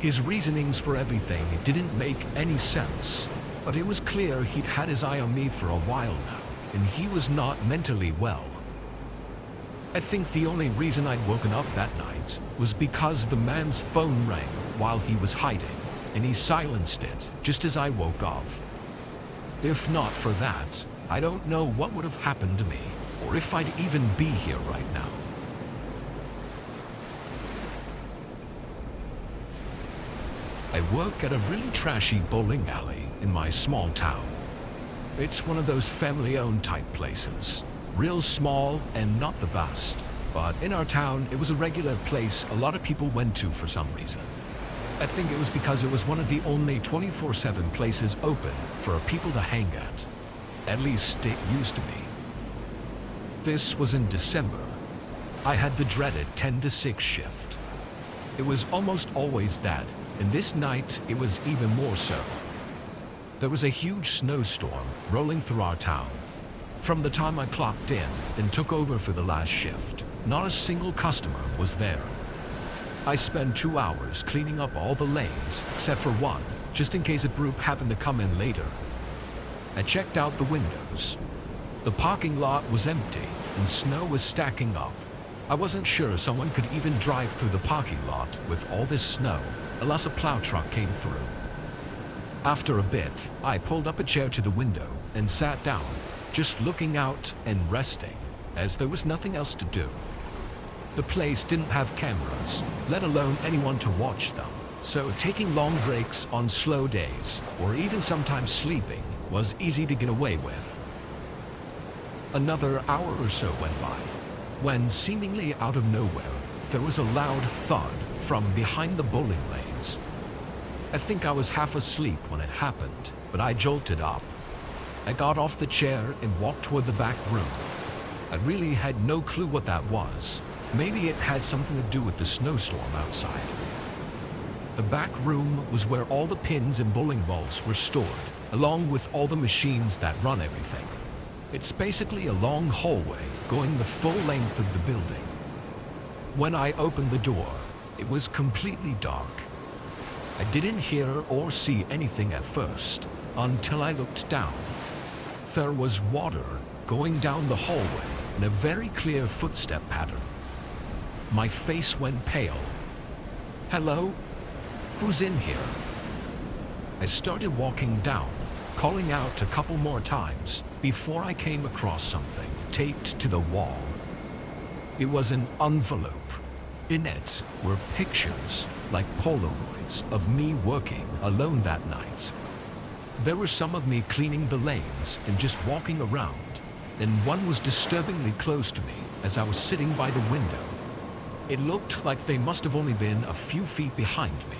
His reasonings for everything didn't make any sense, but it was clear he'd had his eye on me for a while now, and he was not mentally well. I think the only reason I'd woken up that night was because the man's phone rang while he was hiding, and he silenced it just as I woke up. If not for that, I don't know what would have happened to me, or if I'd even be here right now. I work at a really trashy bowling alley in my small town. It's one of those family-owned type places. Real small and not the best, but in our town it was a regular place a lot of people went to for some reason. I think it was because it was one of the only 24/7 places open for people to hang at. At least it used to be. This was in December. I had the dreaded 10 to 6 shift. It was almost always that, and this night it was even more so. There was a huge snowstorm rolling through our town. From the time I clocked in and took over for the last shift, not a single customer was there. I spent 2 hours cleaning up all the lanes except for one, just in case a group happened to come in later. I checked out the windows. The parking lot was empty and snow was stacking up. I wasn't sure someone could even drive through the parking lot with all this snow, unless a plow truck came through. After a bit, I pulled up a chair to the window and sat down, just looking out and resting, as there was nothing else to do. The place didn't have cameras, let alone anyone to watch them, so taking long breaks on slow days, or even sometimes sleeping, was easy to get away with. Another hour or so went by, when seemingly out of nowhere, there was a loud thud from behind the bowling lanes. I think I was half asleep when it happened, but I jolted up. I got off the chair and walked toward the back room. I really had no clue what that was. Maybe it had something to do with the snowstorm outside. The back room was where all the pins and bowling balls were stored, along with all the machines that run everything. It's basically a long hallway going the full length of the building. When I opened the door, it was completely dark. I didn't hear or see anything at first, until I looked down. There was water going down the hallway in a very clear footstep pattern. My face went pale. Hello? Who's in here? I started walking down, calling out a couple more times before I came across something taped to the wall. It was an envelope. In it were pictures, like Polaroids, of me working alone that night. There were some of me cleaning the lanes and just walking around, and one was disturbingly close to me as I was sitting by the window. It looked like they must have only been a few feet behind me.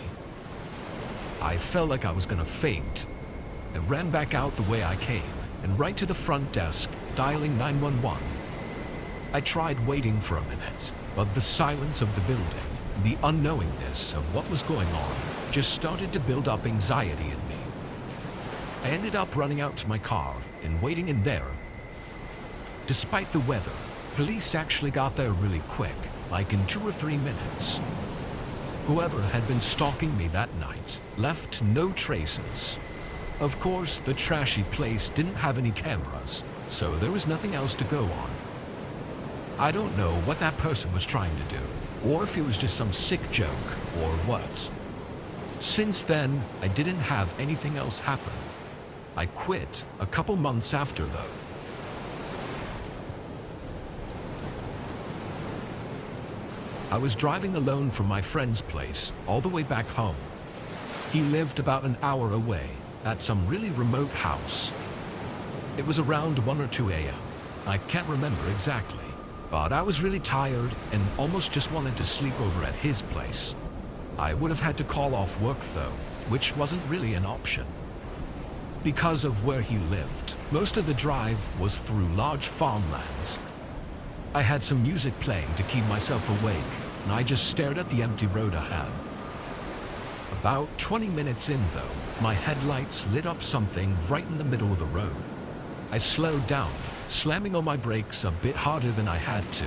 I felt like I was gonna faint. I ran back out the way I came and right to the front desk, dialing 911. I tried waiting for a minute, but the silence of the building, the unknowingness of what was going on, just started to build up anxiety in me. I ended up running out to my car and waiting in there. Despite the weather, police actually got there really quick, like in 2 or 3 minutes. Whoever had been stalking me that night left no traces. Of course, the trashy place didn't have any cameras, so there was nothing else to go on. I don't know what that person was trying to do, or if it was just some sick joke, or what. Since then, I didn't have anything else happen. I quit a couple months after, though. I was driving alone from my friend's place all the way back home. He lived about an hour away at some really remote house. It was around 1 or 2 a.m. I can't remember exactly. But I was really tired and almost just wanted to sleep over at his place. I would have had to call off work though, which wasn't really an option. Because of where he lived, most of the drive was through large farmlands. I had some music playing to keep myself awake, and I just stared at the empty road ahead. About 20 minutes in though, my headlights lit up something right in the middle of the road. I slowed down, slamming on my brakes a bit harder than I had to.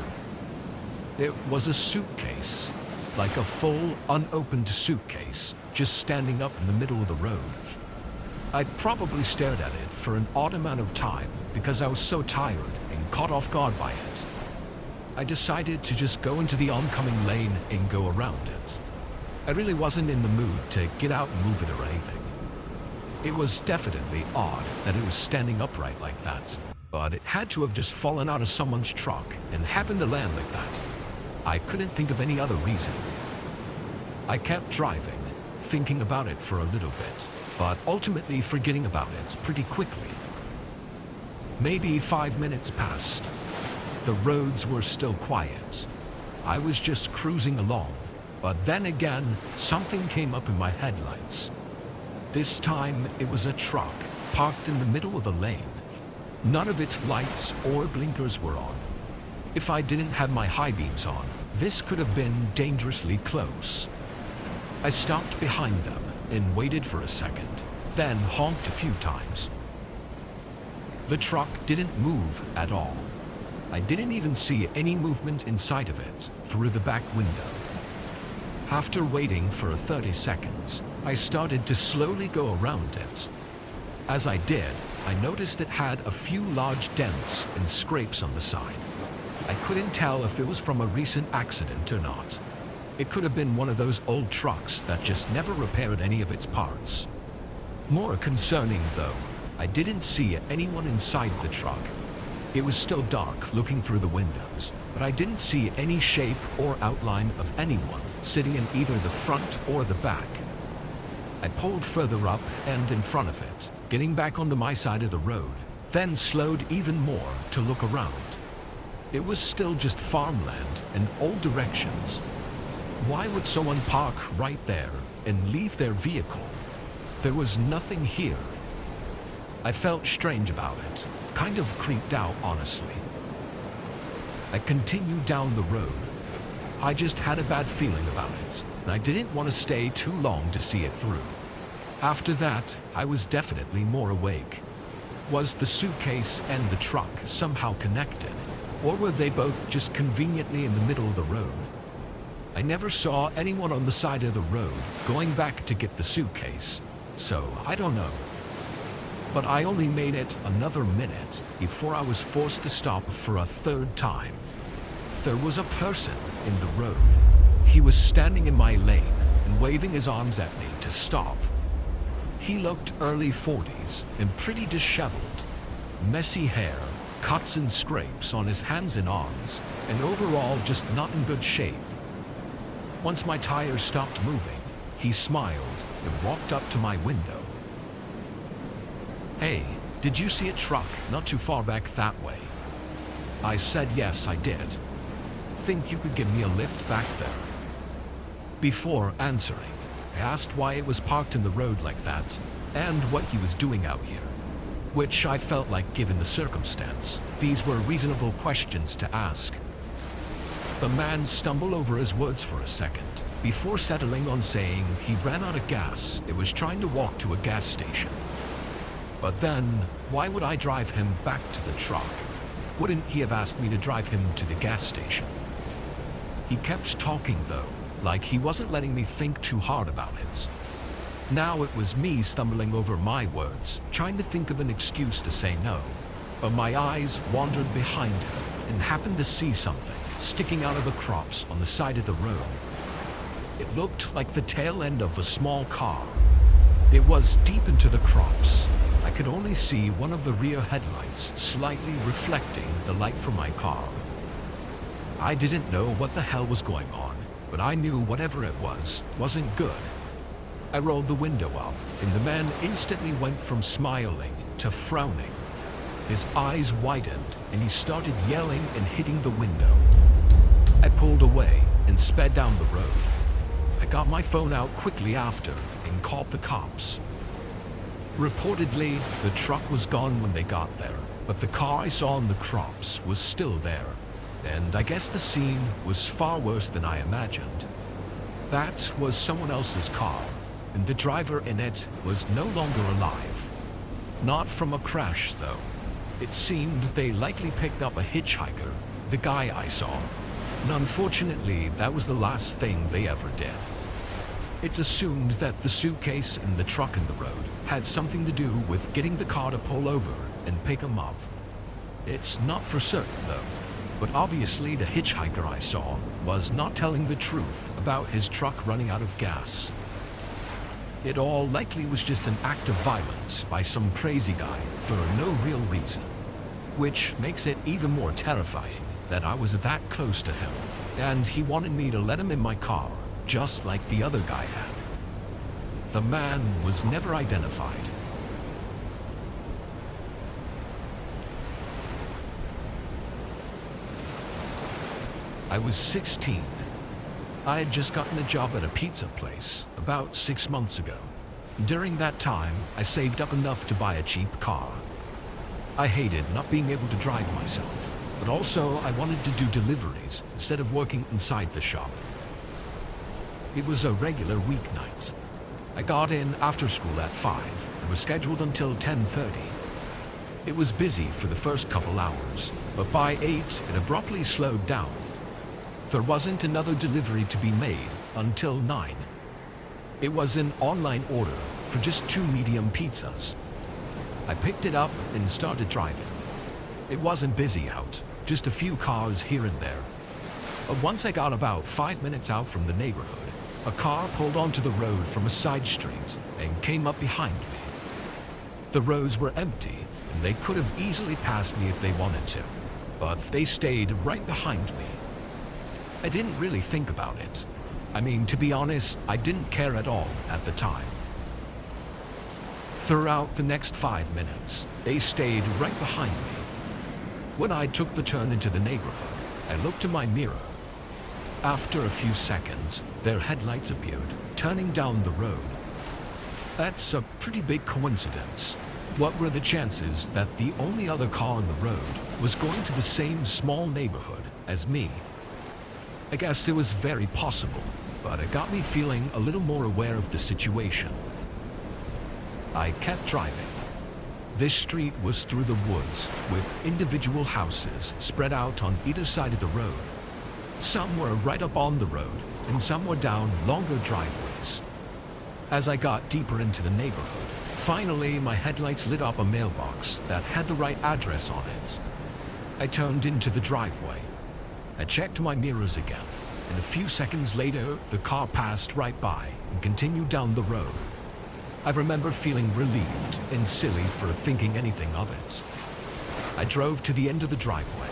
It was a suitcase, like a full, unopened suitcase, just standing up in the middle of the road. I'd probably stared at it for an odd amount of time because I was so tired and caught off guard by it. I decided to just go into the oncoming lane and go around it. I really wasn't in the mood to get out and move it or anything. It was definitely odd that it was standing upright like that, but it had to have just fallen out of someone's truck and happened to land like that. I couldn't think of any other reason. I kept driving, thinking about it for a little bit, but ultimately forgetting about it pretty quickly. Maybe 5 minutes passed. The roads were still quiet. I was just cruising along, but then again, something came up in my headlights. This time, it was a truck parked in the middle of the lane. None of its lights or blinkers were on. If I didn't have my high beams on, this could have been dangerously close. I stopped behind them and waited for a second, then honked a few times. The truck didn't move at all. I didn't even see any movement inside of it through the back window. After waiting for 30 seconds, I started to slowly go around it. As I did, I noticed it had a few large dents and scrapes on the side. I couldn't tell if it was from a recent accident or not. It could have been one of those old trucks that just never repaired any of its parts. More concerning though, I didn't see anyone inside the truck. It was still dark looking through the windows, but I didn't see any shape or outline of anyone sitting in either the front or the back. I pulled further up and in front of it, getting back onto my side of the road, then slowed even more to look around. It was still just farmland and all directions. Why would someone park right there and leave their vehicle? There was nothing here. I felt strange about it, kind of creeped out honestly. I continued down the road. I just had a bad feeling about it, and I didn't want to stay too long to see it through. After that, I was definitely more awake. Was the suitcase and the truck somehow connected, or were they both just conveniently in the middle of the road? I never saw anyone on the side of the road going back to get the suitcase, so I don't know. But I only made it another minute before I was forced to stop for a third time. There was a person in the road. He was standing in my lane and waving his arms at me to stop. He looked early 40s and pretty disheveled. Messy hair, cuts and scrapes on his hands and arms, and overall just not in good shape. Once my tires stopped moving, he smiled and walked up to my window. "Hey, did you see a truck not too far back that way?" I said yes, I did. "Think you could give me a lift back there?" Before answering, I asked why it was parked in the road like that, and what he was doing out here. Which I felt like, given the circumstance, these were reasonable questions to ask. The man stumbled over his words for a second, before settling on saying he ran out of gas and was trying to walk to a gas station. But then, why would I drive him back to the truck? Wouldn't he have asked me to drive him to the gas station? He kept talking though, like he wasn't letting me think too hard about it. Now it was me stumbling over my words, trying to think of an excuse to say no. But my eyes wandered behind him and happened to see something sticking out of the crops on the side of the road. It looked like the tail end of a small car. It was deep into the crops. I could only see one of the rear headlights slightly reflecting the light from my car. I didn't know what the hell was going on, but I knew whatever it was wasn't good. I rolled the window up, and the man instantly went from smiling to frowning. His eyes widened and he started yelling and hitting the window. I pulled away and sped down the road. I got my phone out quickly after and called the cops. Reportedly, the truck was gone when they got there, but the car I saw in the crops was still there, and I guess the scene was far worse than I imagined. That was someone else's car, and the driver in it was no longer alive. Not from a crash, though. It seemed they likely picked up a hitchhiker, the guy I saw, and unfortunately, that was the last thing they ever did. It's assumed that the suitcase and the truck in the road had something to do with getting the car to pull over and pick him up. It's not for certain, though, but obviously the hitchhiker I saw was not telling the truth about his truck running out of gas. It all likely was just an act of violence by some crazy guy for no real reason, which makes it even more terrifying that I was that close to him, and he wanted me to let him in my car, just like the other guy had. The man was never identified. I was 16. I had just gotten a job at a pizza place about 6 months ago. During that time, I saved up enough to buy a cheap car. I hated not being able to drive myself, but also I wanted to do deliveries instead of working inside the shop. It was a regular weeknight. I got in after school at 5 and was scheduled until 10:30. It was busy for the first couple hours, but by 8 it abruptly slowed down. There wasn't another delivery to be made until 9. It was an online order for just 2 medium pizzas. I picked it up and started driving. It wasn't busy out, just a few cars here and there. But once I got about 5 minutes out from the neighborhood, a car pulled onto the road from a side street and came up behind me. The roads were empty, and they could have easily passed me if they wanted to, but they stayed right behind me. I didn't really think about it. I mean, to be honest, I didn't care at all at the time. Throughout the next 5 minutes, they stayed right behind me. When I took the turn into the neighborhood, I looked in my mirror. After a few seconds, their headlights appeared, turning down the road. That's a pretty big coincidence. What were the chances that the only other car on the road was going to the same small neighborhood as me? I guess it was very possible, but it got me feeling a little more aware of the situation. I kept driving. This street was through the woods, with individual houses spread out on either side of the road. Some were right up on the road, and some were down longer driveways. As I got deeper into the neighborhood, finally my headlights lit up a mailbox that had the right address on it. I turned into the driveway. I checked my mirrors again, and a few seconds later, the car passed right by and continued down the road. I remember feeling relieved and silly for thinking anything of it. I drove to the end of the driveway.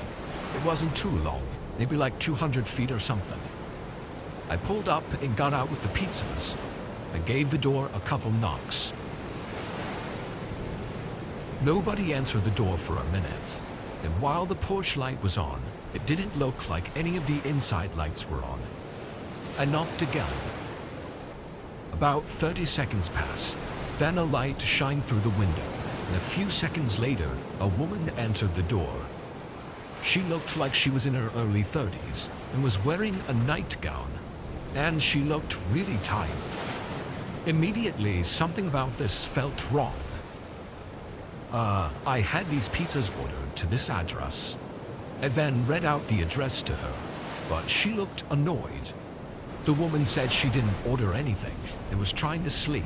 It wasn't too long, maybe like 200 feet or something. I pulled up and got out with the pizzas. I gave the door a couple knocks. Nobody answered the door for a minute, and while the porch light was on, it didn't look like any of the inside lights were on. I knocked again. About 30 seconds passed, then a light shined through the window, and a few seconds later, a woman entered the door. She looked like she was in her early 30s and was wearing a nightgown, and she looked really tired. Immediately, something about this felt wrong. I had these pizzas ordered to this address. I then read out the address to her, but she looked annoyed. The woman said she didn't order anything and was trying to sleep.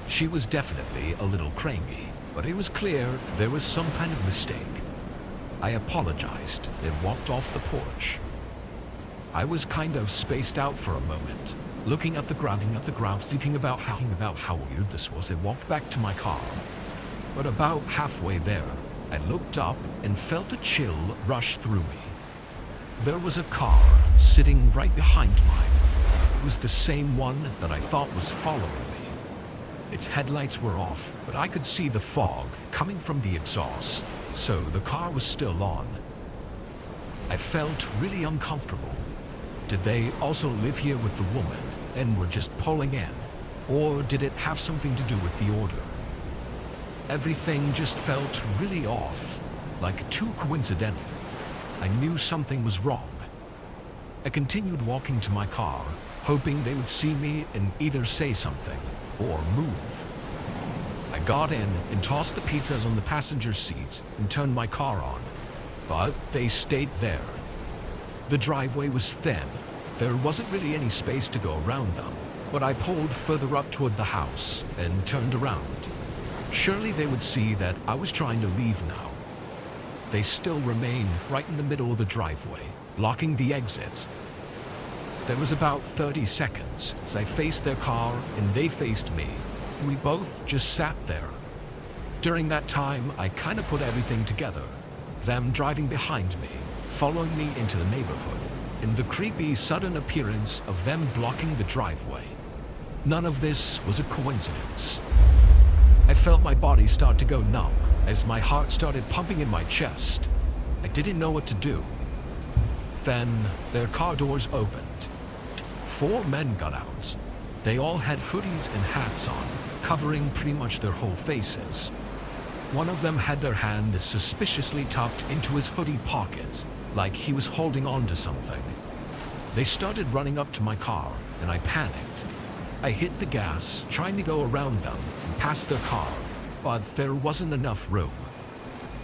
She was definitely a little cranky, but it was clear there was some kind of mistake. I apologized and walked off the porch. I was kind of spaced out for a moment, looking at the ground, thinking about how weird this was. I walked back to my car, but about halfway there, I looked up and felt a chill rush through me. There was a car sitting right behind mine. It was the same one that I thought was following me. Its headlights were off, but I could see the fog coming from the exhaust, so the car was still on. I felt really uncomfortable. Did they also live here with the woman and were just pulling in? Or did it have something to do with the order? Everything just felt really off, like too coincidental. I knew something was wrong. I continued walking to my car, hoping they would see me and either say something or move. I got in and tossed the pizzas on the passenger seat and turned my car on, but they stayed there. The driveway was thin. There wasn't really any space to go around them, but I pulled further up toward the house and turned around. Surely they would see that I was trying to leave now. They still remained right in the middle of the driveway, blocking the exit. There was about 30 seconds as I faced their car and they faced me. We both just sat there. During that time, I kind of put everything together. Them driving behind me, following me into the neighborhood, and the creepy sudden appearance of them blocking the driveway. None of this was a coincidence. I felt my body start to go numb as my heart started pumping in my chest. I didn't know what to do. Then their car doors opened. 4 men got out. They all had hoodies and hats on, covering pretty much their whole faces. One of them had their hand suspiciously tucked into his hoodie pocket, like he was holding on to something. They started running up to my car, and I panicked. I hit the gas, trying to go around them and past their car, but there wasn't enough room.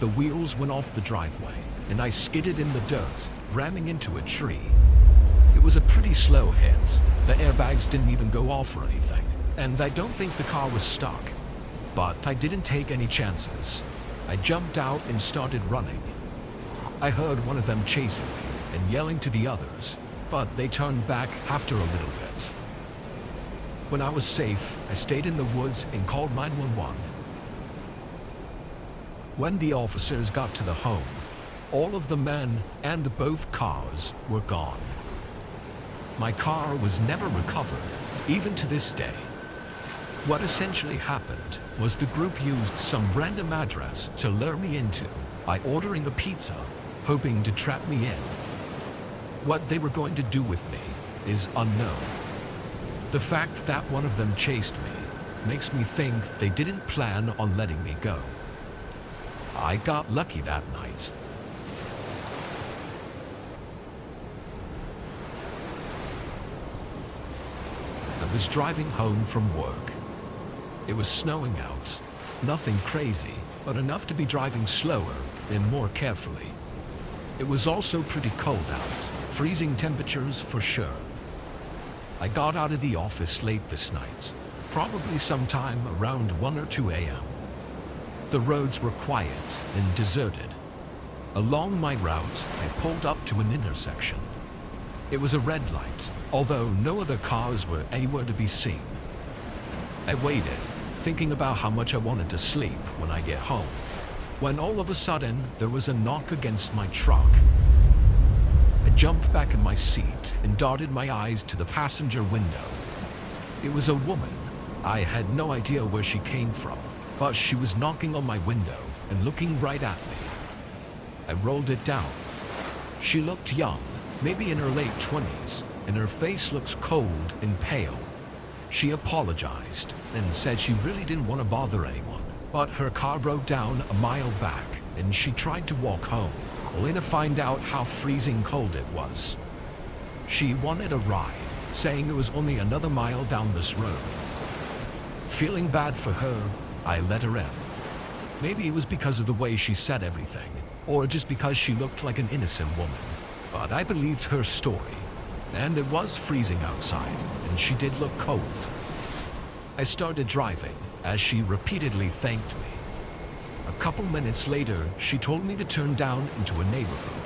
The wheels went off the driveway, and I skidded in the dirt, ramming into a tree. It was a pretty slow hit. The airbags didn't even go off or anything, and I don't think the car was stuck. But I didn't take any chances. I jumped out and started running. I heard one of them chasing me and yelling to the others, but they turned back after a little bit. When I was safe, I stayed in the woods and called 911. When the officers got to the home, all of the men and both cars were gone. My car was never recovered, even to this day. What essentially happened was the group used some random address to lure me into by ordering a pizza, hoping to trap me in. What they were going to do with me is unknown. The fact that one of them chased me makes me think they didn't plan on letting me go. I got lucky that night. I was driving home from work. It was snowing out. Nothing crazy, but enough to be driving slower and more carefully. It was also pretty cold out, freezing temperatures for sure. I got out of the office late this night, probably sometime around 1 or 2 a.m. The roads were quiet and deserted. Along my route, I pulled up to an intersection. It was a red light, although no other cars were anywhere to be seen. I waited, thinking about how much I wanted to sleep when I get home, when all of a sudden there was a knock against my truck. I jumped back in my seat and darted my eyes to the passenger window. It was a woman. I had no idea where she came from, but she was knocking on my window and looking right at me. I rolled it down. She looked young, maybe in her late 20s, and her face looks cold and pale. She apologized and said she really didn't want to bother anyone, but her car broke down a mile back and she tried to walk home, only to find out how freezing cold it was. She wanted a ride, saying it was only another mile down this road. Feeling bad for her, I let her in. Maybe it was because of the way she said everything, or just because she looked like an innocent woman, but I believed her story. And it was freezing outside, and she did look cold. I started driving as she repeatedly thanked me. A couple minutes later, she told me to turn down into a neighborhood.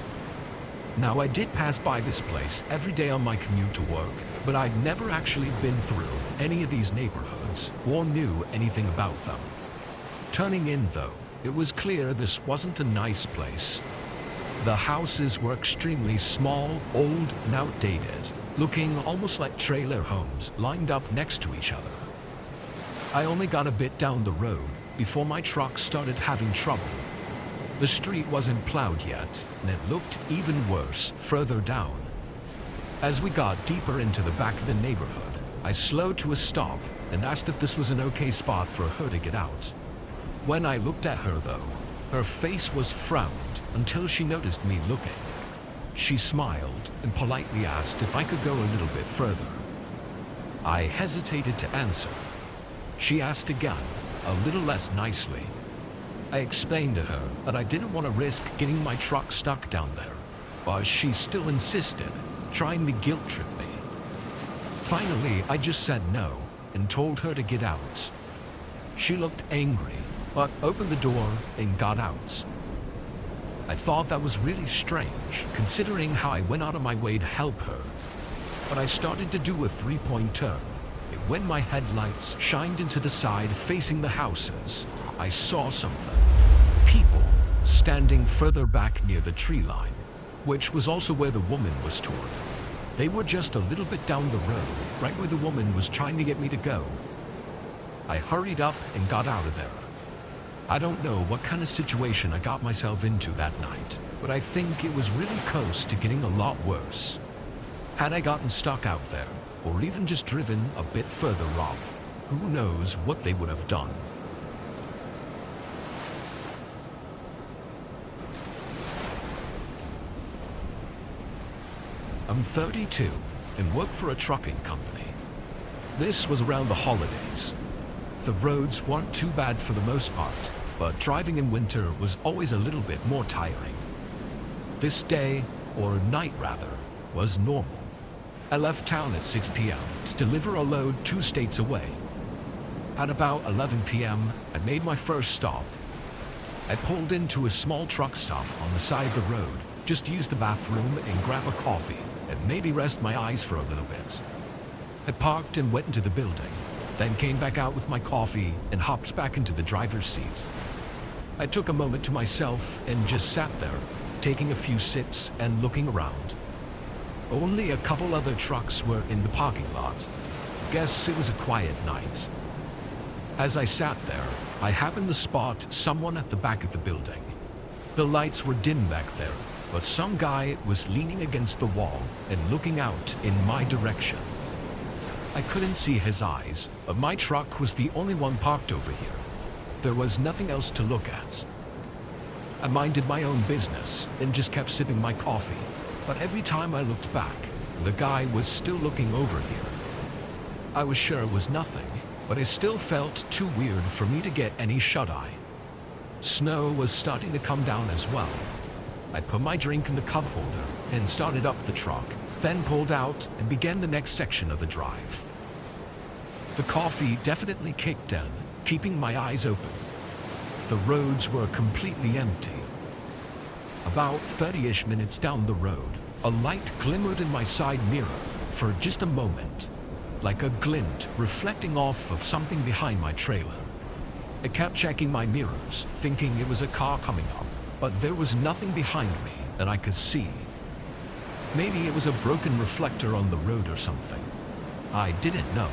Now, I did pass by this place every day on my commute to work, but I'd never actually been through any of these neighborhoods or knew anything about them. Turning in, though, it was clear this wasn't a nice place. The houses were extremely small, old, and outdated, looking almost like trailer homes lined up next to each other. I only got a bit down the road before my truck started having trouble. The street wasn't plowed yet, and it looked even worse further down. As we got deeper into the back of the neighborhood, I slowed to a stop and asked if this was an okay spot for her to get out. When I looked at her though, her face was frowned until she noticed me looking. She smiled and politely asked if I could go a little bit further. I hesitated to answer. She asked again, a little less nicely. I explained to her that I didn't want to risk getting my truck stuck down there, but she still insisted, trying to guilt trip me. Finally, I just said no and told her to get out. She looked angry, but opened the door and got out. I thought that was really strange, considering how I went out of my way to help her. But I started to do a three-point turn, and when my headlights shined into the side facing the houses, I saw something. People standing further back near the tree line, which was also where the woman was toward. They were just a little bit down the road, right where the woman was trying to get me to go. I hurried up and got out of there. I don't know what kind of situation I got myself into that night, but I think it was really close to getting a lot worse. Had I gotten stuck out there, or even just driven a bit further off, who knows what they would have done. I'm 32 and work for a trucking company. This was around the holidays. The roads weren't too bad for the most part, but driving in winter was always a little bit more tiring. This day, or night rather, was normal. I left town at 6 p.m. to deliver a load 2 states away. At about 11 p.m., I made my first stop. I pulled into a small truck stop on the side of the road, just to use the bathroom and grab a coffee, and maybe rest my eyes for a little bit. I parked and went into the building, then came back out with my coffee and hopped back into the driver's seat. I took a moment to myself and just sat there, taking a few sips and looking around. Only a couple other trucks were in the parking lot. Guess it was a quiet night. As I sat there, I happened to spot someone at the back of the building. The lights were dim back there, but some guy was leaning against the wall and looking out in my direction. I couldn't see his eyes, but my truck was the only one parked over here. There was nothing else to look at. I minded my own business and just kept sipping my coffee, but every time I looked back, the guy was still looking over here. I was sure it was nothing, but it still felt too weird for me to get any shut-eye. Snow was starting to come down as well. I put my drink in the cup holder and started up the truck, then pulled out and began the next section of the drive. The coffee definitely kicked in, keeping my eyes open. The roads were completely empty. About 30-ish minutes down the road, a light glimmered in my side mirror for just a moment, like a glint reflecting off of something behind my trailer. I kept checking my mirrors, thinking it was a car coming up, but there was nothing behind me that I could see. Maybe it was a broken reflector on the road or something. I didn't know.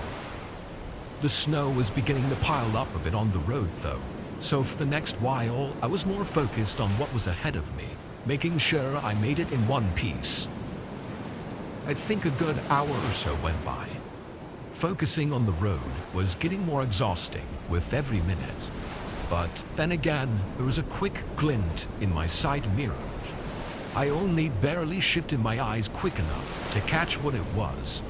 The snow was beginning to pile up a bit on the road though, so for the next while I was more focused on what was ahead of me, making sure I made it in one piece. I think a good hour or so went by. Focusing on the road was getting more exhausting with every minute. But then again, there was a quick glint in my side mirror. I only barely shifted my eyes quick enough to catch what it was.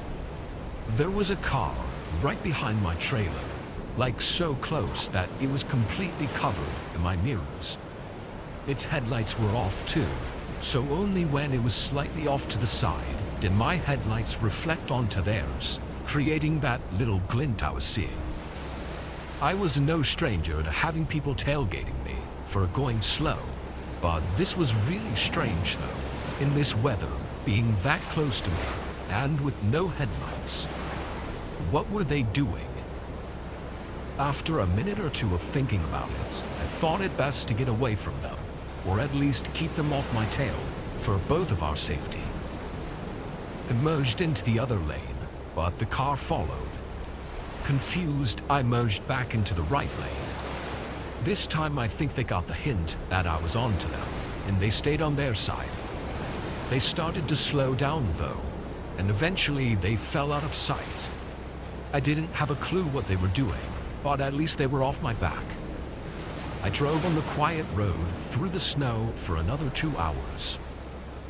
There was a car right behind my trailer, like so close that it was completely covered in my mirrors. Its headlights were off too, so only when it was slightly off to the side did my headlights reflect onto theirs, creating that little glint I was seeing. I was no stranger to having people tailgating me for going slow, but this was really strange though, in this weather, being that close to me, and with no headlights. What were they doing? After a minute or two of thinking about it, I thought it best to get away from them, or at least keep them off my tail, for both of our safety. I merged into the other lane, but the car followed. Confused, I merged back into the right lane. This time I think they got the hint that I was on to them, and they stayed on their side. They started to slow down though, and eventually they fell out of sight. I didn't have a clue what they were doing, but at least they were off my back. I drove on the quiet road through the snow for another 2 hours.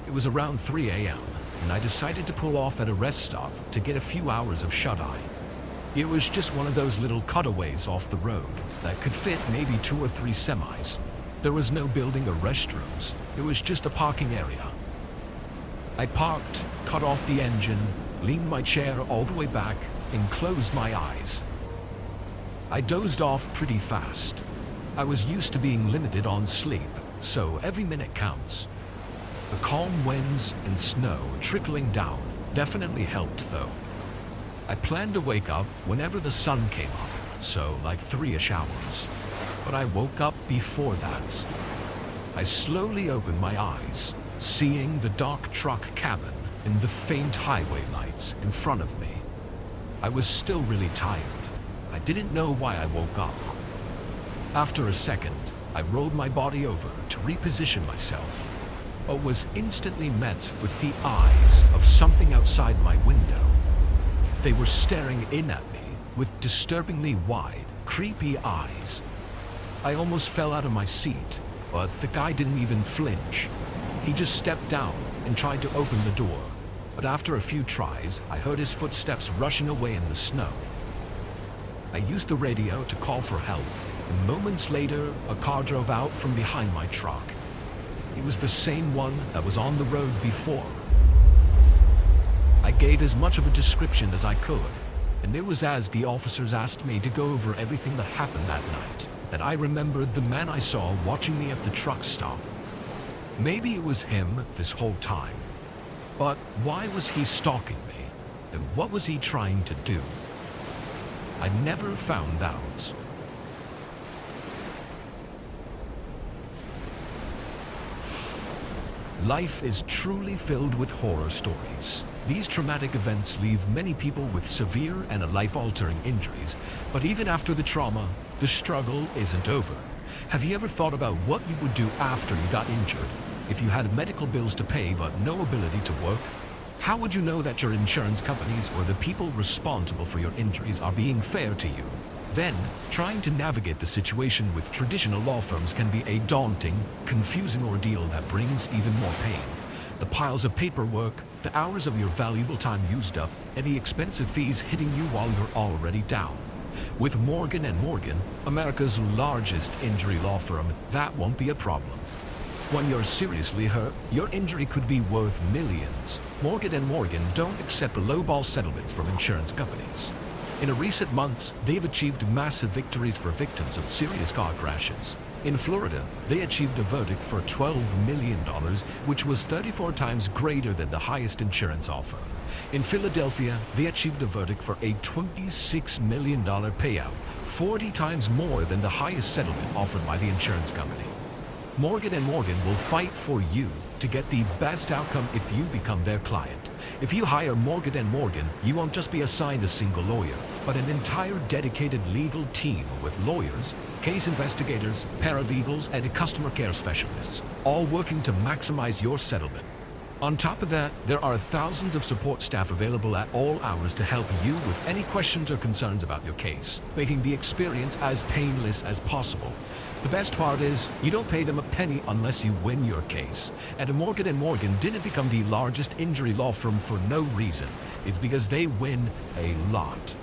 It was around 3 a.m., and I decided to pull off at a rest stop to get a few hours of shut-eye. It was just one of those little cutaways off the road that could fit maybe 2 or 3 semis. There was no building or restrooms. It was just a parking area. I parked, cut off the engine, leaned my chair all the way back, and closed my eyes. I dozed off pretty fast. I was used to being limited on sleep, so every minute counts. The calm winds and snow trickling down definitely helped though. I planned to wake up whenever the sun came up, so like 3-ish hours. But I woke up before that. I slowly opened my eyes, seeing the dark truck cabin and the faint highway lights in front of me. I was still really tired. I didn't know why I woke up. After a second, I rolled my body over to reposition myself, but was instantly met with the eyes of something outside my window. They were staring in at me with disturbingly wide, creepy eyes. I almost fell out of my seat, but the guy didn't even flinch. He just stepped down and tried to open the door, but after a few tries, I heard his footsteps rushing away in the snow. I used the radio to call for help, and moments later, a car drove out from behind my truck. It was the same one that was on the road before. I gave as much of a description as I could, and it was as the officers asked me to go over everything that happened that night that I remembered the man I saw watching me at the truck stop. Maybe it was him this whole time, but why was he stalking me, and what was he trying to do? I never found out. Life is truly filled with horror stories. These traumatic events leave many people with severe and life-altering injuries, but even after the trauma, the struggle isn't over. Have you ever thought about what you would do after you got injured? If you had medical bills to pay but no ability to work? How would you know that your insurance companies or the people responsible for your injuries are being fair to you? Then, trying to navigate the situation with traditional law firms can be a daunting, confusing ordeal that brings even more pain. The piles of paperwork, the hours of your valuable time used up, and the expensive fees hitting you while you're already down. With Morgan & Morgan, America's largest injury law firm, that won't be a problem. When you're seriously hurt, your injury could be worth millions. Morgan & Morgan don't accept lowball settlements from insurance companies. In recent months, they've achieved massive victories for victims of serious car crashes. In Florida, they achieved a verdict for $12 million, which was 34 times greater than the highest insurance offer. In Philadelphia, they achieved a verdict for a $26 million payout, 40 times more than the highest settlement offered by the insurance company. Morgan & Morgan will fight for you to get the best outcome if you become their client. If you hire Morgan & Morgan, you won't just be assigned a single lawyer, but an entire dedicated legal team with lawyers, case investigators, paralegals, and customer care specialists, all working to maximize your settlement. On top of that, there are thousands of support staff available at all hours to help you with any questions or concerns about your case, making the experience as painless as possible. The best part is, you don't pay them a penny unless you win your case. And Morgan & Morgan didn't become the largest injury law firm for no reason. It's because they win a lot.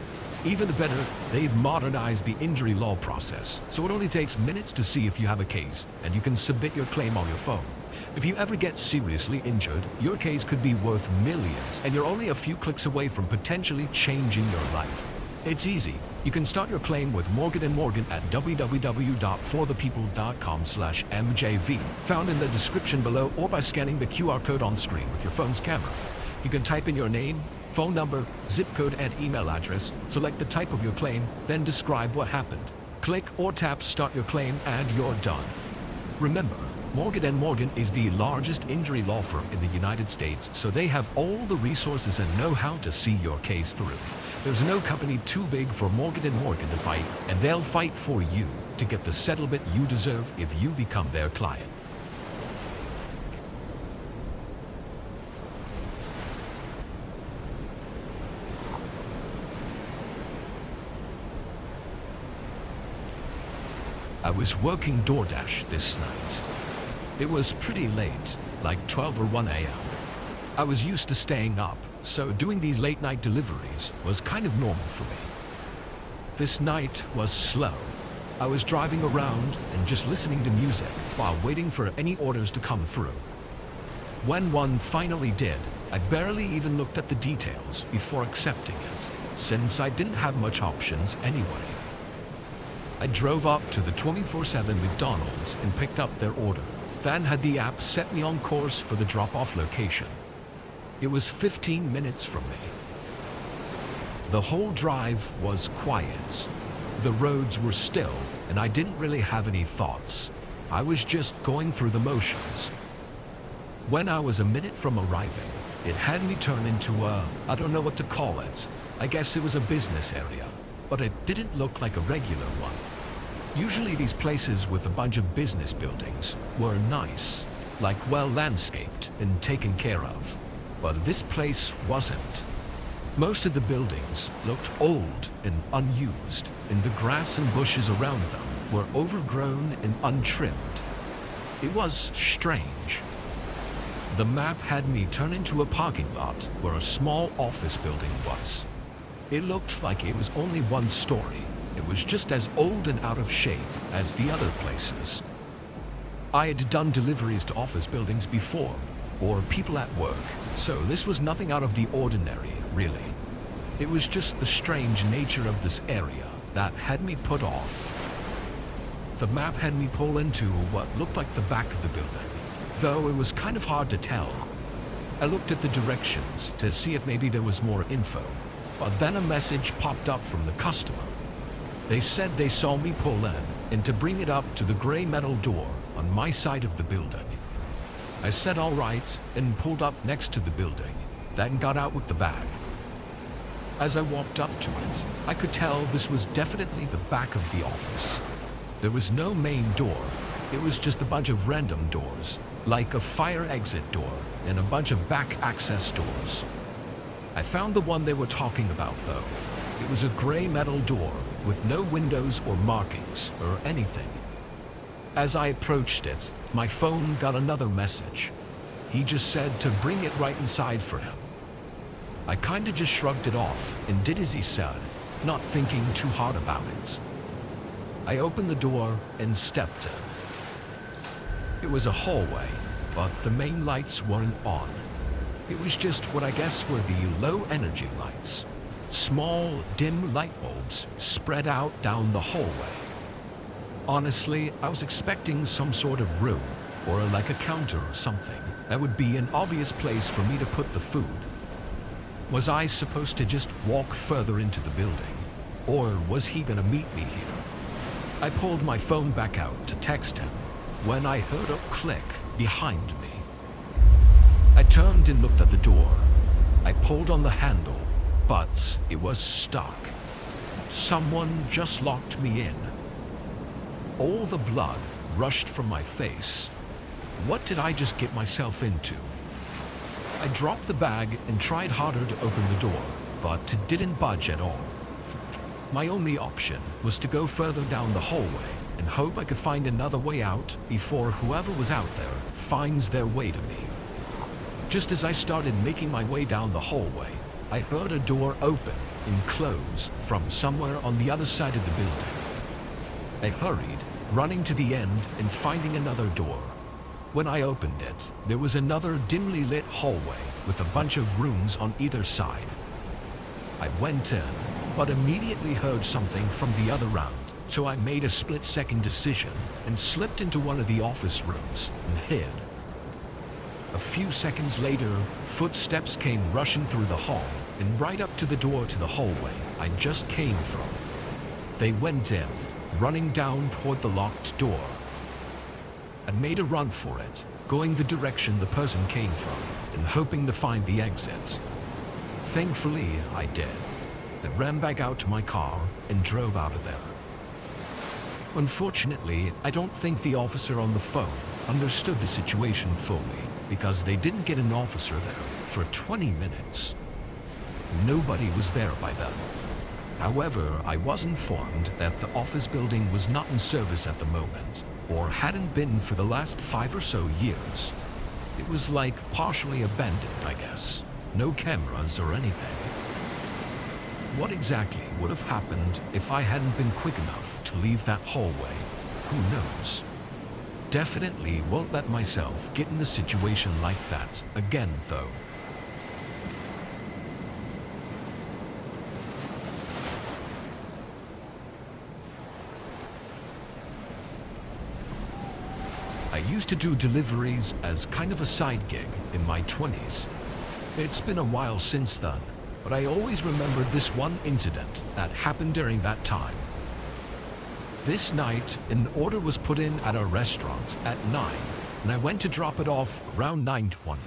Even better, they've modernized the injury law process, so it only takes minutes to see if you have a case, and you can submit your claim on your phone. If you ever get seriously injured, your case could be worth millions, and you're only a few clicks away from potentially changing your life. It's easy. You can start your claim with Morgan & Morgan at www.forthepeople.com/MJV, found in the description below, or by scanning the QR code on screen with your phone's camera. You can type in your name, phone number, zip code, and email address, select the type of your claim, then describe what happened. Click or tap Start Your Claim and you're done. Remember, Morgan & Morgan is the largest injury law firm in the United States, so they have all the resources and know-how to see your case through. There's no company too big for Morgan & Morgan to fight, and they'll fight for you to get the settlement you deserve if you become their client. I was working DoorDash this night. It was pretty late, like 12 or 1 a.m. I was used to staying up, so doing these late night deliveries was kind of normal for me. This night was slow. I was driving around and just listening to music while waiting for any orders to come through. When one finally did, I barely even looked at the details before accepting it, since I didn't have much options anyway. I drove up to the 24/7 McDonald's and picked up their order, then had the app set me on course for the drop-off location. It was 15 minutes from me. The whole drive was quiet. The roads were still, and I didn't really have any thoughts. I was just going through the motions. When I was a minute from arriving, it had me turn into I don't know what to call it. I guess it was a business area, but it didn't look like a regular one. Usually these places with a bunch of business buildings were nice, like well landscaped and taken care of. But this place wasn't. Most of the buildings looked old and unused, and the grass and bushes around them were overgrown and untrimmed. It was strange. The map had me turn into a parking lot where a small office building was. It looked like it was only one story. It was just as old and out of shape as the other places. I had done deliveries to office buildings before, or people at work, so this was nothing out of the ordinary, really. It was just the strange nature of this area that had me put off. The map had me pull into what looked like the back of the building, though it was kind of hard to tell. I looked at the directions to see if maybe there was more info, but then a message popped up from the customer. They said they saw me pull in and to bring it up to the gray metal door on my side of the building. I said all right and pulled up next to the building, then got out with the bag. As I walked up to it, I could tell this was definitely the back of the office. There was no main door. It was just a bunch of random doors, like a fire exit door and a bunch of back access doors. I found the one they were talking about though. It was a gray metal door with no windows or markings or anything. As I approached it, my phone got another message. He just said to bring it right inside for him. I kinda just shrugged it off and did as he said, not thinking too hard about it. I opened the door and stepped in. It was a hallway, but the main lights weren't on. It was just what I guess were the low energy lights. Small, dim light bulbs spread out down the hallway. Honestly, I was expecting some sort of room, or like a counter or something, that would be an obvious place for me to put the food. Was I supposed to just walk further into the building? Or was he gonna meet me here? I pulled my phone back out to text him when I heard a click behind me. I turned and looked at the door. I pulled on the handle, but it was stuck. Someone just locked me in. All the blood rushed from my face. What did I just get myself into? I dropped the bag and tried harder to open the door, but it didn't budge at all. My only option was to go further down the hallway and hope I could find another way out before whoever was out there finds their way to me. Just as I started making my way down the hallway, I heard a door open and close from somewhere on the other side of the building. I hurried, running to the end and finding another door. When I opened it, there was another dimly lit hallway with a bunch of rooms on either side. I went in, but immediately heard something from the other round, so I made a split-second decision and slipped into one of the office rooms and hid. A few seconds later, footsteps came rushing through the hall and right up to the door to the hallway I just came from. They went in, running down toward the locked door. I made a run for it, going the direction the person came from and hoping to find the exit. Thankfully, I did. I ran back out to my car and drove out of there. Unfortunately, I don't think the officer on the phone understood the situation fully, because they didn't get an officer there for 20 minutes. Nobody was there by then. However, I was informed that the office building was not in service at the moment, or hadn't been for the last 5 or so years. It was like partially abandoned, I guess. No cameras or anything. What exactly would have happened if I hadn't been quick enough to leave that hallway? Who knows? Definitely won't let myself get in a situation like that again, though. I used to do deliveries as kind of a side gig in my 20s. It's been a while since then, but I always remembered this one incident that happened during that time. This night, an order was put in at a restaurant at 9, and I went to drop it off around 9:20.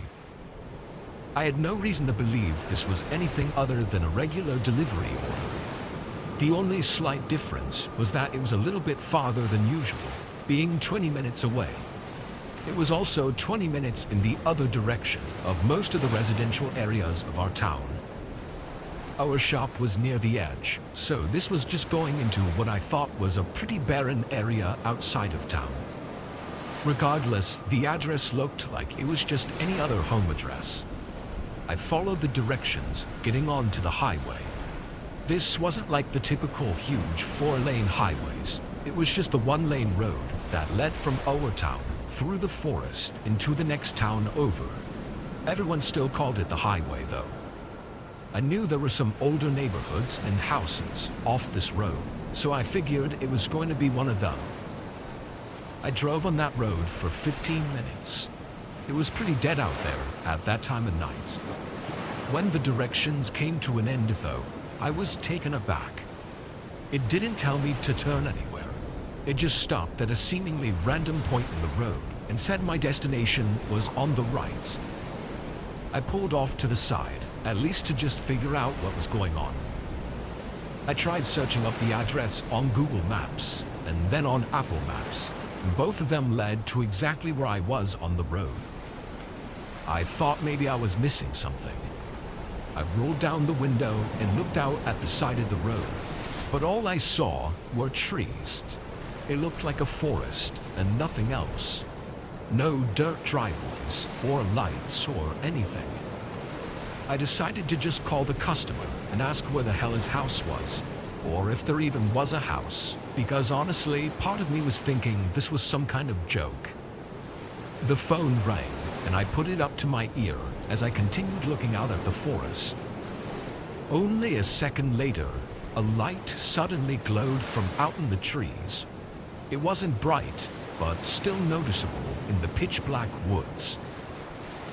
I had no reason to believe this was anything other than a regular delivery order. The only slight difference was that it was a little bit farther than usual, being 20 minutes away. It was also 20 minutes in the other direction of most of the residential areas of our town. Our shop was near the edge, so this was just going into what I thought was a pretty barren area outside of town. Regardless, the address looked like it was just any other home address. I followed the directions, getting onto the highway. This wasn't like the typical huge 4-lane highways. It was just a 1-lane road that led from our town through the forest into the next town over. Everyone still called it the highway, though. I knew there were some older neighborhoods and houses off this road, so I figured it was going to be one of them. I drove on that road for 15 minutes. It was pretty dead out there at that time of night. When the directions came to an end, though, I was taken aback. It didn't tell me to turn anywhere. It just stopped at a seemingly random point in the road and said my destination was on the right. I pulled off to the side, at least to just figure out what was going on. I tried searching up the address on Google Maps and then on Apple Maps, and both of them led to exactly where I was on the road. I thought maybe I was missing something. I rolled down the window and looked out at the side of the road, but all I saw were trees. It looked like a forest and nothing else. No dirt driveways or lights or anything. I decided to just call the customer and ask where the hell his house was, or if there even was a house, because honestly, part of me was thinking this was some kind of joke. The phone rang, and I put it up to my ear as I continued looking out at the forest. Only a second later, a light suddenly glowed from out in the trees. It wasn't bright, but still noticeable in the pitch-black woods.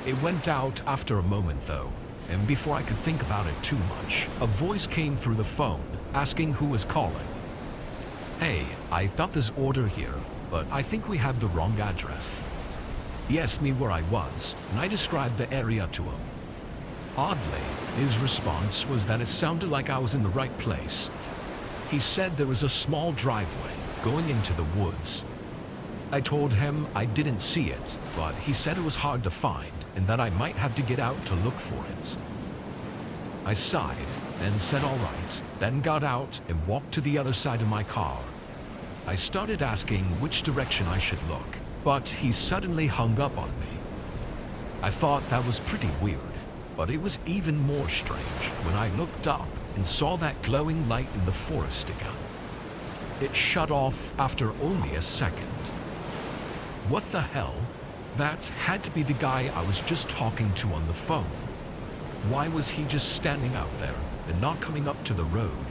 It went out after a moment, though, and before I could think about it too much, a voice came through the phone asking who was calling. "Hey, I've got this order here, but I think we have the wrong address." He asked me where I was, and I described the area to him. Oddly, his response was that it sounded like I was in the right place. He said there was a small driveway going into the woods. I told him I didn't see it, but he said it was hard to find and that I might have to get out to look for it. I sighed and said all right, then got out and walked to the other side of my car. I started asking which direction I should look, but he suddenly hung up on me. I thought that was pretty weird, but it was even more strange when I looked up and saw that glowing light in the forest again. It shut off after only a second. What the hell? That had to be the guy I was just talking to on the phone. Why was he just standing out there and not coming up to the road?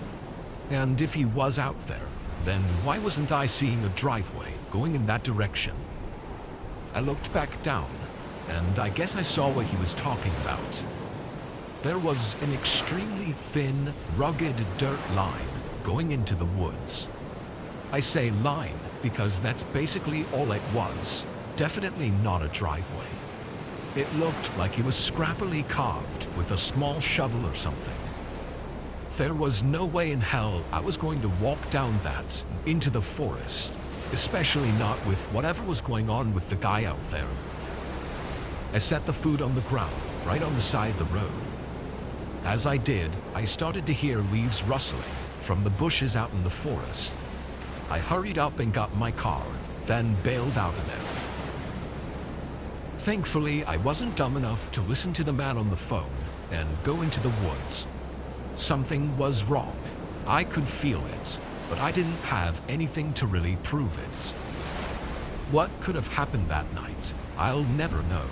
And if he was out there, then why wasn't I seeing a driveway going in that direction? I looked back down, and I guess I saw what he was talking about. There was an extremely thin, rugged dirt line going into the woods. I say line because that's basically all it was. Definitely not a driveway. It looked like it was scrappily carved with a small shovel or something. There was no way in hell I was going to walk down that into the forest, especially not with whatever was going on with the guy out there. I set the food on the ground, right on the side of the road. As I did, I started to hear leaves rustling from the bushes out in the forest. I hurried up and got my car, then bailed out of there. Thankfully, I wasn't dumb enough to listen to the man on the phone and go into the woods. Something was wrong. I could feel it, but I didn't have anything to really prove it. What could have happened that night, I'll never know.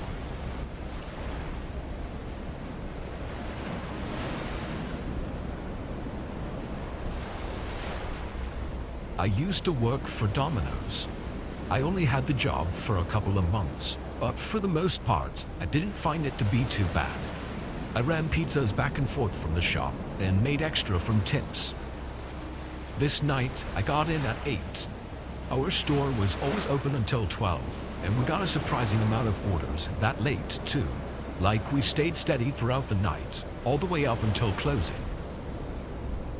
I used to work for Domino's. I only had the job for a couple of months, but for the most part, I didn't find it to be too bad. I ran pizzas back and forth from the shop and made extra from tips. This night, I got in at 8. Our store was always open until 12, and we got a surprising amount of orders that late, too. Like we stayed steady throughout the night, all the way up until closing.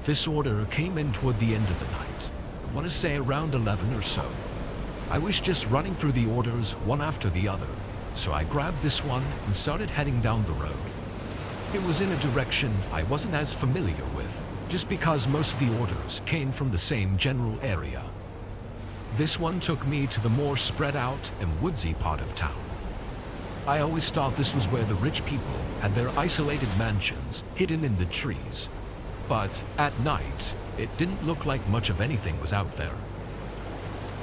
This order came in toward the end of the night. I want to say around 11 or so. I was just running through the orders one after the other, so I grabbed this one and started heading down the road. It was in a direction I wasn't as familiar with, just because most of the orders came from the same general area. This one took me to the more spread out and woodsy part of town. I always thought this was where the rich people had their isolated mansions hidden in the trees. But at night, it didn't look like much of anything was out there.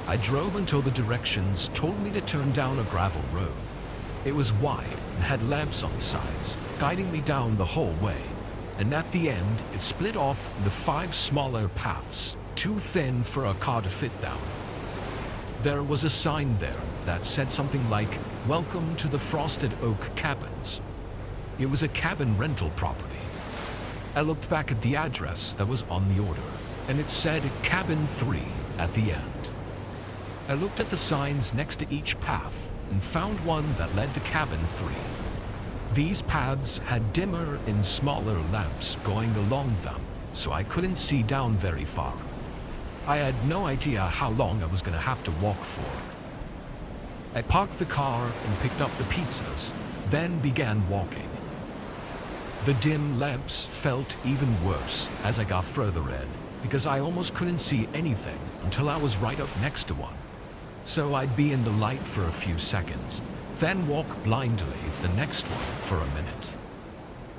I drove until the directions told me to turn down a gravel road. It was wide and had lamps on the sides, guiding me down the whole way. And at the end, it split off into 5 smaller paths, too thin for a car to fit down. There was a sign there that said something like, "Welcome to the Frosted Oak Cabins." It was a cabin rental property. I looked back at the address that was on the order, and it said Cabin 3 at the end. I looked at the signs next to each path and found one that led to Cabin 3. These paths had dimmer and smaller lamps going along them, so I couldn't see down very far. I had no idea how long I was going to have to walk for. I parked the car and picked up the pizzas, then began walking. The dim lamps felt even worse as I got further in, because I almost couldn't see anything until I was right up next to one. So I'd be in the light for a few seconds, then walk blindly the next one for a minute.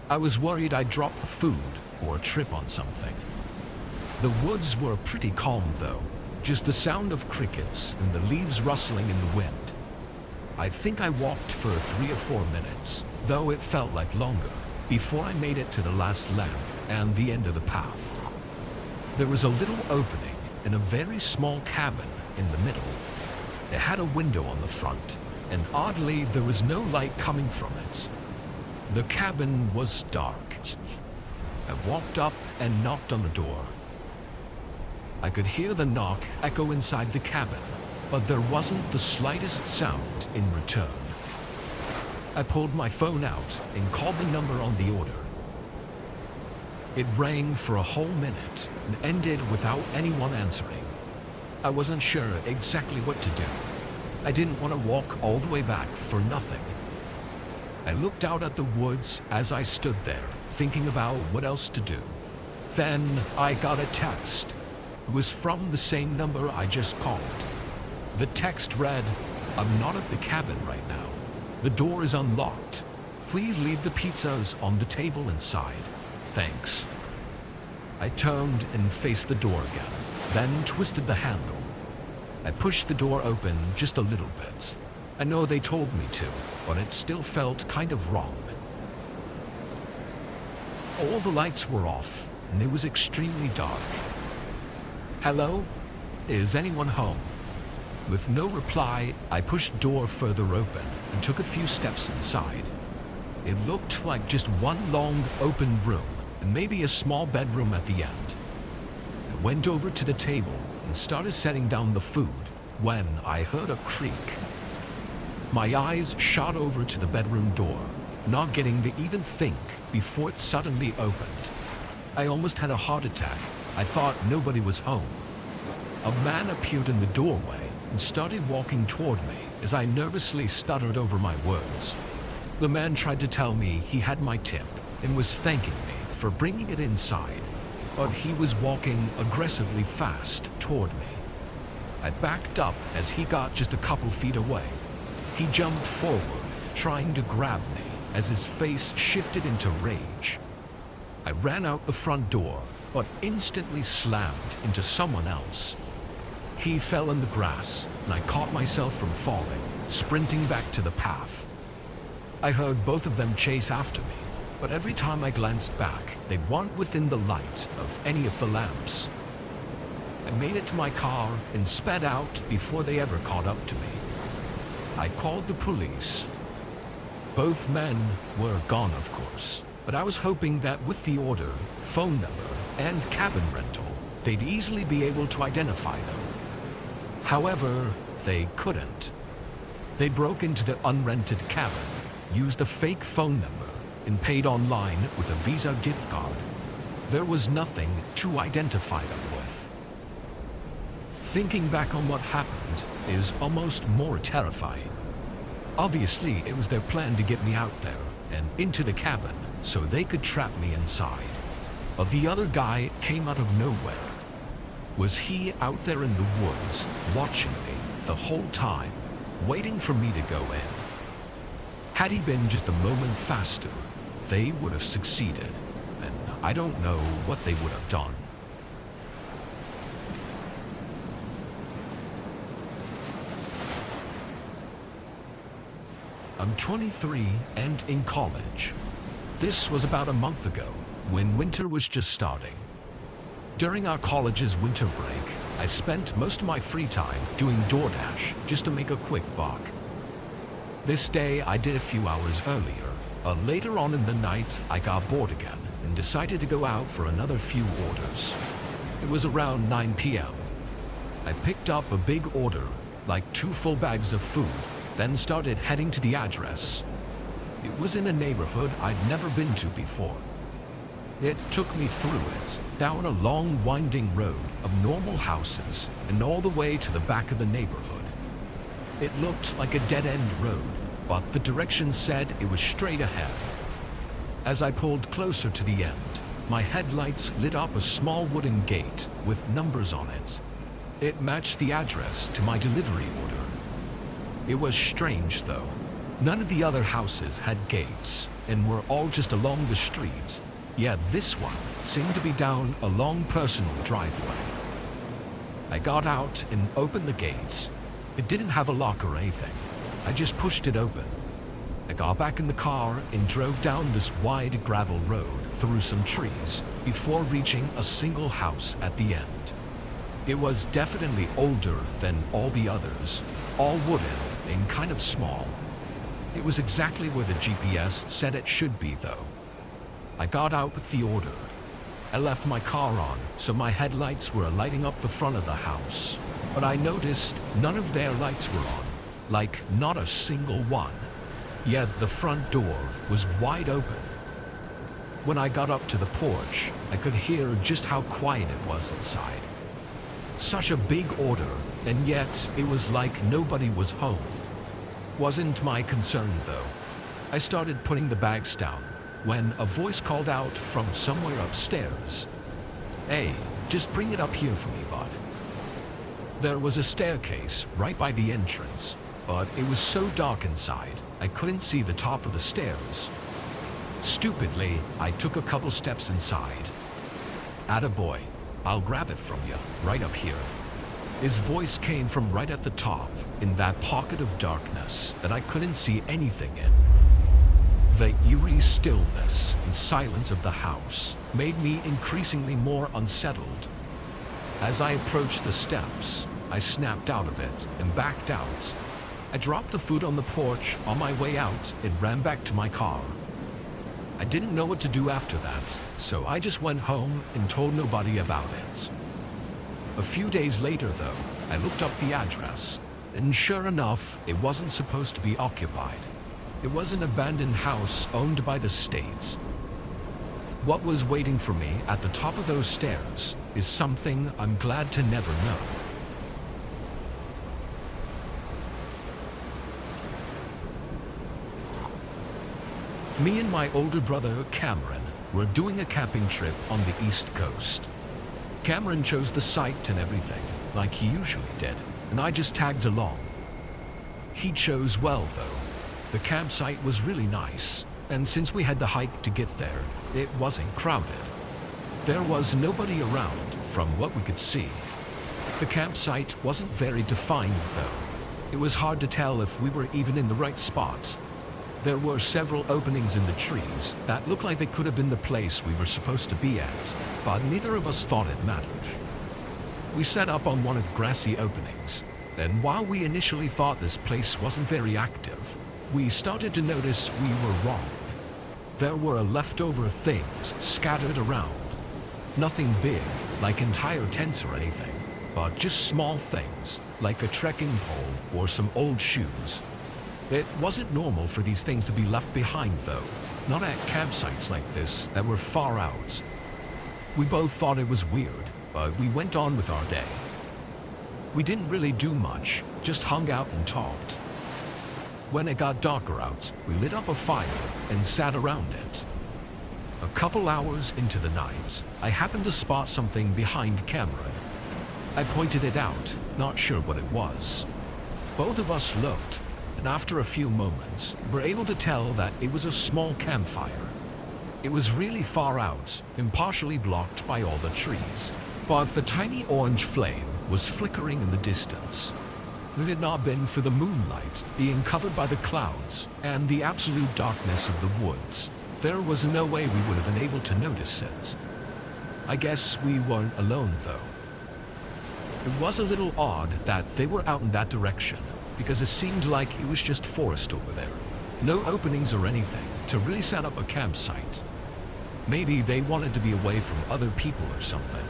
I was worried I'd drop the food or trip on something. The woods were pretty calm though, just the sound of crickets and the leaves rustling in the wind. I think I walked for 3 or 4 minutes, though it felt like longer, before I made it to the last lamp and the end of the path. There was a little opening in a very small cabin in the middle. It had a window on the front, and oddly there was no light coming from it. The cabin was dark. I walked up and knocked on the door. I could hear the knock echo inside the cabin, but there wasn't the slightest sound in return. I pulled my phone out and called the number on the order. It rang for a whole minute and ended without anyone answering. I wasn't sure exactly what to do. I didn't want to walk all the way back for nothing. I looked out at the woods as I stood there, thinking about what else to do. Then I got a text. It was from the same number I just called. The text read, "I'm not at the cabin right now. The door is unlocked. Please leave the pizzas on the table inside. Thanks." I turned and faced the door again, then twisted the handle. I pushed the door open just a little bit. I know they told me to, but it still felt kind of wrong. All the lights were off, and it was extremely dark. "Hello? Is anyone home?" With no reply, I pushed the door further open and took a few steps inside. It looked like just one long open room and maybe a small bedroom at the end. I went over to the table and started setting down the food when I heard a creak. My eyes shot over to the bedroom door, not getting to even think before it suddenly opened. I almost had a heart attack. I thought nobody was home. A man appeared in the doorway and started walking toward me as I nervously stuttered over my words. The man tried to tell me he had my tip and was thanking me for bringing it inside, but he was walking aggressively fast toward me. I backed up as he got just a couple feet away. He jumped forward, trying to grab me as his face shifted into rage. I ran out the front door, but instantly slammed into someone else. He fell in the grass, and I caught myself from falling, sprinting back to the path. I heard both of them chase after me, but every time I glanced back, they weren't within the light of any of the lamps. I made it to my car and sped out before they ever caught up to me. I called the police. Both men were gone, of course, but I was hoping that with the order, phone number, and cabin rental, they'd easily be able to identify them. However, they couldn't. They broke into the unrented cabin, used a fake phone number, and paid online with a Visa gift card. There was nothing to identify them with. Thinking back on what happened is almost more terrifying. Obviously, it was their plan to get me out there and into the cabin so they could trap me inside. But the other guy came out of nowhere. Was he out there in the woods, watching me the whole time, waiting for me to go in? Had he been just a moment faster, they would have succeeded, and I don't know what they would have done. I'm 23 and in college. This was about a month ago, when winter was just starting. During our college's winter break, I spent most of my free time doing DoorDash just to make a quick buck. This day I did a few hours earlier, but later on in the night I got bored again and decided to go out for another few orders. It was around 9 p.m. I picked up a big order, like 2 full bags of food, then started heading to the address. It was in a neighborhood I'd never been to before. It took me through it, down a long winding road of normal houses and all the way to the back of the neighborhood. It looked like a dead-end road, but the directions said it was straight ahead. As I pulled closer to the end, my headlights lit up a small wooden gate with numbers on it. It matched the address to my delivery order. It was strange, though. None of the other houses had gates and were all just along the street. Yet this one seemed to be down a long personal driveway. I got out and opened the gates. It didn't have a lock or anything. I just pushed it open. I got back in the car and drove down this wide gravel road through some trees before reaching a single house at the end. It was definitely older than all the others, all wooden and kind of small. It was exactly where the GPS said it should be, though. I got out with the order. I left my car on, so my headlights were lighting up the front of the house. But I noticed none of their lights were on, like not a single one. Yet the front door was wide open. When I got up to the porch, I could hear just how quiet it was inside. Such a big order, and yet it was like nobody was home. Wasn't my concern, though. I started putting the bags down when a voice called out from somewhere upstairs. "Hey, just bring it up here for me, bud." There was a staircase right by the entrance, but it was so dark inside, I couldn't see the top of the stairs. Stupidly, I took a couple steps inside. "Attaboy, I'll grab it from you, right up here." His voice came from right at the top, in that pocket of darkness that I couldn't see anything in. The eerie stillness and silence of the house made me increasingly more unsettled. As I approached the steps, I snapped out of it and backed out. I dropped the food on the porch on my way out and ran back to my car. I didn't know what to do after that, so I just went home and told nobody about it. A few days later, though, I looked up the address, and sure enough, it wasn't supposed to be occupied. It was an abandoned house owned by the state. What was waiting for me at the top of those stairs is something I'm glad to never know. Me and my older brother, Cameron, were doing a camping trip on the East Coast. Cameron chose the site and everything, like he usually did, and I just tagged along. He chose well, though. The campsite was really nice, and since we had the hike to get there, it wasn't crowded. There was nobody around, from what we could see. The campsite wasn't very defined, though. It was hard to tell if we were even in the right spot. There were several openings in the trees that looked like they could have been the place we were supposed to be at, but neither of us thought it mattered. We set up on one of the grassy openings, and while we initially thought this place wasn't very active, we started to notice we were wrong. There were leftover things scattered around. Nothing big, like entire tents or anything, but just small things, like a trekking pole or some old shoes. It wasn't normal for these things to be left behind, though, not at campsites like this that were far out. We both thought it was weird, but we went on with our day. We didn't really do much, just hung out and talked. When it got darker out, we lit up a fire and sat around it. A couple hours into the night, I happened to spot something behind Cameron. I pointed it out, not sure what it was. Both of us looked, and after a few moments, were able to tell that it was a small campfire. It was really far out and partially blocked by all the trees, but the tiny orange flame was flickering in the distance. If it had not been for the moonlight being covered by the clouds and the absolute darkness of the woods, there was no way we would have been able to notice it. I guess we weren't alone, though. It was a little odd that they were out in that direction, because it seemed like it was just forest over there. No openings or anything to really set up a campsite. Maybe they wanted to be away from other people or something.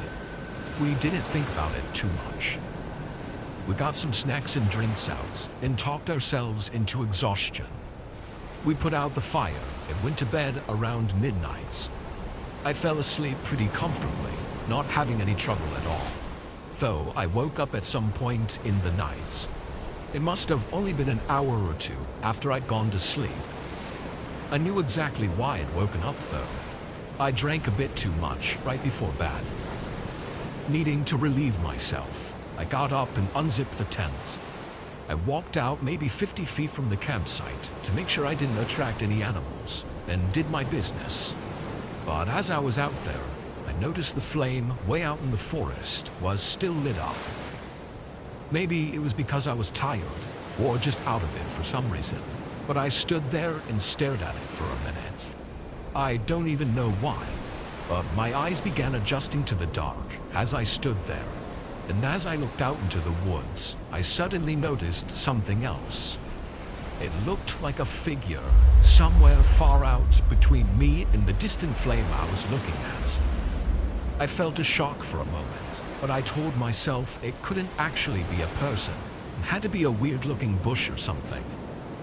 We didn't think about it too much. We got some snacks and drinks out and talked ourselves into exhaustion. We put out the fire and went to bed around midnight. I fell asleep pretty comfortably, not having any trouble at all. Though I woke up at some point in the night. It must have only been an hour or two after I'd gone to sleep. I knew exactly why I'd woken up, though. I drank a bit too much right before bed. Needing to relieve myself, I got up and unzipped the tent. I walked out maybe 50 feet from the campsite to make sure I didn't attract any animals, and did my business. But as I was out there, I noticed the flame way out in the forest was still lit up. Maybe it was because I was tired, or just out of it for some reason, but I stood there and stared at it for a minute. I don't even know why, but my eyes began adjusting to the dark as I stood there, and as I looked out into the woods, I suddenly noticed something else. It looked like a figure, somewhere far out between me and the distant flame I was looking at. I felt a shock for a moment, but I told myself it couldn't actually be a person. It had to be a weird-looking bush or something.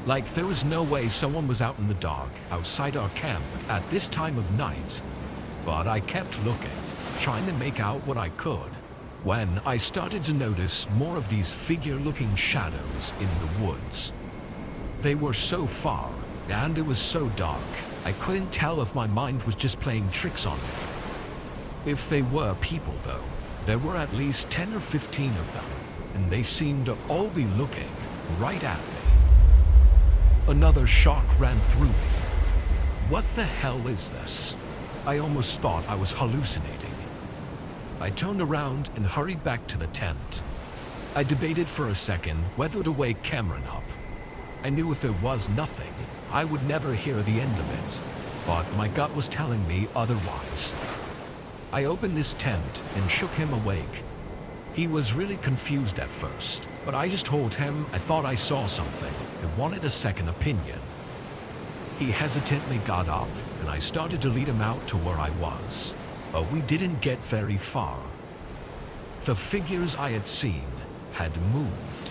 Like there was no way someone was out in the dark, outside our camp, at this time of night. But I kept looking, trying to make out what I could, when I started to notice more of these figure-looking shadows in the woods. They were so far, and it was so dark, I couldn't tell if my mind was just playing tricks on me. If they were people, though, there were at least 10 or 15 of them, and they seemed to all be looking right at me. Another shock ran through me. What the hell is this? I almost thought I was hallucinating. I turned around and hurried back to the tent. I debated for a second whether to wake Cameron up. I knew if there was nothing, I would never hear the end of it, but my gut was telling me otherwise. I opened this tent and shook him awake. He was really confused at first, but I just told him I thought I saw something and wanted a second opinion. He hesitantly got up, and I started to lead him out to where I was, but we didn't get very far. The figures I had seen had moved.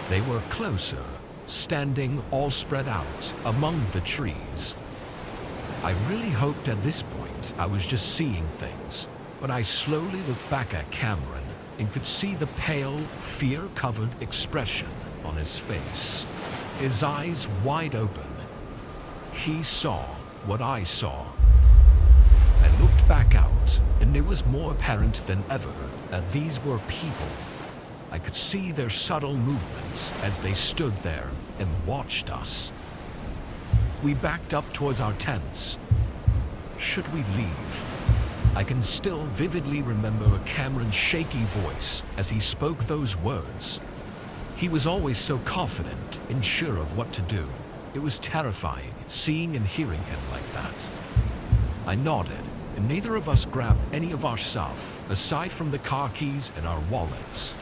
They were closer, standing all spread out among the trees. I really hoped at this point that I was just seeing things, but I slowly looked back at Cameron and could see the pale, fear-covered expression on his face. His eyes wide open. He saw what I saw. I looked back out, and it was more apparent than ever that these were people. I could see their subtle movements as they stood there and watched us. We backed up towards our tents. Should we leave? I can still vividly remember Cameron's shaky voice as he spoke those words. He was always so confident and sure of what to do. It was terrifying seeing and hearing him like that. I nodded, and neither of us grabbed any of our stuff aside from the car keys and our wallets.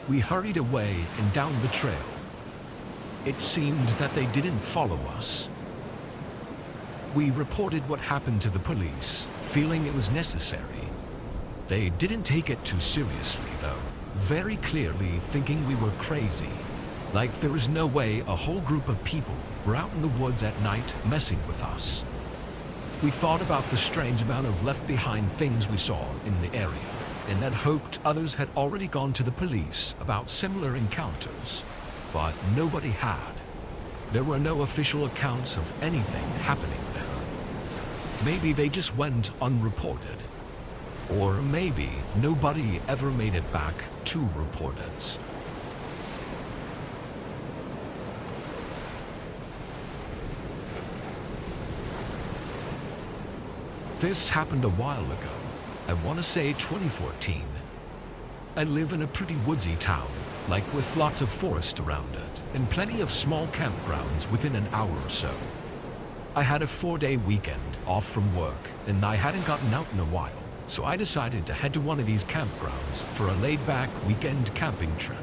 We hurried away and down the trail. It seemed that they didn't follow us. We reported what happened to the police, feeling it was necessary. They didn't take it too seriously, though, very clearly thinking we were crazy. Like there was no way a whole group of people were out in the woods at night messing with us. We thought about the strange amount of left-behind things we saw in the area, and had hoped others had already gone to the police about similar encounters, but nobody had. There were no official accounts of anything happening there. Maybe they just went unreported. Or maybe nobody ever made it back to report it. This happened a while ago. I want to say 2014. I live in a pretty woodsy town, like with lots of forest around it, and plenty of small campgrounds within an hour or so. I had a 4-day weekend off from work, and I hadn't gotten out in a while, so I decided to head to one of these campgrounds for a laid-back weekend camping trip.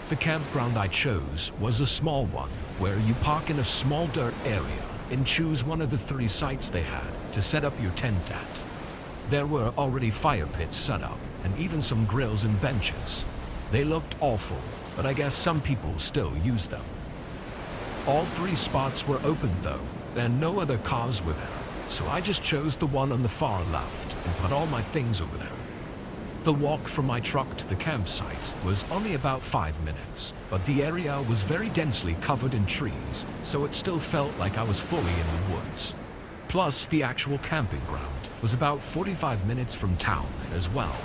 The campground I chose was a small one, where you park in a small dirt area and choose one of the 3 sites they had to set up your tent at. There were already fire pits set up, and even some grills and benches. They looked awful, but I guess some people still use them. All 3 spots were open though, and no other cars were there, so I just chose the one on the far left and put all my things over there. The walk from my truck to the campsite was only about 5 minutes, but the area was very densely covered in trees, so it still felt like I was fully in the woods. Plus, the actual camping ground was about 45 minutes from town as well.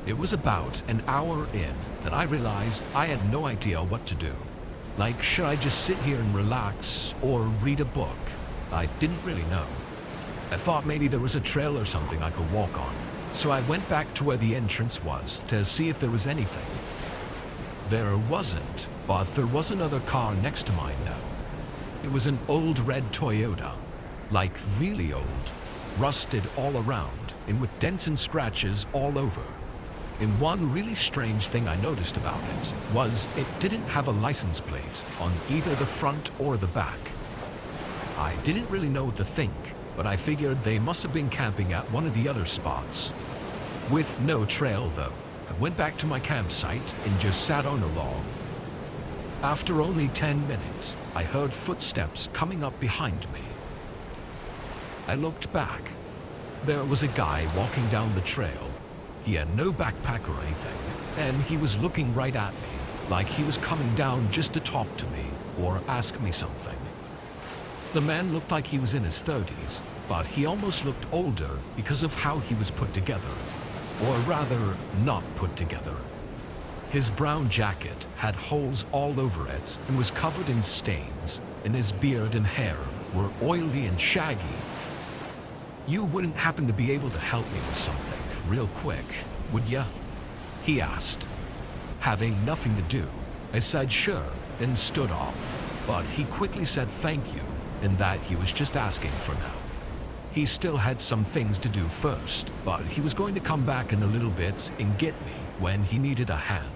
It was about an hour in that I realized I had no idea what to do. Like, should I just sit here and relax or read a book? I didn't really know. I thought maybe there was a trail or something I could walk on, so I went back to where the entrance was to see if there was anything. There wasn't, but there was another car next to mine now. It was an old red Toyota, like really old, rusted all around and with dents and scratches all over. And one really strange thing I noticed about it was it didn't have a license plate on either the front or the back. I didn't really know what to think, but I figured they must have been camping at one of the other spots. With no trail though, I went back to my campsite and just sat on a log. After only 10 minutes, I heard footsteps coming up behind me. I looked back. There was a guy walking down the trail. He had no backpack or anything, and he was looking right at me, like he was coming down just to talk to me or ask me something. The man looked like he was in his 30s, but he almost looked older because of how he was put together, or rather, not put together. His brown jacket had holes all over it and was covered in stains, and his beard and hair were oily and shaggy. You wouldn't happen to be able to help me with something real quick, would ya? He asked. Having nothing to do, I said sure and stood off, but he quickly said thank you and that he was just asking for now. He still had some things to do first, but he was going to come back in a little bit and get me when he needed a hand.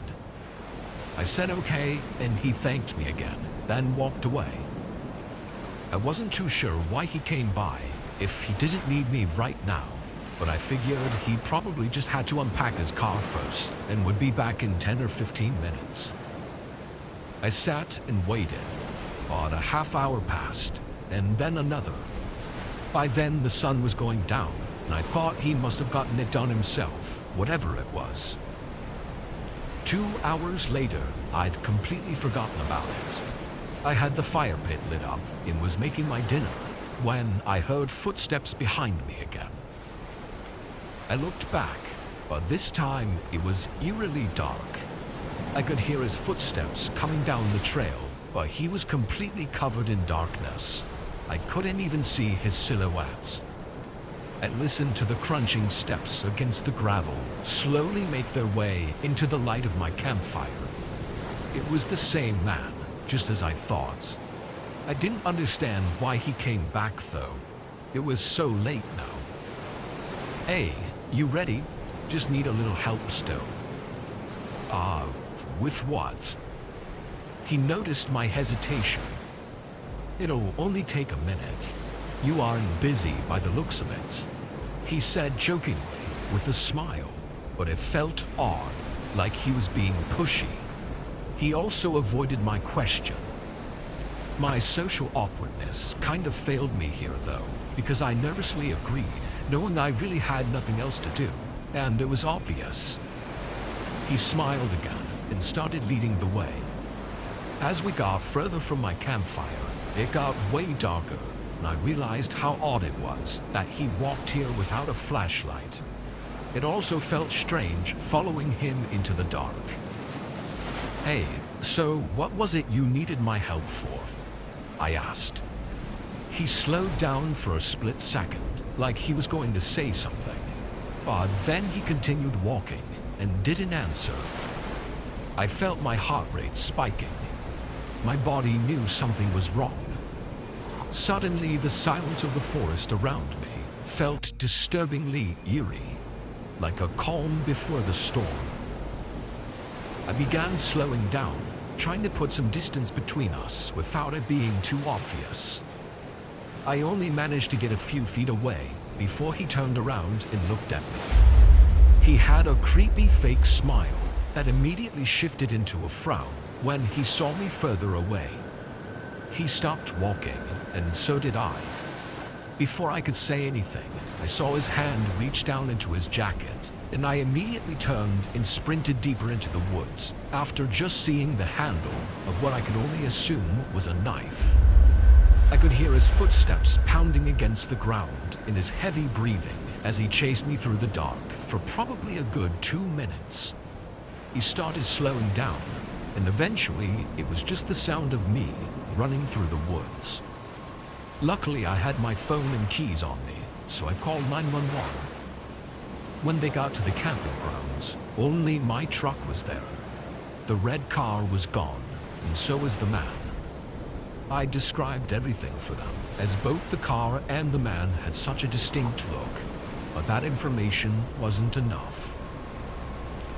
I said okay, and he thanked me again, then walked away. I wasn't too sure why he came by if he didn't need me right now, but I figured he probably just had to unpack his car first and would be back in 10 or 15 minutes. I sat and waited, but a half hour passed, and then another. By then, the sun was going down, and I thought he must have gotten it done himself, whatever it was. 2 hours later, I'd completely forgotten about it. I had the fire pit lit up and was making my dinner when I heard footsteps behind me again. I looked back, but this time it was eerily dark. I could hear his footsteps coming down the trail, but he was completely covered in darkness. I couldn't even see his silhouette. I listened to the crunching steps against the gravel slowly make their way into the light of my campfire. It was the same man, just as I thought. I didn't understand why he came back though. It was so late now. "Hey, you ready? Just need a little help still." With what?" He noticed my hesitation. "It'll only take a minute. You aren't busy by the looks of it," he said jokingly with a smile, but it felt odd, like he was being pushy. He also avoided my question. My social awkwardness kind of failed me here though, because I nervously agreed, knowing I really had nothing else to do, and it was obvious. He smiled again and started leading the way. As we got further from my campfire, it got way darker, and I realized how odd it was that he walked here without a flashlight. It also felt strange following him into the dark. "Hey, so what was it you needed my help for?" I asked. He slowed down for a split second, like he was going to say something, but then he continued walking and didn't answer. I felt my heart rate spiking. My body knew something was wrong. Suddenly, the silence of the forest around me felt disturbingly eerie, like a calm before the storm. I began slowing down, trying to put some distance between us without it being too obvious. I only managed to get a few feet away before he turned around and looked at me. He had a creepy fake smile that immediately shifted into a frown when he saw me further away. He stopped walking, and so did I. Before I could say anything, I saw his hand reach down into his jacket, and I immediately turned and sprinted deeper into the woods after just seeing the handle of what I could only assume was a knife. I could hear his footsteps pounding against the ground and his heavy breathing as he chased me through the dark for probably a good 2 minutes. He started slowing down, and eventually it was just the sound of me running through the woods. Luckily, I had my phone and keys on me, so I called 911. When they got to the camping grounds, only my truck was there. The red car was gone, and so was the man. I described everything for them, as both the car and the man had such a distinct look, but that information wasn't enough.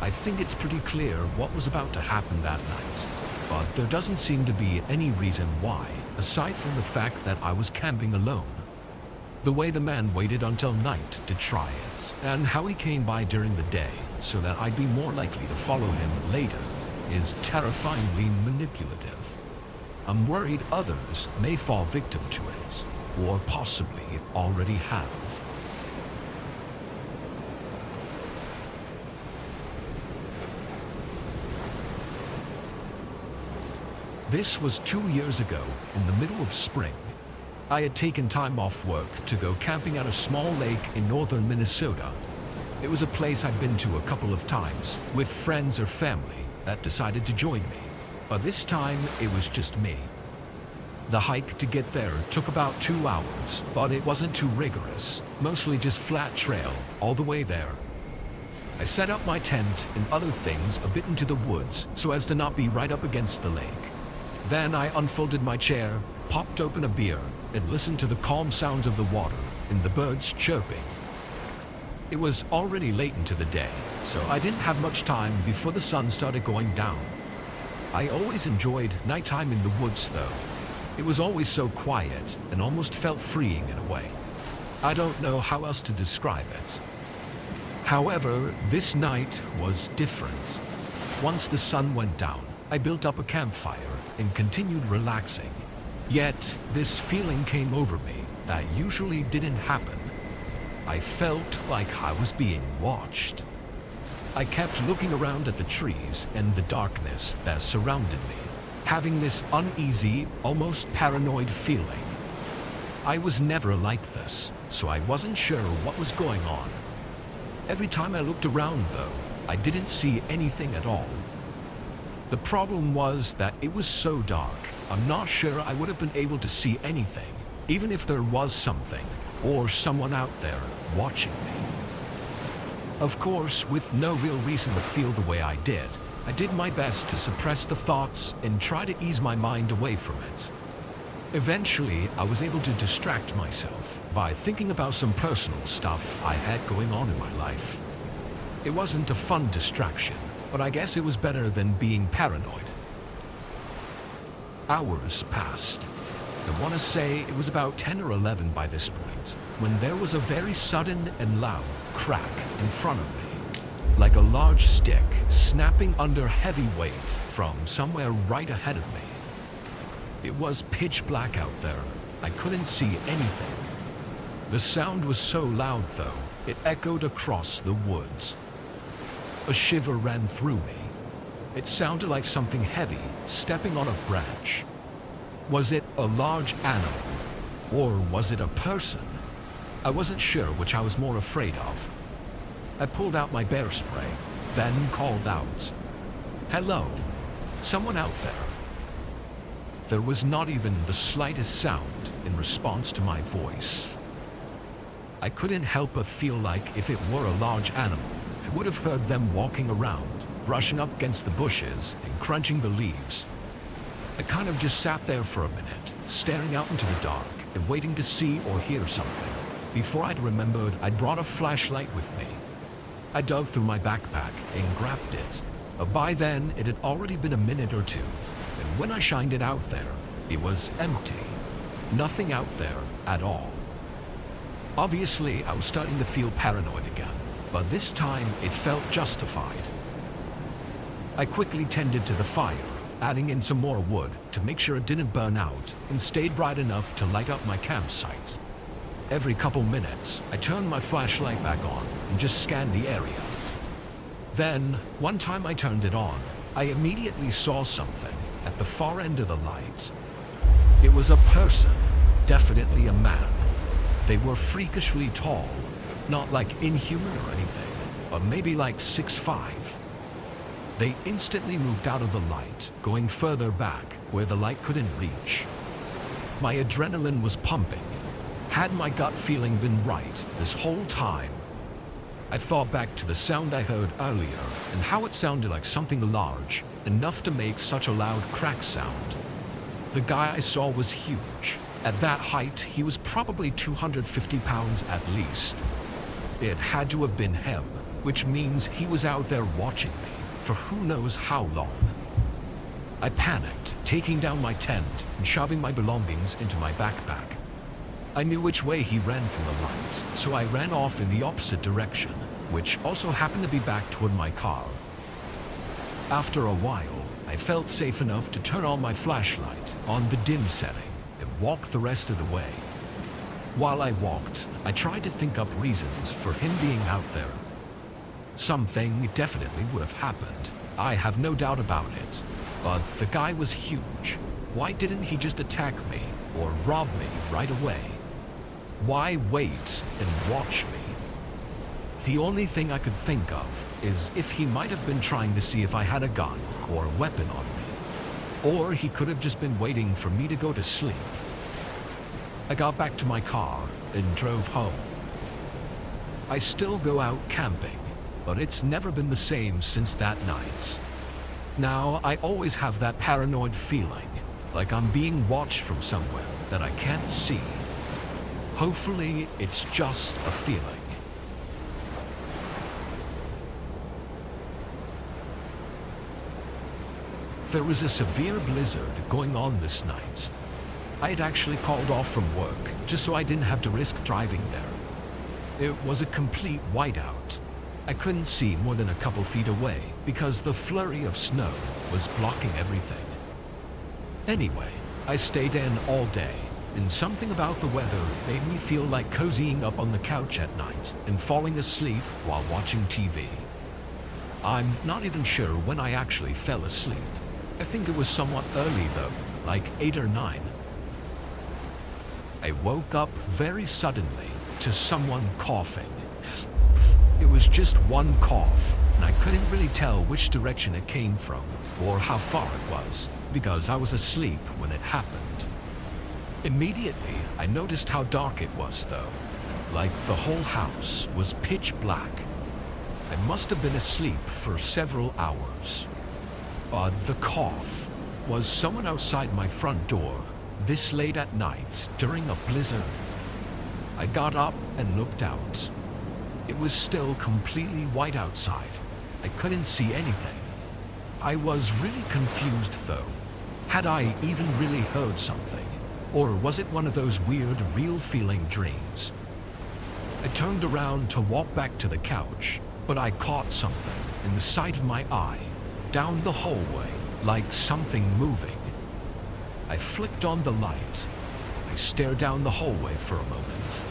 I think it's pretty clear what was about to happen that night, but there doesn't seem to be any reason why, aside from the fact that I was camping alone. The way the man waited until night to try it, and how he came by during the day so that I'd be more likely to follow him later, is terrifyingly manipulative. I'm worried others may fall victim to it, or possibly already have. This was 2 years ago, in the middle of spring. I had taken time off work to go camping at a small lake in northern Minnesota. It was a place I'd been to a couple of times, with friends or family that decided to join me. But this time, it was just me. The hike to get there took about 2 hours, but it wasn't too rigorous, mostly just flat trail all the way there. I set up my tent and other things a bit into the woods so as to not be right up against the lake. Then I unfolded my chair, popped open a beer, and listened to the calm sounds of the water and the birds chirping. It was already late into the day, so I didn't have much time before the sun started going down. I always enjoyed nighttime in the woods though. It was always so quiet and almost felt freeing in a way. I don't know how else to describe it. However, this night was different. Once the sun went down, I built up a campfire and continued relaxing. Yet, this feeling came over me that usually didn't happen. I felt like I was being watched. I kept looking around at the trees and the darkness that surrounded me, having this uneasy, almost paranoid feeling. I was never like this, so I wasn't sure what was going on. Every time I looked around, though, I didn't see anything at all. The problem was that it was so dark, I'm not sure I would have been able to see anything, even if there was something or someone out there watching me. Of course, with no real reason to feel the way I did my best to suppress the thoughts and try to ease my mind away from it. Eventually, I was able to distract myself by thinking about some personal stuff I had going on in my life. It wasn't a fun distraction, but I guess it was better than being paranoid. Hours passed. I want to say it was about 10 or 11 by this point, when there was a very sudden and loud crack in front of me, like a large stick snapping under heavy weight from somewhere right ahead of me. It was pitch black out there. I couldn't see anything. The sound was so loud, though, it echoed across the woods. A shiver ran through me. It sounded like something heavy stepping on a branch. Was it a large animal, or was it a person? I wasn't sure which I was more afraid of. I pulled out my bear spray, then called out, "Hello, someone out there?" There was not even the slightest sound in response to my voice. I couldn't help but feel like if it were a large animal, I would have heard them walking around, brushing up against the bushes and crunching the leaves. I kind of just sat there for a minute, staring out into the dark and waiting to see or hear something, before I'd remembered I'd brought a flashlight with me. I dug through my backpack and grabbed it, but by then it had already been a minute or two, and when I shined it out there, it was empty. Nothing out there at all. Obviously, I was starting to feel paranoid again, but this time it felt justified. I quickly tended to the fire, adding in some more wood to make sure it didn't burn out, and stayed bright enough to light up my campsite. Every couple minutes, I turned my flashlight back on and just scanned the area. Then, one time I turned it on, I immediately saw something at the far end of the light. It was a person, definitely a man. They were freakishly tall, not like inhuman or anything, but maybe like 6'5". They instantly moved out of the light, going further back where the light couldn't reach. My adrenaline was pumping. Had my gut feeling been right this whole time? I thought back to the sound I heard earlier and how it sounded like something large, enough to make such a loud crack sound. The guy I saw was huge. At that height, he was probably 250 pounds at least. It had to have been him, which means he was out there watching me for who knows how long. I panicked, taking down my tent and shoving my belongings into my backpack. I knew which way he ran from the light, so I ran off in the opposite direction, which also happened to be back toward my car. After a while, I felt safe enough to turn on my flashlight on the dim setting and walk the rest of the way. While I walked, I tried to think up reasons for him being out there. Something definitely would have happened. I have no doubt about it. But the guy was huge. Why didn't he just attack me or rob me right away? Why wait and watch me? The only thing I could think of is if he might have been trying to see if I had a gun or a weapon on me. Or he could have just been waiting for me to go to sleep. I got back to my car and drove home. I still go out camping, but it's never been the same since that night. Now, I always have that paranoid feeling, like I'm being watched from somewhere that I can't see. Hopefully, it's just a feeling. There was a severe blizzard going on this night. I had actually called off from work just so I didn't have to risk driving there. It was a complete whiteout. I couldn't see more than a couple feet away because the flurry of snow was blocking everything. Anyway, I stayed in all day, and something about the weather made me feel like cozying up on the couch at night and falling asleep while watching TV. I'm not even sure when I actually fell asleep. I think it was somewhat early though, like 8 or 9. I woke up very suddenly to someone coughing. It was just one cough, and I couldn't really tell which direction it came from or how far it was, because I was asleep when it happened. Immediately, I noticed how dark it was though, like the whole house was pitch black. I must have been asleep for several hours. But the cough was someone outside my front door this late at night during a blizzard. I got up and looked out. It was still completely white outside. I couldn't see anything. I was really confused though. Had I even really heard something? Or was it one of those weird, real-feeling dreams? I turned around to walk back to the couch, but I caught something in the side of my eye, down the hallway, like something moving. I flicked on the light. I stared down the hallway for a moment.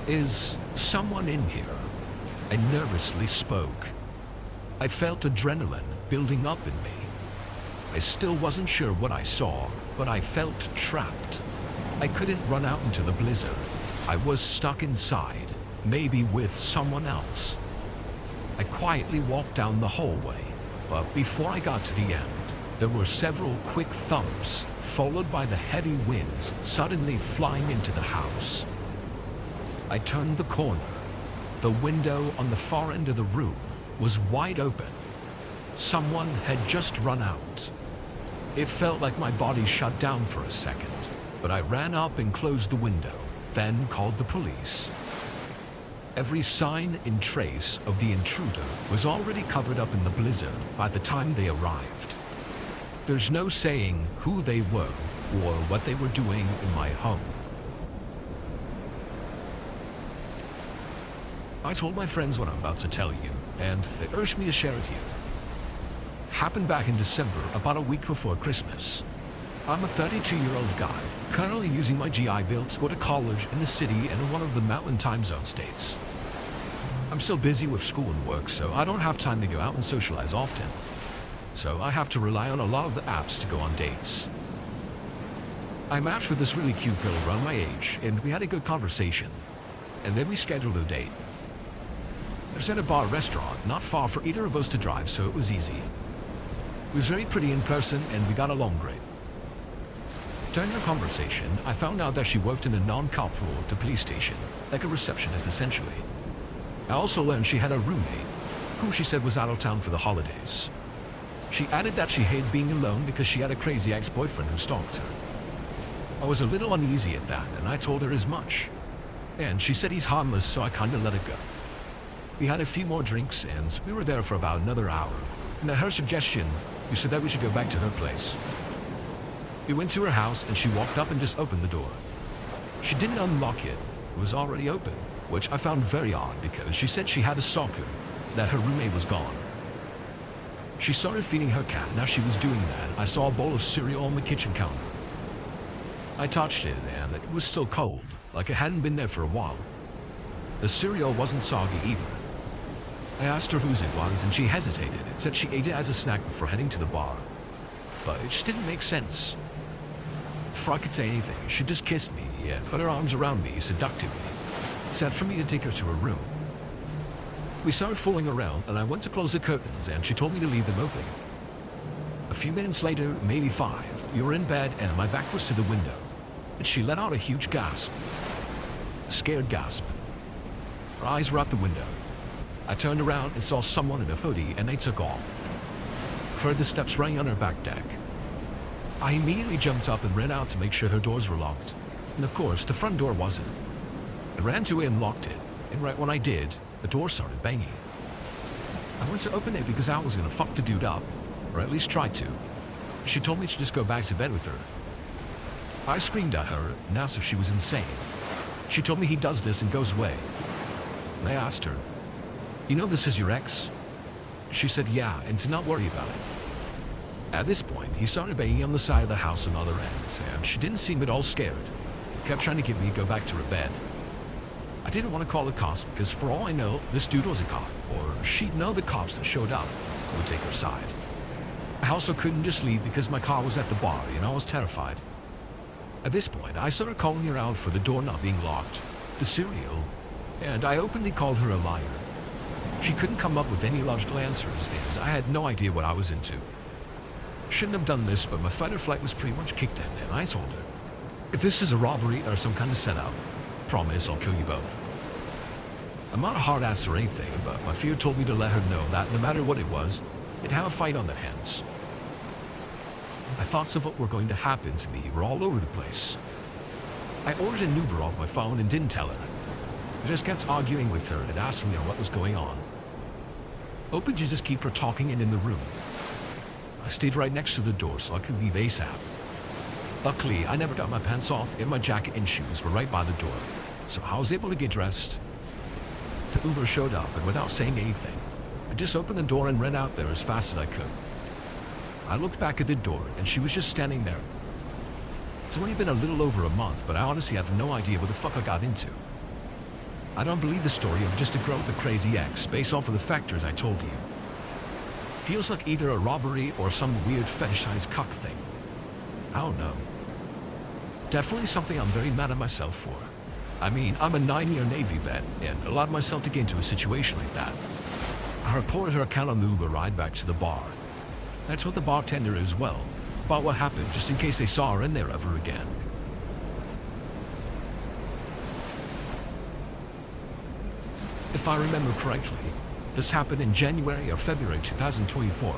Is someone in here? I nervously spoke. I felt adrenaline building up in me. I still wasn't sure what I saw, but I felt trapped. I couldn't run out into the blizzard. I was stuck inside, maybe with someone else. I quietly walked down the hallway, but before I got to the end, there were several quick thumps, followed by the heavy wind suddenly flying into the house. I turned the corner. The window on the far end of the room was wide open. Someone had just run out. It felt like my body shut down for a second, but I ran up and closed the window, then called the police. Every sign and trace of the intruder was already covered up in the blizzard by the time they arrived. There's no saying who they were or what they were doing in my home. I told my friends what I'm about to tell you, and they urged me to share it with you. Happened back in December, about a week before Christmas. I'm a 32-year-old guy, currently using my GI Bill to go to college in the city and in one of the mountain time zone states. I'm still busy with school and work, so I don't have time to go out and socialize often. So I have to rely on a lot of the apps to go on dates. I matched with this really cute girl around my age, and we had a good conversation. And then we scheduled a date. It was at a bar restaurant, not far for either of us to drive, so it was easy. It was very pretty in person, and we got along great. During our conversation, I found out that she worked in a non-cop role at the police station, like a receptionist essentially. I also learned she had a roommate, who she said was out of town for the holidays. She added that she hated being alone because she had a crazy ex-boyfriend who stalked her. I was a little uneasy at that, and I told her as much. And she said he's harmless, so I kinda let it go. We had a few more drinks, and we were there for about another hour. And at her suggestion, we said that we should go back to her place. We went to her house, and she walked up and just opened the door. She didn't unlock it. It was already open, which I found very odd because she said she had a stalker, that her roommate was gone. She started feeding her cat, and as she was doing that, I saw a bowl of cereal on the kitchen counter. I touched it, and it was still cold, like it hadn't been there for a while. The cereal wasn't soggy either. I asked her whose it was, and she hesitated and said she ate it as a snack before heading to the bar. But it just didn't make sense. Before I could say anything, she just kissed me and put her arms around me seductively, said for me to take her to her room. We started fooling around, and I went to close the curtains, and she told me to leave them open. A few minutes later, maybe 5, we were in bed, and my back was to the window, and she let out a huge gasp. A scared gasp. Her eyes were out the window. I turned around and saw someone in a hoodie, and they took off. Heard the steps running on her back deck. I immediately jumped up and ran out to make sure her doors were locked, and of course, the front door wasn't. I ran to it and locked it, and right when I did, the door started banging. I went to open it because I was gonna fuck the dude up, or at least try to. She told me to just go back to bed with her. I screamed at her and asked if she was insane. She told me he does this and goes away. And I asked her, "You know this is your ex?" She said yeah, and to not worry about it. At this point, he started banging on the side of the house on other ends, and she didn't seem at all scared. Kept trying to get me to go back to her bed. I didn't want to call the cops because for all I know, this dude was a cop, or she'd know the cops that showed up would take her side. I also couldn't just leave because my car was at the bar and I was terrified. At this point, I started calling her out for the door not being locked, the cereal, and I openly called her a liar. She couldn't come up with any logical answers, and I had no idea what I was into. Shouldn't have done this, but my fight or flight was pretty much kicked in, and I told her, if this is a robbery or some kind of setup, promise I'll kill you both. I'm not a hard ass or anything, but my fear told me to let her know that no matter what it was, it'd have a fight on their hands. My thoughts of what were going to happen to me were all over the place. I ordered an Uber off my phone and didn't tell her. I just kept arguing with her and asking her what was going on. Hoping to just keep her talking and in the room. I stayed right next to the door so I could leave ASAP. Luckily, I never got my pants off and my jacket and shoes were right by the door, so I was able to get dressed. The Uber showed up, and without saying anything, I just opened the door and ran out there as fast as I could. I looked back at the door, and she was just standing there. It's only been a little over a month, but I honestly have no idea what the fuck I got into. I don't believe the story of just a girl with a crazy ex based off of the factors I told you. Feels like either a robbery or some weird fetishized cock thing. I don't know. Definitely something I'm very mad at myself for. I mean, I'm a 9-year Navy vet and allowed myself to get into a situation like that. I reported her account on the Uber ride back to the bar. I told the bartender as well about what happened just in case they saw her in there ever again. If I remember correctly, this happened in January or February 2024.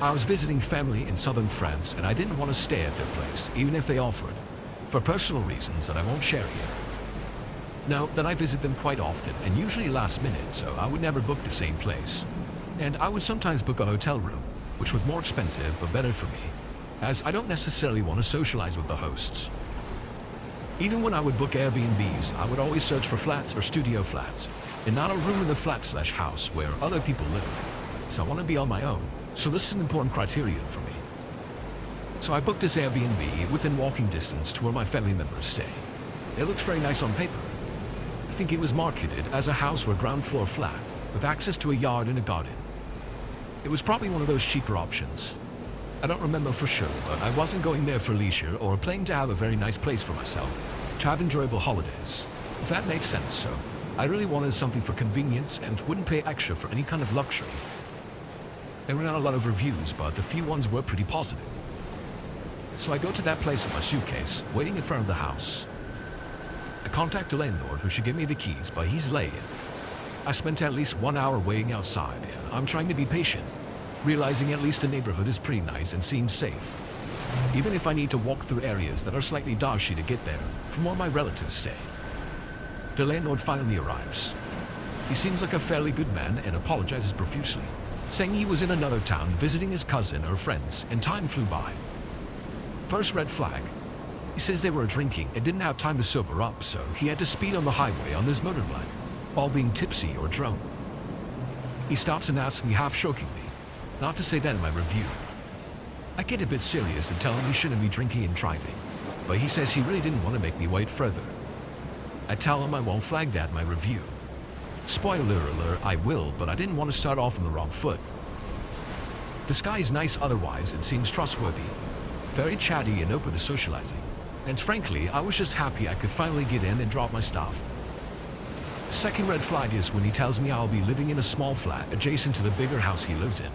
I was visiting family in southern France and I didn't want to stay at their place, even if they offered, for personal reasons that I won't share here. Now that I visit them quite often and usually last minute, so I would never book the same place. And I would sometimes book a hotel room, which was more expensive but better for me, as I don't necessarily want to socialize with the hosts. Even when I would book Airbnbs, I would always search for flats or studio flats, and not a room in the flat/house where other people live. So I want to be on my own, so this is an important criterion for me. So I booked this Airbnb within walking distance to where my family members stay. It looks very nice on paper. I think it was marketed as a house or ground floor flat, with access to a yard and a garden. It was probably one of those cheaper options. I don't remember for sure, but I wasn't going there for leisure or planning to have a very nice place for myself, to have enjoyable holidays, if that makes sense. So I really wanted something for convenience and wouldn't pay extra for any kind of luxury. There were not a lot of reviews, but the few ones were pretty positive. So I go to that place with my suitcase, waiting in front of the house. I contact the landlord who should give me the keys, but he's late. I spent at least 1 hour waiting outside, and I'm trying to be patient, realizing at least the neighborhood is pretty nice and seems safe. Even if I need to walk through areas that are slightly dodgy to get there, from where my relatives stay. The landlord finally arrives. He seems like a fairly good man and apologizes profusely, saying he was in another town visiting his cousin or friends and time flew by. First red flag. He says they were drinking and didn't have time to sober up, so he had to speed on the highway on his motorbike, while being tipsy or drunk. He stops and asks me half-jokingly not to say that in my review. I get a bit serious and tell him he shouldn't be drinking and driving, but he says he really didn't want to make me wait further. I tell him I won't flag that in my review. Spoiler alert, I will, but I didn't want to start off on the wrong foot. This guy is nice otherwise and seems trustworthy, very chatty and open to socializing, and frankly, I was just happy I could finally get in and drop my stuff. The second red flag is when he tells me I'll be living in a small flat adjacent to the bigger house he lives in.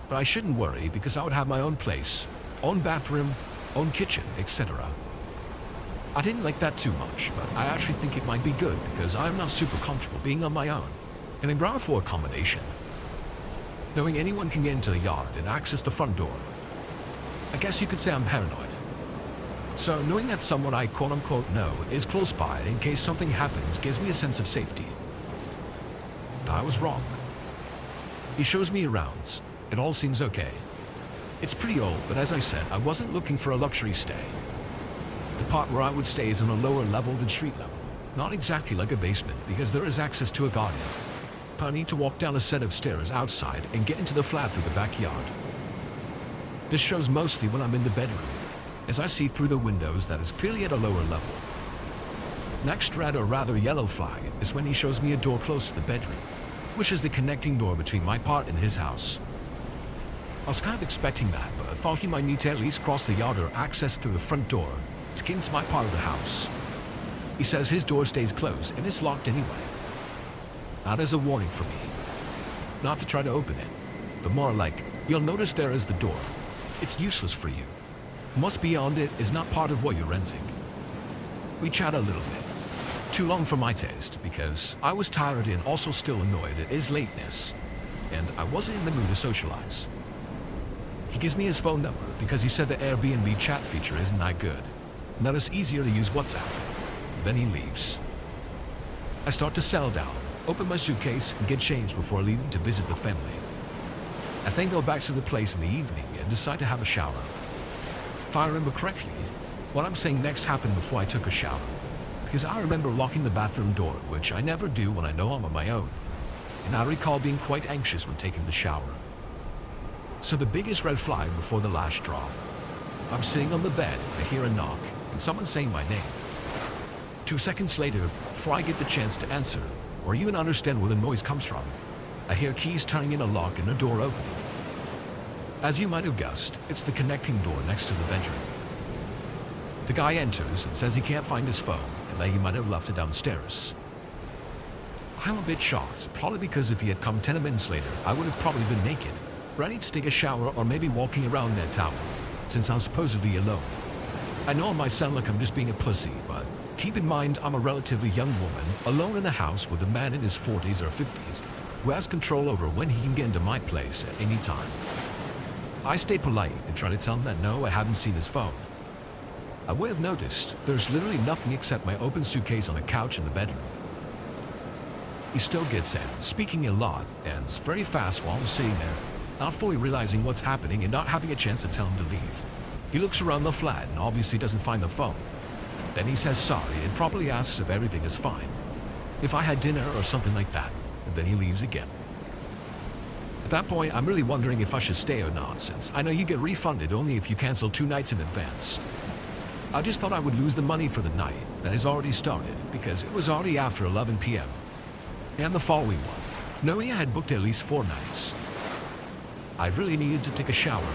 But I shouldn't worry because I would have my own place, own bathroom, own kitchen, etc. I didn't like that too much, but I actually think it might be good because I'm not super comfortable being on my own, and I'm ground for accommodation. Knowing anyone can get into the yard and access the front door. I guess you could say I'm paranoid. So knowing that someone I quote-unquote know is close by in case something happens gives me a sense of safety. But I was wrong. He shows me around. It all seems okay. It's pretty old, but as I said, I wasn't looking for a luxury stay. The part where I would stay is on a lower level than street level. Not exactly like a basement, because there is access to a garden. But I need to walk down a set of stairs outside and get into the flat through the backyard. This shows mostly when I'm in the bedroom, as I see through the windows that is clearly at a lower level. Next red or rather yellow flag is when he shows me a door close to the bedroom, which is the connecting door between my part and his house. I was kind of expecting that, but I thought he might need to at least cross the yard or access through the front door to get into my part of the house. He says his door stays closed and is locked anyway. Now there's a warning for me. Not to try to open it, but more like, you'll notice there is the door. It's useless for you. What's beyond it is not part of what you're renting. We chat a little bit. Too long for my taste, because I was tired and also still annoyed at his lateness, and I wasn't in the mood to socialize. He gives me his phone number because he said the Airbnb chat feature isn't that good, and that it's easier to use WhatsApp. Then he leaves. I start to settle down, open my suitcase, and get changed before leaving to visit the family. I then go back to the place in the evening and decide to have a shower. If I remember correctly, what I'm saying next happened before I took a shower, because I remember locking the bathroom door, which I never do when I know I'm on my own, and I recall being quite anxious when taking the shower. So the biggest red flag before the last drop. I'm sitting on the bed, I hear a knock, and someone saying my name. 2 seconds later, before I get the chance to answer, or even understand where the noise comes from, I hear keys turning in a lock and a door opening. As you might have guessed, it's the connecting door next to the bedroom. The guy enters and says he can't find his phone, and that he might have left it downstairs. I'm a bit shocked, probably because if he had come 10 minutes later, I would have probably been naked, ready to take a shower or maybe walking around in a towel, since I'm supposedly alone. I know I might sound like I'm just being a pussy, but keep in mind I'm a relatively young woman, alone in a house with a man in his 40s or 50s, who has control over when he can get into my place at any time. I stay polite and try to tell him that no, I haven't seen his phone. I would have noticed there's literally nothing except my open suitcase on a couch in the bedroom. He still gets in, speaking a lot, and it's very fast while I'm sitting there, not fully realizing what's happening and not having a chance to tell him to leave. He looks around the flat and obviously doesn't find the phone. Then he says sorry and probably asks if everything is fine, if I had dinner or something like that, and then he leaves again. At that point, I'm really wondering if I should stay or not, since I know you get refunded only if you cancel 2 nights in advance. I just thought I would lose the money for the night that has already started, because it was already after 11 p.m. and the following one, knowing I had booked at least 4 nights. I really needed to take a shower,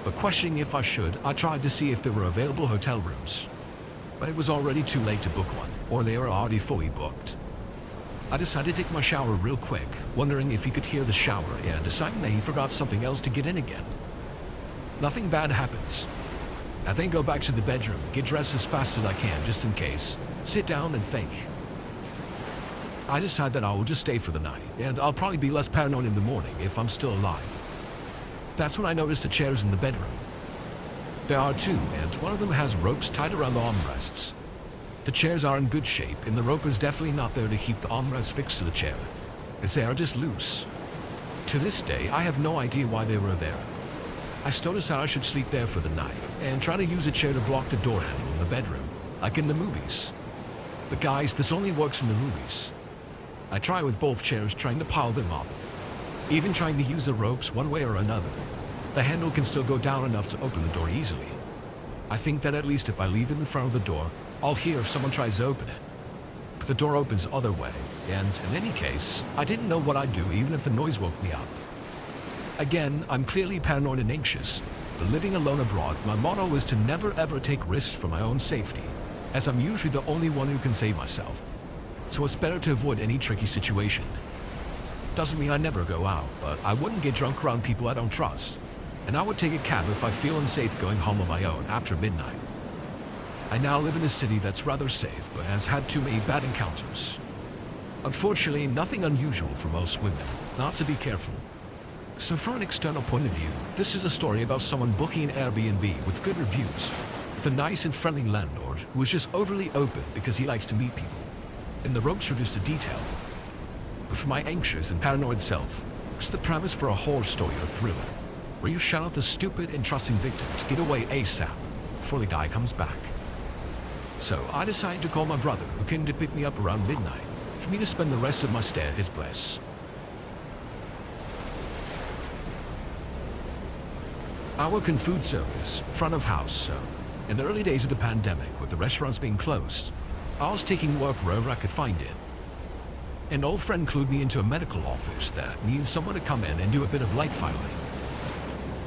but questioning if I should, I tried to see if there were available hotel rooms. But it was already too late to book one, or they were already fully booked. I decided to take my shower real quick, wondering if he could hear the shower and deciding that he forgot something else to get in again. Nothing bad happens. I then go back to the bedroom, get dressed as fast as I can just in case, sit down and think. I decide that I will just stay for the night, and I'll probably be less paranoid in the morning if I'm still alive. That's when I notice the chairs in the bedroom. There are 2, and one of them has ropes tied around the armrests. The chairs are in good shape, and the rope is definitely not there to keep the armrests fixed to the chair, as they are just loose. To this day, I have no idea why they were there. I still decide I should sleep there for the night, and try to use a chair to block the door handle in the bedroom, like in the movies. But guys, this only works in the movies. I try with both chairs, trying to pile them up. Even trying to use the ropes one way or another, the handle can still go down enough to open the door easily. I think that at least if I leave them in front of the door, I'll hear if someone tries to open it. But the door opens the other way, and in any case, I didn't know what I'd do even if the noise woke me up. Again, I'm clearly paranoid and anxious, but living alone abroad, my motto is to never ever take risks for my own safety, as I'm usually the only one who can save myself. So it's better to avoid any tricky situation. Doesn't mean I never go out, but I wouldn't get drunk around people I don't trust, and I would take a cab if I feel unsafe going home on my own after midnight. I now live in a city that's rather safe, but has had too many bad encounters. Unfortunately, nothing unusual for most women, not to be careful. So from an external point of view, this is a story about someone booking an Airbnb with good reviews, with a nice and friendly landlord who is just overly open because he likes to meet people, and the ropes reduce the detail. But for my anxious and paranoid self, it's the premise for a horror story or thriller, where you shout out the stupid and trusting victim to get away ASAP before the guy comes back. So I decided to call my brother, who came to pick me up around midnight, for me to spend the rest of my stay at his place. I work in food service, front of house, so in the early days of the pandemic, with the restaurants being closed, I was taking work wherever I could find it. An old friend clued me into a medical office that needs someone to come in and do a bit of light filing.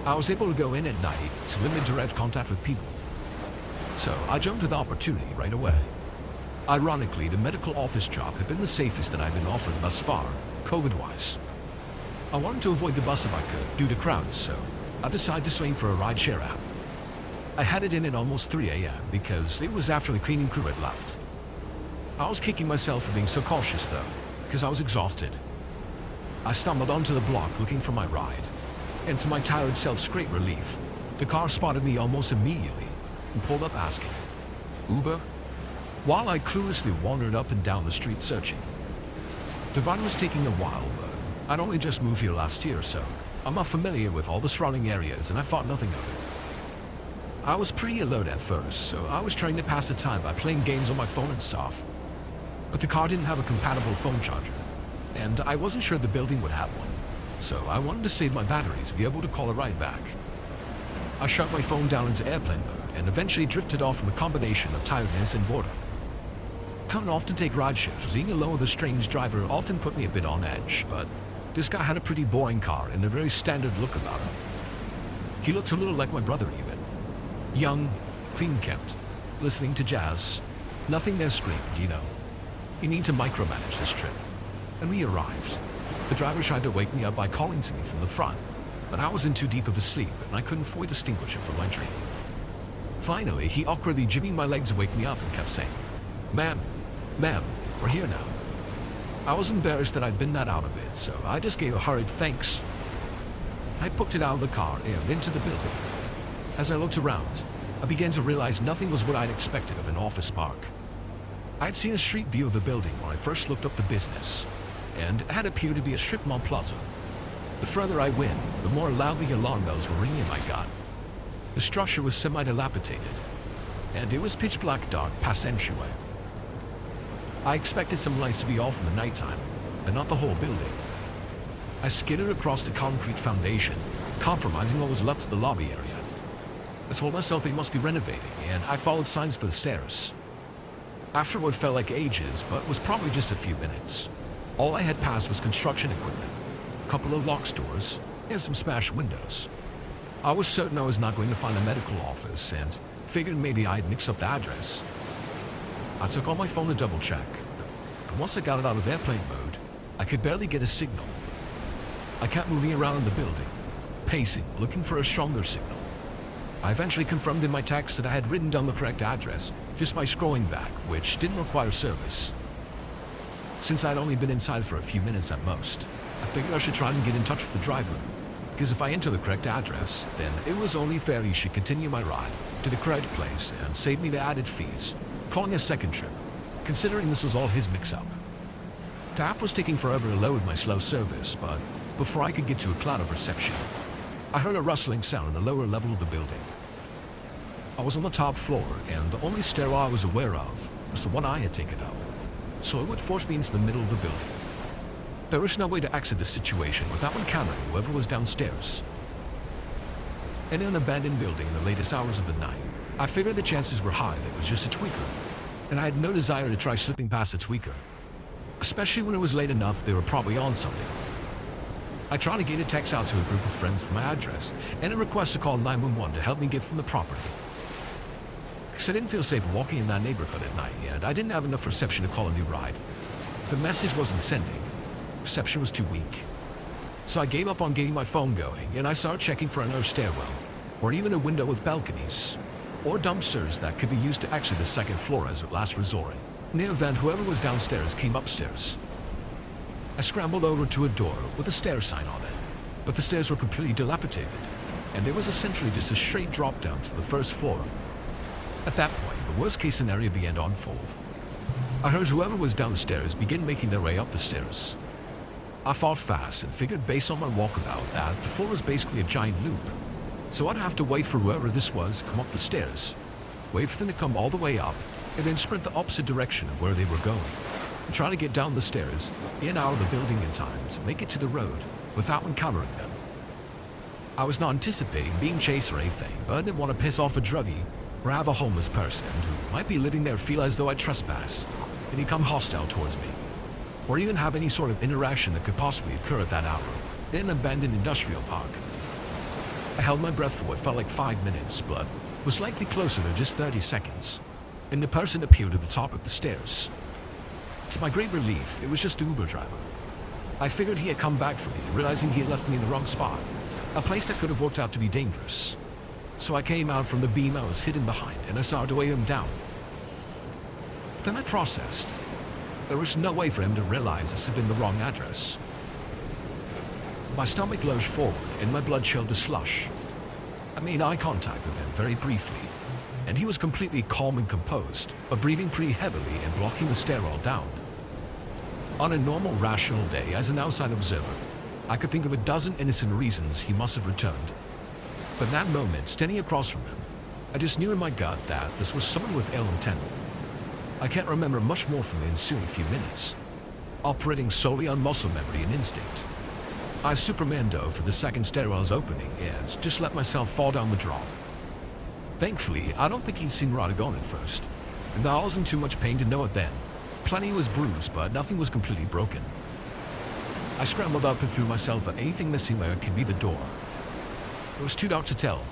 I was able to go in at night to limit direct contact with people. So I jumped at the opportunity right away. Ironically, the medical office job had been the safest that I'd been offered thus far, COVID-wise. I wanted to avoid the bus if I could, due to crowds, so I decided to swing for a rideshare app. I headed in at almost 3 a.m. because it was after the cleaning crew had left. I was kicking myself for being so cautious though, because I was exhausted. I stumbled onto the block looking for my ride, and to my tired self's great relief, the car spotted me almost immediately and pulled up asking, "Uber?" While I cluelessly wandered up and down the street searching. The ride was taking a while, but I'd only just moved here last year, so I'm not familiar with all the surrounding areas and I thought nothing of it. I was pretty alert at first, so I was trying to pass the time by playing games on my phone and stuff. But the car didn't have a compatible phone charger, and I wasn't sure the building would have one, so I wanted to save my battery to be able to call a ride back. I shut my phone down into airplane mode and eventually drifted off from a combination of tiredness and boredom. I don't often take ride shares, as being alone with a strange driver often put me a bit on edge, but this guy had a pretty boring car and a very standard look about him. He looked a little like my brother even. Young, clean-kept, listening to jazz. Nothing there screamed, you know. You need to micromanage this trip. And we arrived. The driver tried to wake me up by calling to me from the front, but I was in too deep of a sleep and I couldn't fully distinguish it from my dream. Finally, he awkwardly jimmied my legs to wake me up and kept saying, Ma'am, we're here now." I was embarrassed that I'd been that out of it, so I just gave a hurried thanks. I booked it out of the car and into the building. As I looked around, I began to realize nothing was what I'd expected of an office park. I'd seen a street view of the building when I first looked up the business, and it had appeared to be a strip mall plaza. The further I went, the more loudly alarm bells were ringing in my gut. The structure was semi-dilapidated, and it was pitch black dark past entryway. I expected some lights to be off in the nighttime, but not the whole building. I skidded across the concrete foundation, compromising what was left of the lobby area. I told myself they must be renovating, and I followed signs for the stairs. After what felt like ages, but was probably just a few minutes, all I had passed was construction equipment, a couple of locked doors, and some smashed windows. I was certain I was not going to find a medical office, and figured maybe I'd mix up the address. I took on my phone to double check, and once I got it out of airplane mode, I could barely get a signal. I kept moving around in the building, pacing, looking for a stronger signal. I eventually confirmed in my text that I had written down the correct address just by scrolling back, which didn't require service. Since I'd only been inside for a few minutes at most, I figured I should try and get in touch with the driver, because if I enter the correct address, then it was only fair he should continue my ride to the correct place and save me the added fees, calling a second trip, considering this was all his mix-up. The app was taking forever to load my slow service, but before I could get to a cloud of reception, I heard a rustling sound on the lower level of the building. I was on the top floor, and the only stairwell I was aware of was the one I had taken up, so it would force me into the middle of the building. There was no way to exit the situation without encountering whoever was downstairs. In an abandoned building in the latest hours of the night, I figured the chances were high that it was just a tweaker, and I had no desire to try slipping past a tweaker, especially when it was late enough they were probably on something. I tried to get a text out to a group of friends with my address and a request to call 911 to help me get from the property. Because I didn't feel safe walking in that neighborhood at night, and I didn't have enough reception to call a new ride. The message wasn't sending. Reception was too weak. So I gave up on getting my phone going, and I started checking for another stairwell, or even a window with balconies, or dumpsters that could be used to exit the second floor as a last resort. In the event whoever was downstairs came upstairs. I scrambled over to a door with a stair sign on it, but the stairs were completely dilapidated, and there was essentially just a straight drop down to the first floor. At that point, the worst case scenario began to unfold. I heard whoever was downstairs begin making their way up the stairs. I thought fast and figured based on my walkabout that the floor was basically a giant loop, so I'd have to wait for whoever this was come up the stairs, wait for them to come all the way up, and then sprint the opposite direction of where they were going, and try to get down the stairs, in and out of the building in time to make it to the road without encountering them. I was not anticipating being chased or anything, but I didn't want to piss off a druggie or have a homeless person who might be living there feel as though I trespass and become hostile towards me, or even have any sort of interaction that could possibly occur at that hour in an abandoned industrial park. I held my breath for what felt like 5 minutes, but was likely closer to just 30 seconds, and the person appeared at the top of the stairs. To my great relief, it was just the Uber driver. I figured he had come back for me, realizing he had left me in the wrong spot, a place that could have worked out to be dangerous. So I came out from the beam I was hidden behind, and I started to wave him down. Then I processed. There was no way for him to realize this had been the wrong address. My stomach lurched forward, and my blood chilled to slush. I made eye contact with him very briefly, and he was completely calm and composed, but breathing pretty heavily and blocking the stairwell down. On a normal, rational day, as an outside observer, I could think of a dozen innocent reasons he must have returned. But in that moment, standing across from him, I just knew in my gut that this was someone with ill intent. I can't remember much more from the ensuing few minutes, operating solely on muscle memory and instinct. I Superman dove for the second stairwell's opening and just let myself fall down the drop. Thankfully, I don't think he'd seen where I'd gone at first, and I wasn't too much pain to know it then. Plenty was bruised, but nothing was completely broken. I scrambled up and threw myself at anything missing where it could be the door. It was too dark to tell.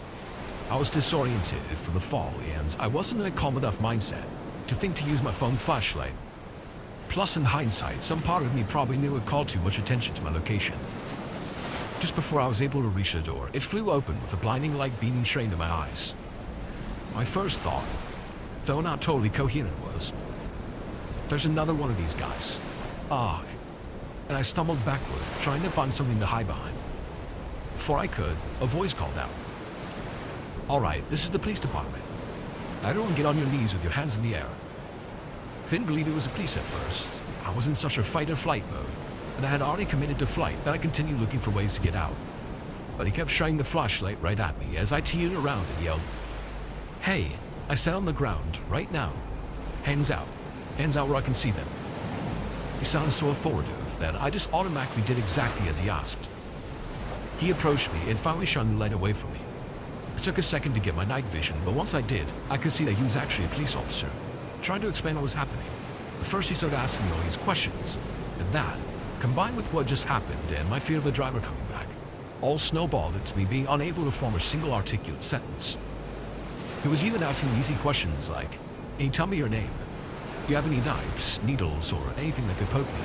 I was disoriented from the fall, and I wasn't in a calm enough mindset to think to use my phone flashlight. Plus, in hindsight, some part of me probably knew it called too much attention to my location. Just before I was able to reach the door, it flew open with a blinding light beaming straight into my eyes. My first thought, though not totally coherent, was, there's another one of these guys. Ah. And I stumbled backward, trying to find something to hide behind. Before I could, a voice called out. All right, this is the police department. Everyone get on your knees with your hands in the air. Couldn't believe it was the police at first. I was in such a fight or flight mode, and I had already committed to flight that I continued looking for ways to get out. But he kept shining the flashlight right at me as I teetered around and yelled, "Hey," I said on the ground, right now. Hands out. Hands out where I can see them. He sounded so authoritative that I just automatically did exactly as he asked. He approached me and finally shined the light away from me. It took a second to get my night vision, but once I did, I could see that he was actually a police officer, trying to explain what was happening. But first he started asking me all these questions, and that, combined with what just happened and my fear of the driver coming back, all snowballed into me being unable to form a single articulate sentence. He was even asking easy questions like, "Can you tell me your name? Do you have any knives, needles, or anything that could poke me?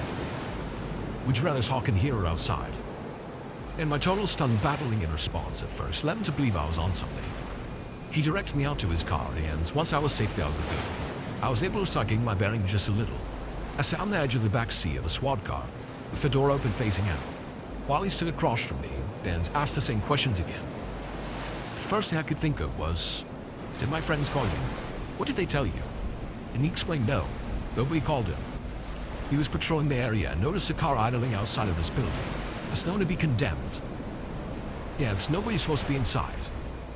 Would you rather talk in here or outside?" And my total stunned battling in response at first led him to believe I was on something. He directed me out to his car, and once I was safely out of the building, I was able to start getting my bearings just a little. I sat on the edge of the back seat of the SWAT car, with the door open facing out, while he stood across from me and asked the same questions again. The first thing I could think of was, did my friends call you? What did they tell you? And he explained no, nobody called him. He was patrolling the area and noticed a car idling outside of this building. It's known to be condemned. Yeah, it's nobody's supposed to be inside.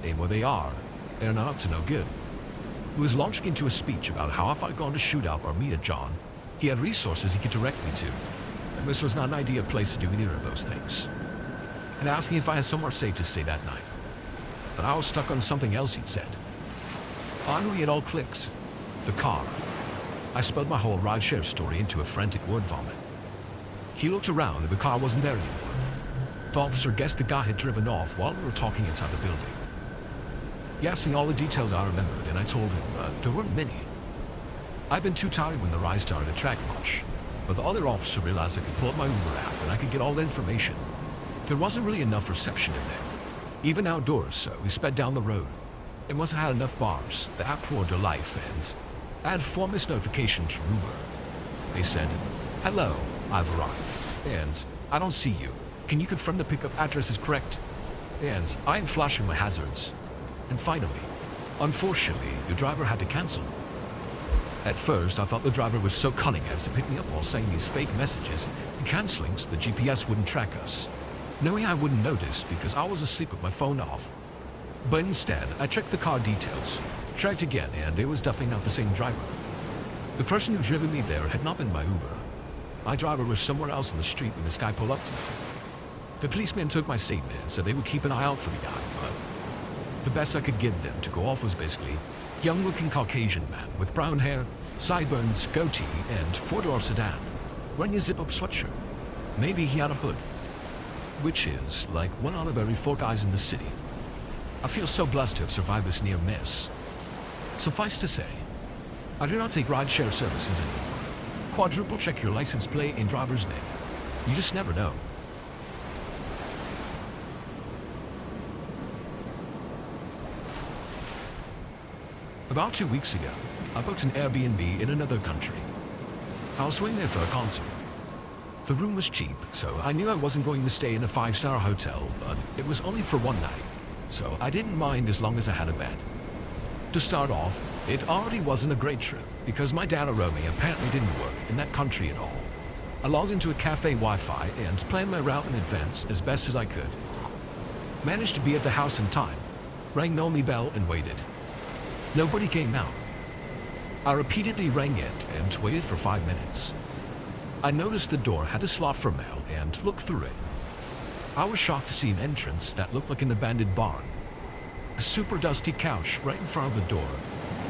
And where they are, they're not up to no good. He was launching into a speech about how if I'd gone to shoot up or meet a John, he had resources he could direct me to. And this was not an ideal place to do either of those things. And asking if I had somewhere safe to stay that night. But I was stuck on something else he'd said. Finally, it all clicks. The car. I spelled my whole rideshare story into a frantic word vomit. He looked around and the car wasn't there anymore. The officer guessed the guy had driven off while we were talking inside the building. He asked me all the details I remembered, and I told him there weren't many. I'd been too tired when the ride started to track much, but the other officer realized I could pull up my Uber app and I could get all the information. There wasn't really enough reception in there, even outdoors, so we sped down the road. And once I had enough bars, the app roared to life, and I had 4 missed notifications from Uber. They said, "Hello, I've arrived, and I don't see you. Can you confirm the pickup address is correct?" And I am flashing my hazards. And finally, unfortunately, the driver had to cancel. At first, I thought the driver was so cunning as to pick me up while saying these fake messages and canceling so the GPS wouldn't track us, knowing I wouldn't notice because I was asleep with my phone off. But instead, I checked the car details, tracked again, and it was definitely not the same driver. The person who driven me there had not been my Uber. My driver was somewhere else on the street when this guy pulled up to me. The policeman took my statement, so they would keep an eye out for the guy, but the best I could give them to go off was basically young-looking Caucasian man with brown hair, sideburns, goatee, and four-door sedan, wearing a zip-up sweatshirt. Maybe he had a hood, which is like one out of every 4 guys in the city. I feel so blessed to have survived this near miss. Suffice to say, I do not take rideshare services anymore. Quadruple check your license plate and driver's name. You just never know. About 2 weeks ago, I booked an Airbnb in another country. I was swinging there for a concert. The room was cheap, so I knew I wasn't going to stay in a 5-star hotel, but it was only for one night, so I didn't mind as long as I had a bed. To start off, it already wasn't a great trip, because my data roaming apparently didn't work in that country at all. I logged into a cafe Wi-Fi and planned my route in advance as best as I could. Managed to be at the house in time, rang the only bell and waited. Nobody came out. I repeatedly rang it and waited for 5 minutes. I noticed the door had a slot for mail and looked through it. I was shocked to see an entrance that looked like an abandoned barn. A super dusty couch right in front of the door,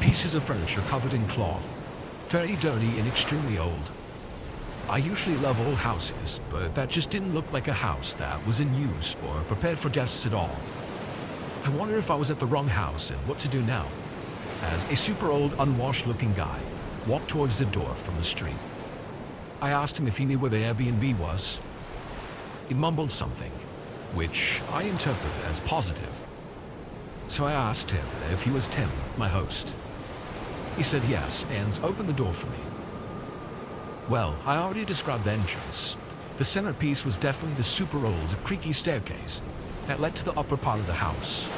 pieces of furniture covered in cloth, very dirty and extremely old. I usually love old houses, but that just didn't look like a house that was in use or prepared for guests at all. I wondered if I was at the wrong house and what to do now, as a super old, unwashed-looking guy walked towards the door from the street. I asked him if he knew where the Airbnb was. He mumbled something, which I interpreted as positive. So I asked him if he was Tim, my host. He said yes, and opened the door for me. Well, I already described the entrance. The centerpiece was definitely the super old, creaky staircase that led to the upper part of the house.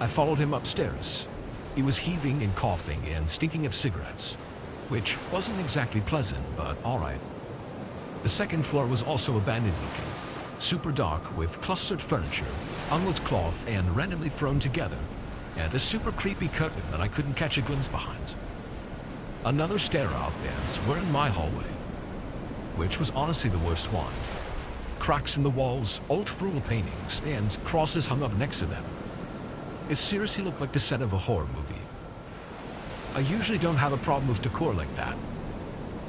I followed him upstairs. He was heaving and coughing and stinking of cigarettes, which wasn't exactly pleasant, but alright. The second floor was also abandoned looking, super dark with clustered furniture, hung with cloth and randomly thrown together, and a super creepy curtain that I couldn't catch a glimpse behind. Another stair up and we're in my hallway, which was honestly the worst one. Cracks in the walls, old rural paintings, and crosses hung up next to them. It seriously looked like the set of a horror movie. I usually don't have a problem with decor like that.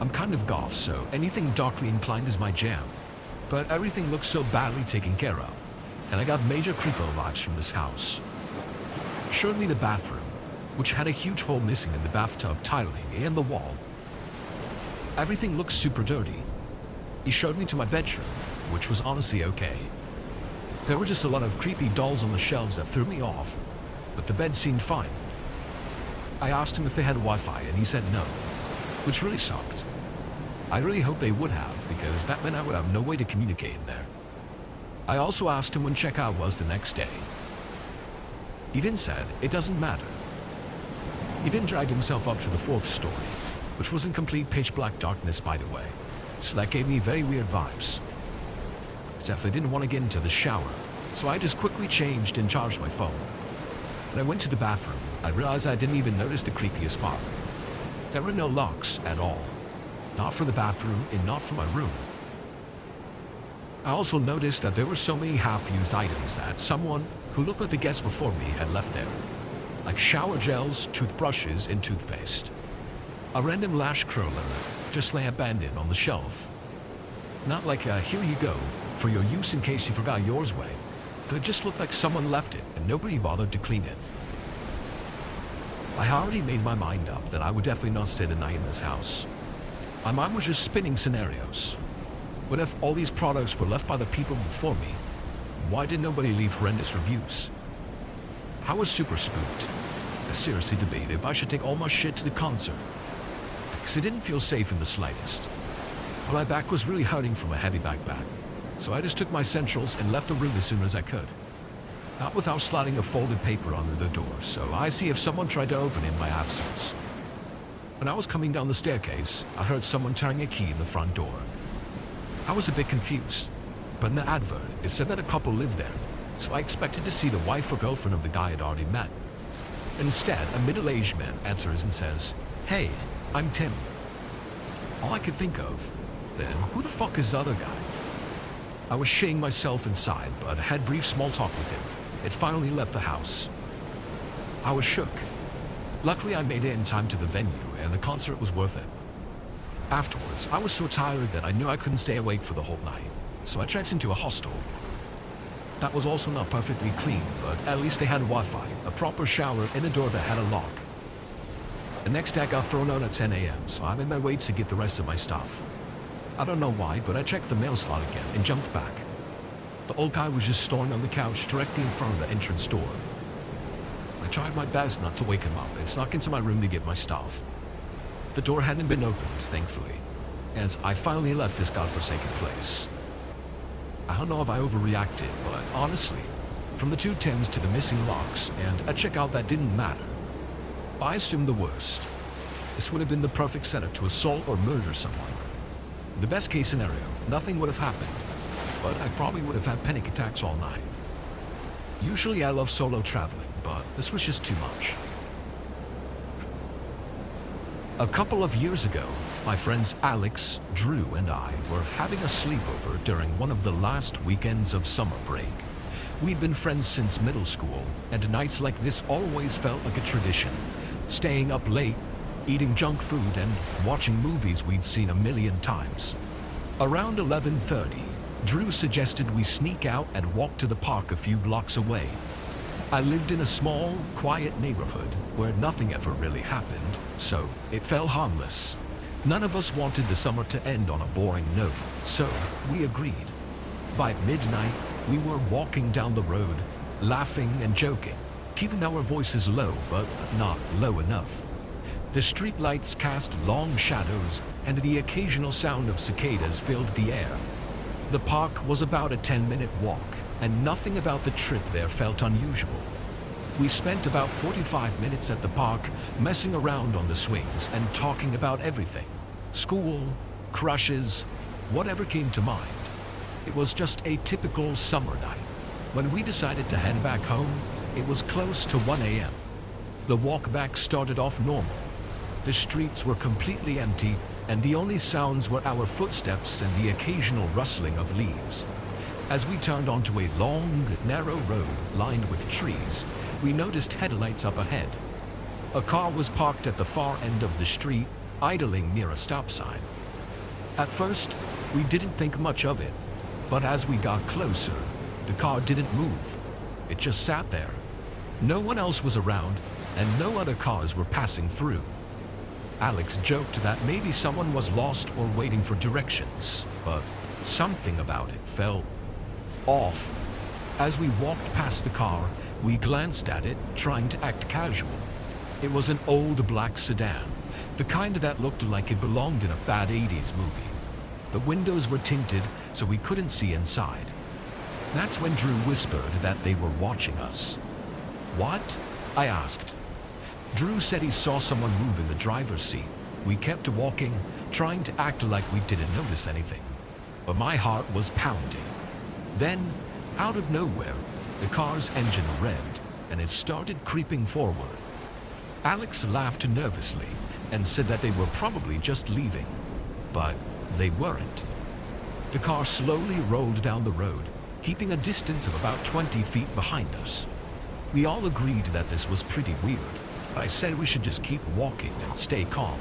I'm kind of goth, so anything darkly inclined is my jam. But everything looks so badly taken care of, and I got major creepo vibes from this house. Showed me the bathroom, which had a huge hole missing in the bathtub tiling and the wall. Everything looked super dirty. He showed me to my bedroom, which was honestly okay. There were just a lot of creepy dolls on the shelves that threw me off, but the bed seemed fine. I asked him if they had Wi-Fi and he said no, which really sucked. I really hoped they would have, because that meant I would have no way to communicate in there. I also asked him when checkout was the next day. He then said it doesn't matter. He then dragged himself up to the 4th story, which was in complete pitch black darkness by the way, so that gave me very weird vibes. Except I didn't want to get into the shower, so I just quickly changed and charged my phone. When I went to the bathroom, I realized I didn't even notice the creepiest part. There were no locks at all. Not for the bathroom and not for my room. I also noticed that there were so many half-used items that someone who looked like the guest before me had left there. Like shower gels, toothbrushes, and toothpaste. A random lash curler just lay abandoned on the shelf. Not like a here you go, for your use in case you forgot yours way, but it just looked like someone left it and nobody bothered to clean it. I already made my mind up that I would definitely not stay the night in this house. My mind was just spinning scenarios. What if all these products were left by the people before me? Why did nobody leave horrendous reviews? I was super spooked. I seriously debated if I should take all my shit to the concert, because it didn't feel safe in the slightest. But my back was really hurting from a heavy backpack, so I just took my essentials and left the room as soon as I could. Not without sliding a folded paper under the door, so I see if someone tried to open it in my absence. When I was coming down the staircase, I heard someone turning a key in the front door. I was a bit confused, but in the advert, it said that a couple lived there, so I expected to see the wife or girlfriend of the guy I'd already met. Instead, a middle-aged man answers and says, "Hey, I'm Tim." All I could think of, then, who the fuck is the other guy? I was shitting myself inside, but I had brief small talk with him. It finally left the house. I was shook. Luckily, I made it in time to the venue, and the concert was worth it. Afterwards, I was so tired that I knew I couldn't stay awake for the whole night, so I checked into a hostel. That was also not perfectly clean, but at least they had Wi-Fi, a proper shower, and a door that had a lock. The next day I got thrown out at 10 a.m., so I made my way to get the rest of my stuff. I don't know why, but I checked the mail slot again and jumped back. The old guy was just snoring on the couch directly in front of the entrance door. I tried my best not to wake him up and snuck into my room to get my stuff. The door hadn't been opened, thankfully, and I finally left this godforsaken place. I don't know if I overreacted, but honestly, from the 2 Tims to the missing locks and a checkout that didn't matter, I assumed the worst. This would have been the perfect setup to assault or murder someone. In the best case scenario, nothing would have happened, but I probably would have had panic attacks all night. Usually I love solo traveling, but this was just too much. A couple of years ago, my friends Alex, Drew, and I were having a sleepover during one of the last weekends of summer break. We'd been friends since middle school, and nights like this always felt like a tradition. Staying up late, eating junk food, and watching movies we'd seen a million times. Around 11:30, Drew suggested we sneak out and walk to the park a few blocks away. I lived in a small, quiet neighborhood where nothing ever really happened, so it felt harmless. None of us wanted the summer to end on a boring note, so we agreed. By midnight, we were walking down the road, laughing and joking, keeping our voices low, but not low enough. The streetlights cast long shadows, and the occasional sound of cicadas filled the air. The park was about a 10-minute walk, and nothing about the trip there felt unusual. We spent about 45 minutes at the park, messing around on the swings and talking about everything. School, crushes, whatever came to mind. It was just a typical summer night. When we decided to head back home, it was close to 1 a.m. The walk back started off normal. The streets were completely empty, and the only sounds were our footsteps and the occasional rustling of leaves. As we turned onto a long, narrow road lined with trees, we noticed headlights up ahead. A car was parked at the far end of the street, idling near a stop sign. At first, we didn't think much of it, but as we got closer, the car didn't move. It just sat there. No one else was around, and no other cars were passing through. Alex joked that maybe someone was lost or waiting for directions, but something about it felt off. As we walked past the car, we glanced at it, trying to act casual. It was an old black sedan, the kind that looked like it belonged in a bad 80s movie. The windows were tinted, so we couldn't see inside. That's when Drew whispered that they were watching us. What? I asked. Drew said he saw someone move in the driver's seat. We kept walking, trying to act like we didn't notice anything. But my heart was pounding. Then, out of nowhere, the car's engine revved, and it started creeping forward. Alex laughed nervously and said that they were probably just leaving. But they weren't. The car slowly rolled down the road, keeping a distance of about 20 feet behind us. We all agreed that this was pretty weird. I said we should just keep walking and stay calm.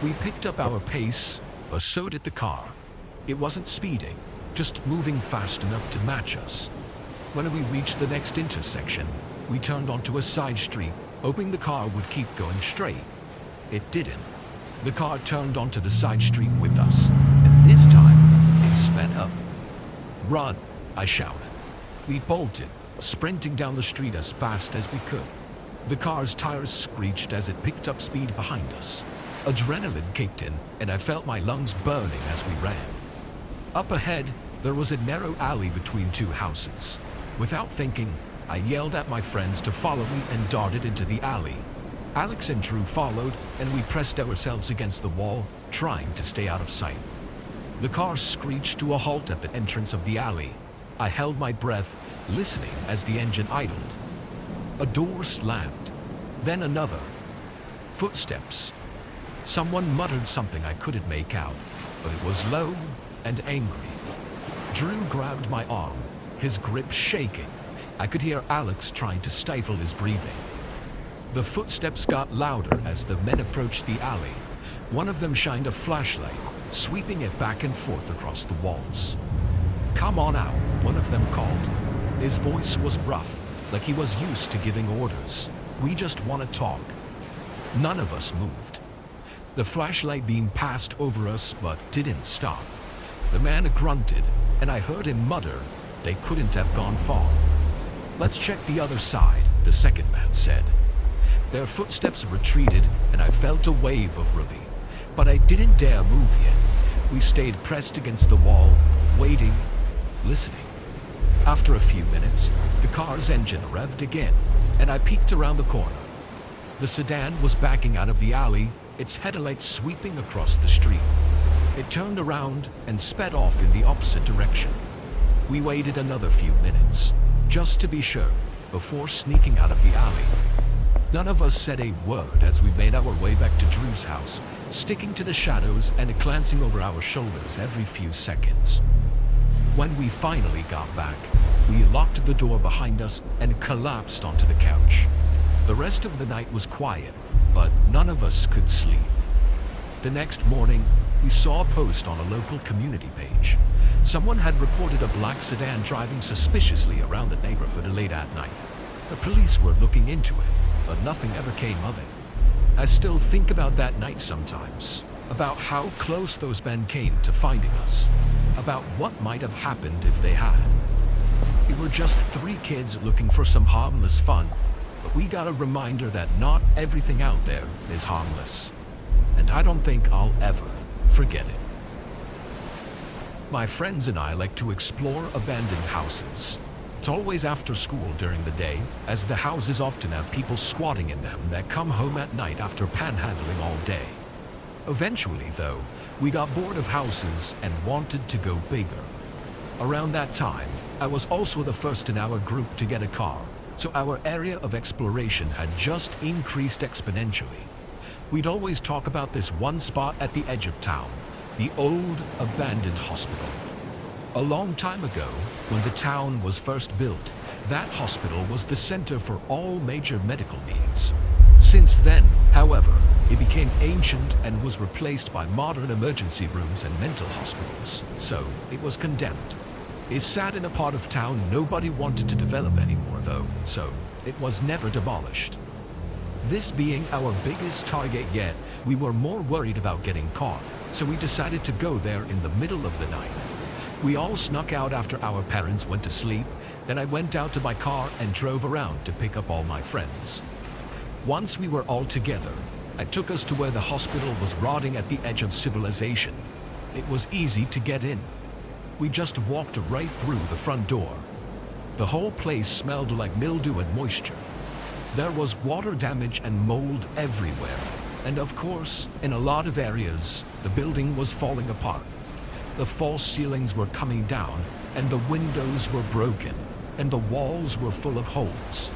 We picked up our pace, but so did the car. It wasn't speeding, just moving fast enough to match us. When we reached the next intersection, we turned onto a side street, hoping the car would keep going straight. It didn't. The car turned onto the side street with us, and this time, it sped up. "Run!" I shouted. We bolted, sprinting down the street as fast as we could. The car's tires screeched as it picked up speed behind us. Adrenaline kicked in, and I felt my lungs burning as we ran. Up ahead, there was a narrow alley between 2 houses. Without thinking, I yelled at my friends to follow me and darted into the alley. Alex and Drew followed, and we pressed ourselves against the wall, trying to stay out of sight. The car screeched to a halt at the entrance of the alley. I held my breath, listening as the engine idled. A door slammed, then another. Footsteps. Someone muttered something I couldn't make out, but it was low and angry. Drew grabbed my arm, his grip shaking. I could hear Alex trying to stifle his breathing. The footsteps got louder as the men approached the alley. One of them shined a flashlight, sweeping it back and forth across the walls. "Come on out," one of them called. His voice was rough, like he was used to giving orders. "We just want to talk." None of us moved. The flashlight beam passed over us but didn't stop. The man grunted, and I heard him mutter, "They couldn't have gone far." "Let's check the other side," the second man said. Their footsteps retreated, and I felt a wave of relief. But I didn't dare move yet. We stayed pressed against the wall, waiting, listening. After a few minutes, the car's engine revved again, and I peeked around the corner. The sedan was backing out of the alley, its headlights sweeping across the street. It turned around and sped off in the opposite direction. We waited another few minutes, just to be sure, before sneaking out of the alley. None of us said a word as we made our way back to Drew's house, sticking to the shadows and glancing over our shoulders every few seconds. When we finally got back, we locked the door behind us and collapsed onto the couch. The rest of the night was quiet, but none of us could sleep. The next morning, we saw a post on a local community page. Someone had reported a black sedan driving suspiciously around the neighborhood late at night. The police were looking into it, but nothing ever came of it. I still think about that night sometimes, about how close those men came to finding us, about what might have happened if they had. We were just 3 kids looking for some harmless fun, but we got a reminder that not everything out there is harmless. And I don't think I'll ever forget it. My friends and I like to explore abandoned houses. It's always after school during the day, as the houses often have people squatting in them that come home at night after panhandling all day. Eventually, though, we got bored of houses and wanted to go bigger. Around that time, I was also the first in our group to get a car, so our area of exploration had just increased exponentially. We'd always talk about this one spot at the edge of town, the old abandoned hospital. A long time ago, when the town was first built, that hospital was the center for all major medical needs. Since then, however, it became ancient and was replaced by modern emergency rooms and mental hospitals, so it was condemned. It sat in a part of town nobody wanted to develop anymore, though, so it was never demolished. This being our biggest target yet, we were more worried about getting caught, so we decided to go there in the middle of the night. We all snuck out after our parents went to sleep, then I went out to my car and drove around to pick up all my friends. Once we were all together, I took us to where the hospital was rotting at the edge of civilization. It was easy to get in. We just walked right through the front door. The whole place smelled like mildew and moisture. There was water damage and mold everywhere. And of course, in a lot of areas, the building was falling apart. The false ceilings were coming down, and the windows were broken, and the walls were full of holes.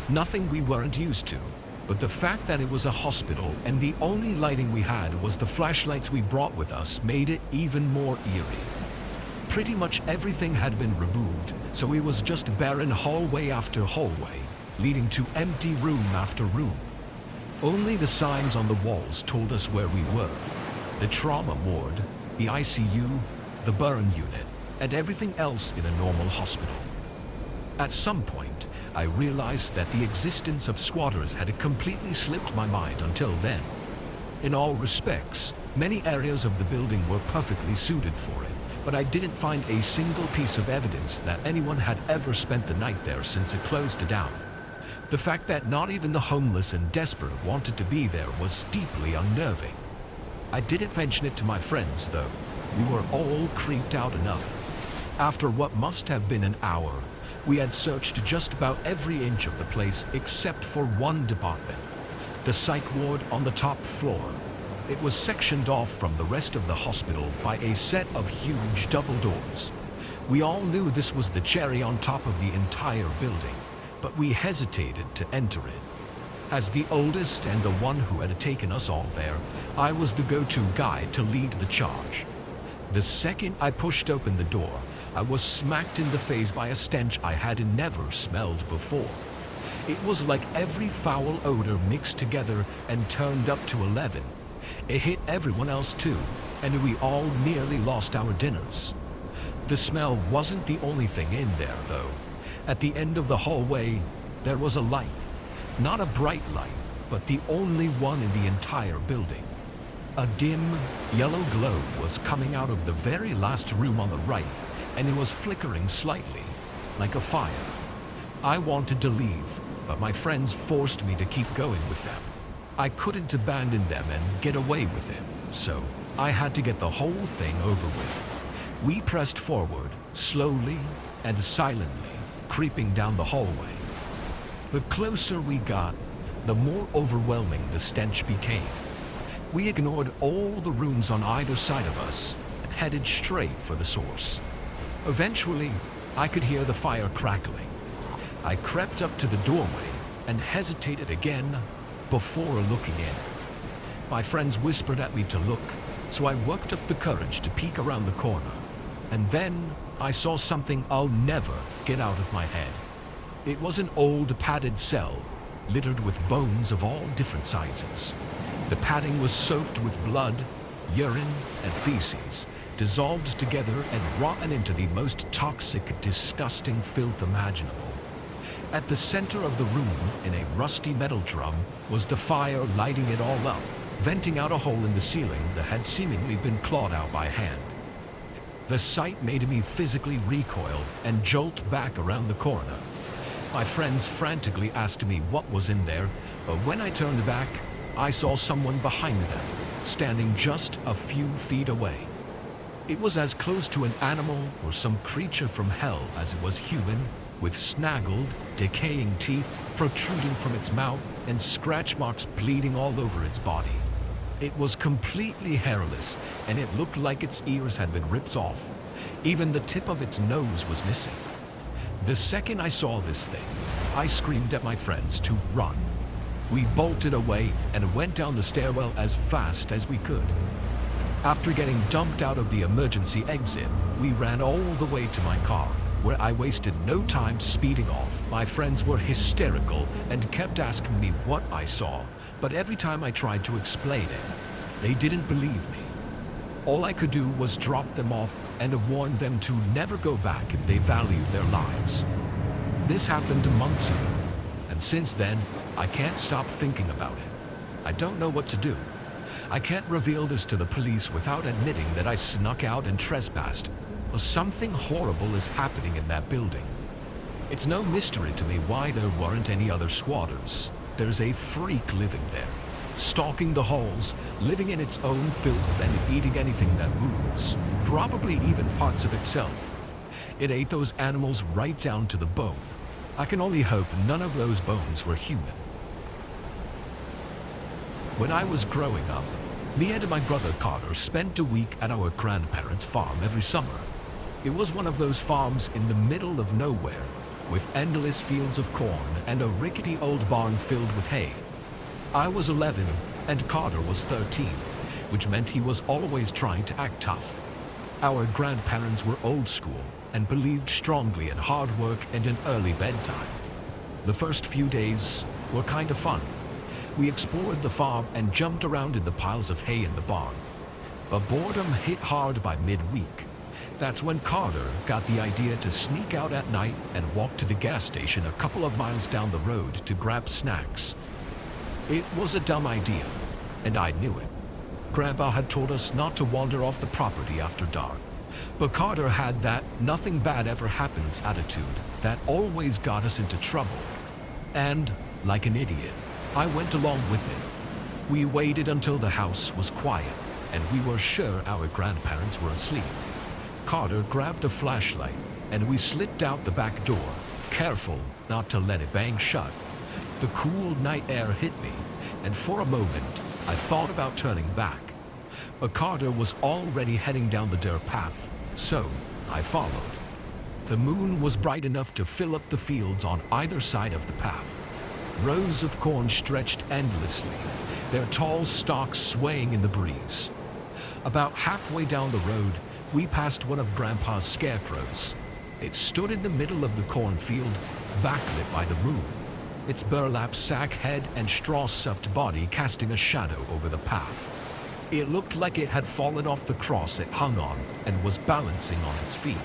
Nothing we weren't used to, but the fact that it was a hospital and the only lighting we had was the flashlights we brought with us made it even more eerie. Pretty much everything had been removed, so it was just barren hallway after hallway, leading to empty room after room. Only the signs on the walls told us where we were. The trauma ward, the ICU, the burn unit, and everything else in a normal hospital. At some point, I realized that the existence of squatters had completely slipped my mind until then. In all respects, many areas of the building were perfectly suited for it, but I didn't find a single piece of evidence that anyone had ever spent the night there since it closed down. The fact that not even the homeless and desperate wanted to be there was deeply unnerving. I didn't mention it to my friends, though. We were all creeped out enough. After what must have been an hour, we had searched just about every inch of the place except for one department, the psych ward on the top floor. It was sectioned off from the rest of the hospital by a set of huge double doors. We all knew this was the cherry on top of the entire building, but we hesitated to enter it. As the oldest and the one who had taken us all there, I was the go-to guy to lead the charge. The second I pushed open the door, I was smacked in the face by a stench I had never smelled before. It was like every foul odor mixed together and turned up to 11. It hit everyone else too, and we all nearly lost our dinners. The smell wasn't the only thing in there, though. At the end of the hallway, there was a light. Not a bright light, but the only one in the entire building. A dim, yellow glow was coming out of the very last room on the right, and it was flickering slightly, like a fire. I wanted to leave, but my friends forced me to keep going with them. I couldn't abandon them and get away with it, so I had to get the whole thing over with. We pressed forward, slowly and silently, creeping down the hallway. The closer we got, the more overwhelming the stench became. We ignored all the rooms on either side of us and headed straight for the source. Eventually, I could hear the fire crackling. I crept up to the doorway and hesitated again before looking in. My friends whispered at me to look, so I worked up the courage to peek around the corner. And then I saw something I'll never get out of my head. It was an old padded cell, littered with bones of all different sizes. The padding was soaked with blood, urine, and feces, dissolved together and rotten into the most toxic, disgusting filth imaginable. At the center of the room, in a rusty metal drum, was the fire lighting it all up, venting out a hole in the ceiling that had seemingly been clawed out by hand. The sight made me physically recoil and jolt back around the corner. My friends frantically asked me what was in there, but when I turned back, I saw someone behind them, standing just a few feet away. It was as close to an animal or some creature from hell as it was human, with snaggled, decaying teeth protruding from its mouth and scratch marks bleeding all over its body. It was completely hairless, and it looked like its ears had been ripped off. Even the tip of its nose was missing. The second I saw this thing, I screamed at my friends to run. We bolted away and went down the stairwell as fast as we could. After getting dumped out of the emergency exit, we ran all the way to my car, where I wasted no time speeding off. My friends were hysterical and kept asking me what I saw, but every time I tried to explain it, they didn't believe me. All I could do was drop them off and warn them to never go back if they valued their lives. This happened months ago, and since then, I can't stop thinking about it. I don't know what to do. I can't reveal this to the police without admitting that I snuck out and trespassed. Well, something horrible is happening in that building. It's no mystery to me why there weren't any other squatters. There's a freak living there, stalking the halls, living in its own filth and eating anything that moves, probably even parts of itself. It ate those animals right down to the bone. I can only hope none of those bones were human. When I was growing up, me and my brother Carter spent a week at our grandparents' farm every summer. It was one of those farms in the middle of nowhere, with endless fields of corn and a rickety old barn filled with hay. I was 11 and Carter was 13, which meant he was always trying to act tough. Our grandparents were old school and believed strongly in hard work and an early bedtime. The first few days were kind of fun. We explored the farm and jumped around in the piles of hay in the barn. But boredom hit hard by midweek. That's when Carter got the idea to sneak out at night and walk to the gas station a couple of miles down the road to grab snacks. It was a dumb idea, and I knew it. Grandpa had told us not to wander off the property after dark, but Carter had that nothing bad ever happens attitude that always got us into trouble. And, like an idiot, I went along with it. We waited until the house was quiet, and we were sure our grandparents were asleep. Carter grabbed a flashlight, and we slipped out the back door, careful not to let it bang shut. The cool night air hit me, and for a moment, I thought about turning back. But Carter was already heading down the dirt path, so I followed. The moon was bright enough to fill up the fields on either side of the path. Rows of corn stretched endlessly, their tall stalks swaying in the breeze. About halfway down the road, We passed one of Grandpa's scarecrows. It stood in the middle of the cornfield, backlit by the moon, its burlap sack head and straw-stuffed body casting a shadow over the path. It looked like it had fallen off the cross it hung on and was balancing on its feet.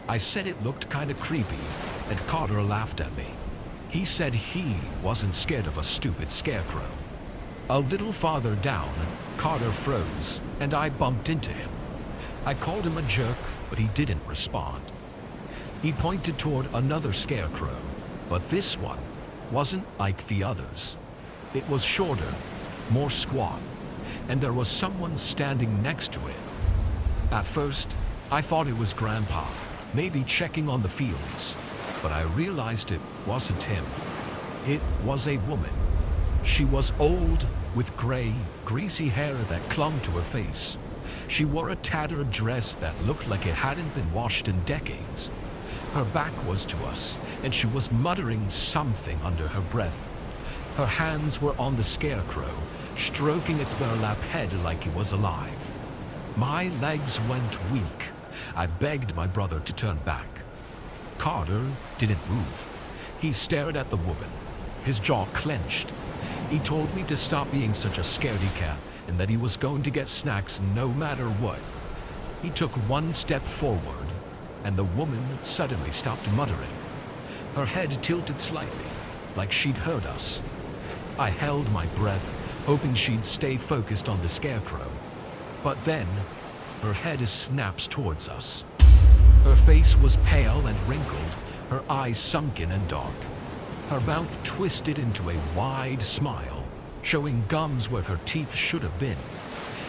I said it looked kinda creepy, and Carter laughed at me. He said he wasn't scared of a stupid scarecrow. A little farther down, Carter froze, and I bumped into him. I called him a jerk, but he didn't respond. He pointed toward another scarecrow, but this one wasn't like the others. It was shorter, more squat, and there was someone standing next to it. At first, I thought it was Grandpa, maybe checking on the fields, but I realized it wasn't him. It was a woman. She was old, with gray, greasy hair that clung to her face. She wore a tattered dress that looked like it hadn't been washed in decades. Her back was to us, and she was muttering something under her breath. Her hands were on the scarecrow, stroking its burlap head like it was alive. My legs went weak. I begged my brother to turn back. Carter didn't move. He stared at the woman, his jaw clenched. He told me to stop being such a scaredy cat and that he was going to get snacks no matter what. He took one step forward, and the woman suddenly stopped muttering. Her head tilted slightly, like she'd heard us. I held my breath, hoping she'd stay focused on the scarecrow. But then, her head snaps towards us. Her face was pale and wrinkled, her eyes sunken and dark. Her mouth twisted into a wide smile, showing gums where her teeth should have been.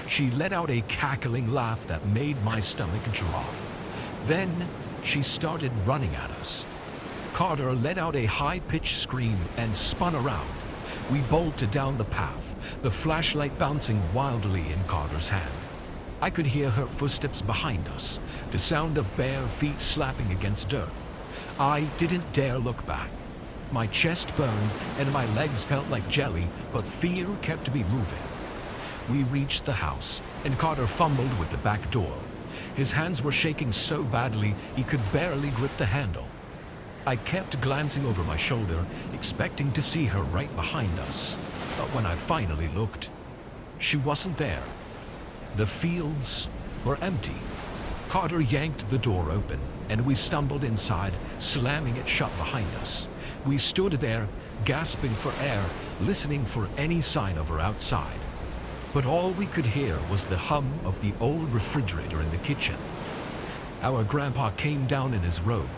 She let out a cackling laugh that made my stomach drop. Then, she started running at us. Carter let out a high-pitched scream and spun around. We bolted down the path, the flashlight bouncing wildly in Carter's hand. I could hear her footsteps behind us, the sound of bare feet slapping against dirt. I didn't dare look back. My chest burned and my legs felt like jelly, but fear kept me moving. We reached the house, and Carter fumbled with the back door. His hands were shaking so badly he could barely grip the handle. I kept glancing over my shoulder, expecting to see her right behind us. But when I finally looked, she wasn't there. The fields were empty. Carter yanked the door open, and we stumbled inside, slamming it shut behind us. We stood there, gasping for air, listening for any sign of her outside. But all we could hear was the hum of the old refrigerator in the kitchen. Our grandpa came down in his robe.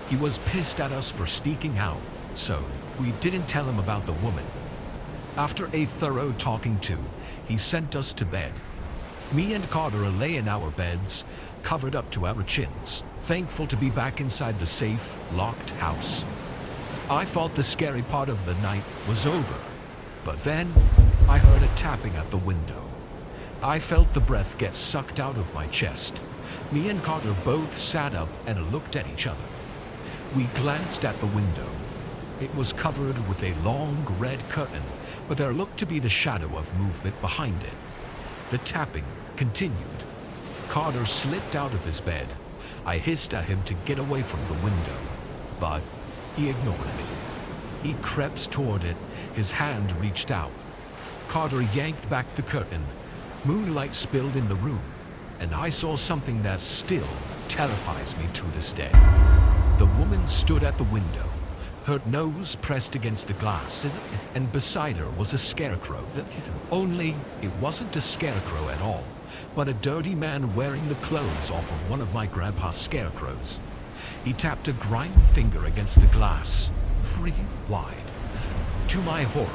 He was pissed at us for sneaking out, so we didn't tell him about the woman. After a thorough talking to, he sent us to bed. Me and Carter lay in our beds, covered up to our chins, thankful to be back inside the safe, locked house. I thought the scary part of the night was over, but then I heard a tapping at the window. I felt the breath get sucked out of my chest. Me and Carter both sat up and looked at each other. We glanced at the window. It was covered with a long red curtain, but there looked to be the shadow of movement behind it. The tapping continued. Carter slipped out of his bed. I hissed at him to get away from the window, but he ignored me. He crept toward it, his hand reached out. Carter yanked back the curtain. Moonlight spilled in the room, and I saw something that still terrifies me to this day. The woman stood at the window, her nose pressed against the glass, and beside her was a scarecrow. Only it wasn't a scarecrow at all, but a dirty man wearing the clothes off of one of my grandpa's scarecrows. He tapped a grimy finger against the glass, pretty wide. To my horror,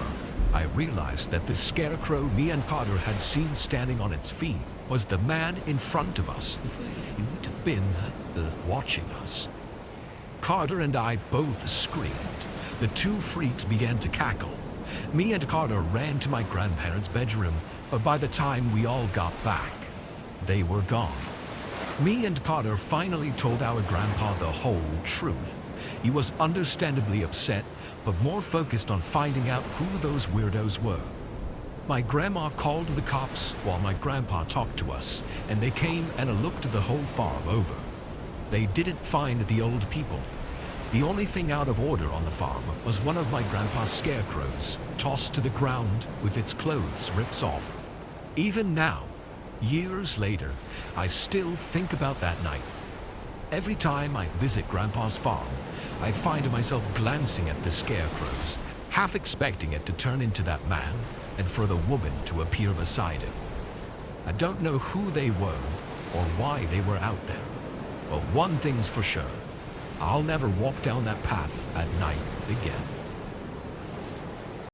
I realized that the scarecrow me and Carter had seen standing on its feet was the man in front of us. He would have been watching us. Carter and I both screamed. The two freaks began to cackle. Me and Carter ran to my grandparents' bedroom, but by the time we all got back, they were gone. Me and Carter finally told our grandpa the whole truth. He was understandably upset, but more focused on finding out who those weirdos were. My grandma called the cops while my grandpa talked to us, and they came and looked the whole farm over. They didn't find the old people. The only thing out of order on the farm was one of my grandpa's scarecrows, tossed to the ground with its clothes ripped off. Even now, years later, I still think about that night. Every time I visit Grandpa's farm, I find myself glancing at the scarecrows, half expecting it to turn into that man and for the woman to appear beside him. I don't know who they were or why they were out there, but one thing's for sure, I'll never walk down that path at night again.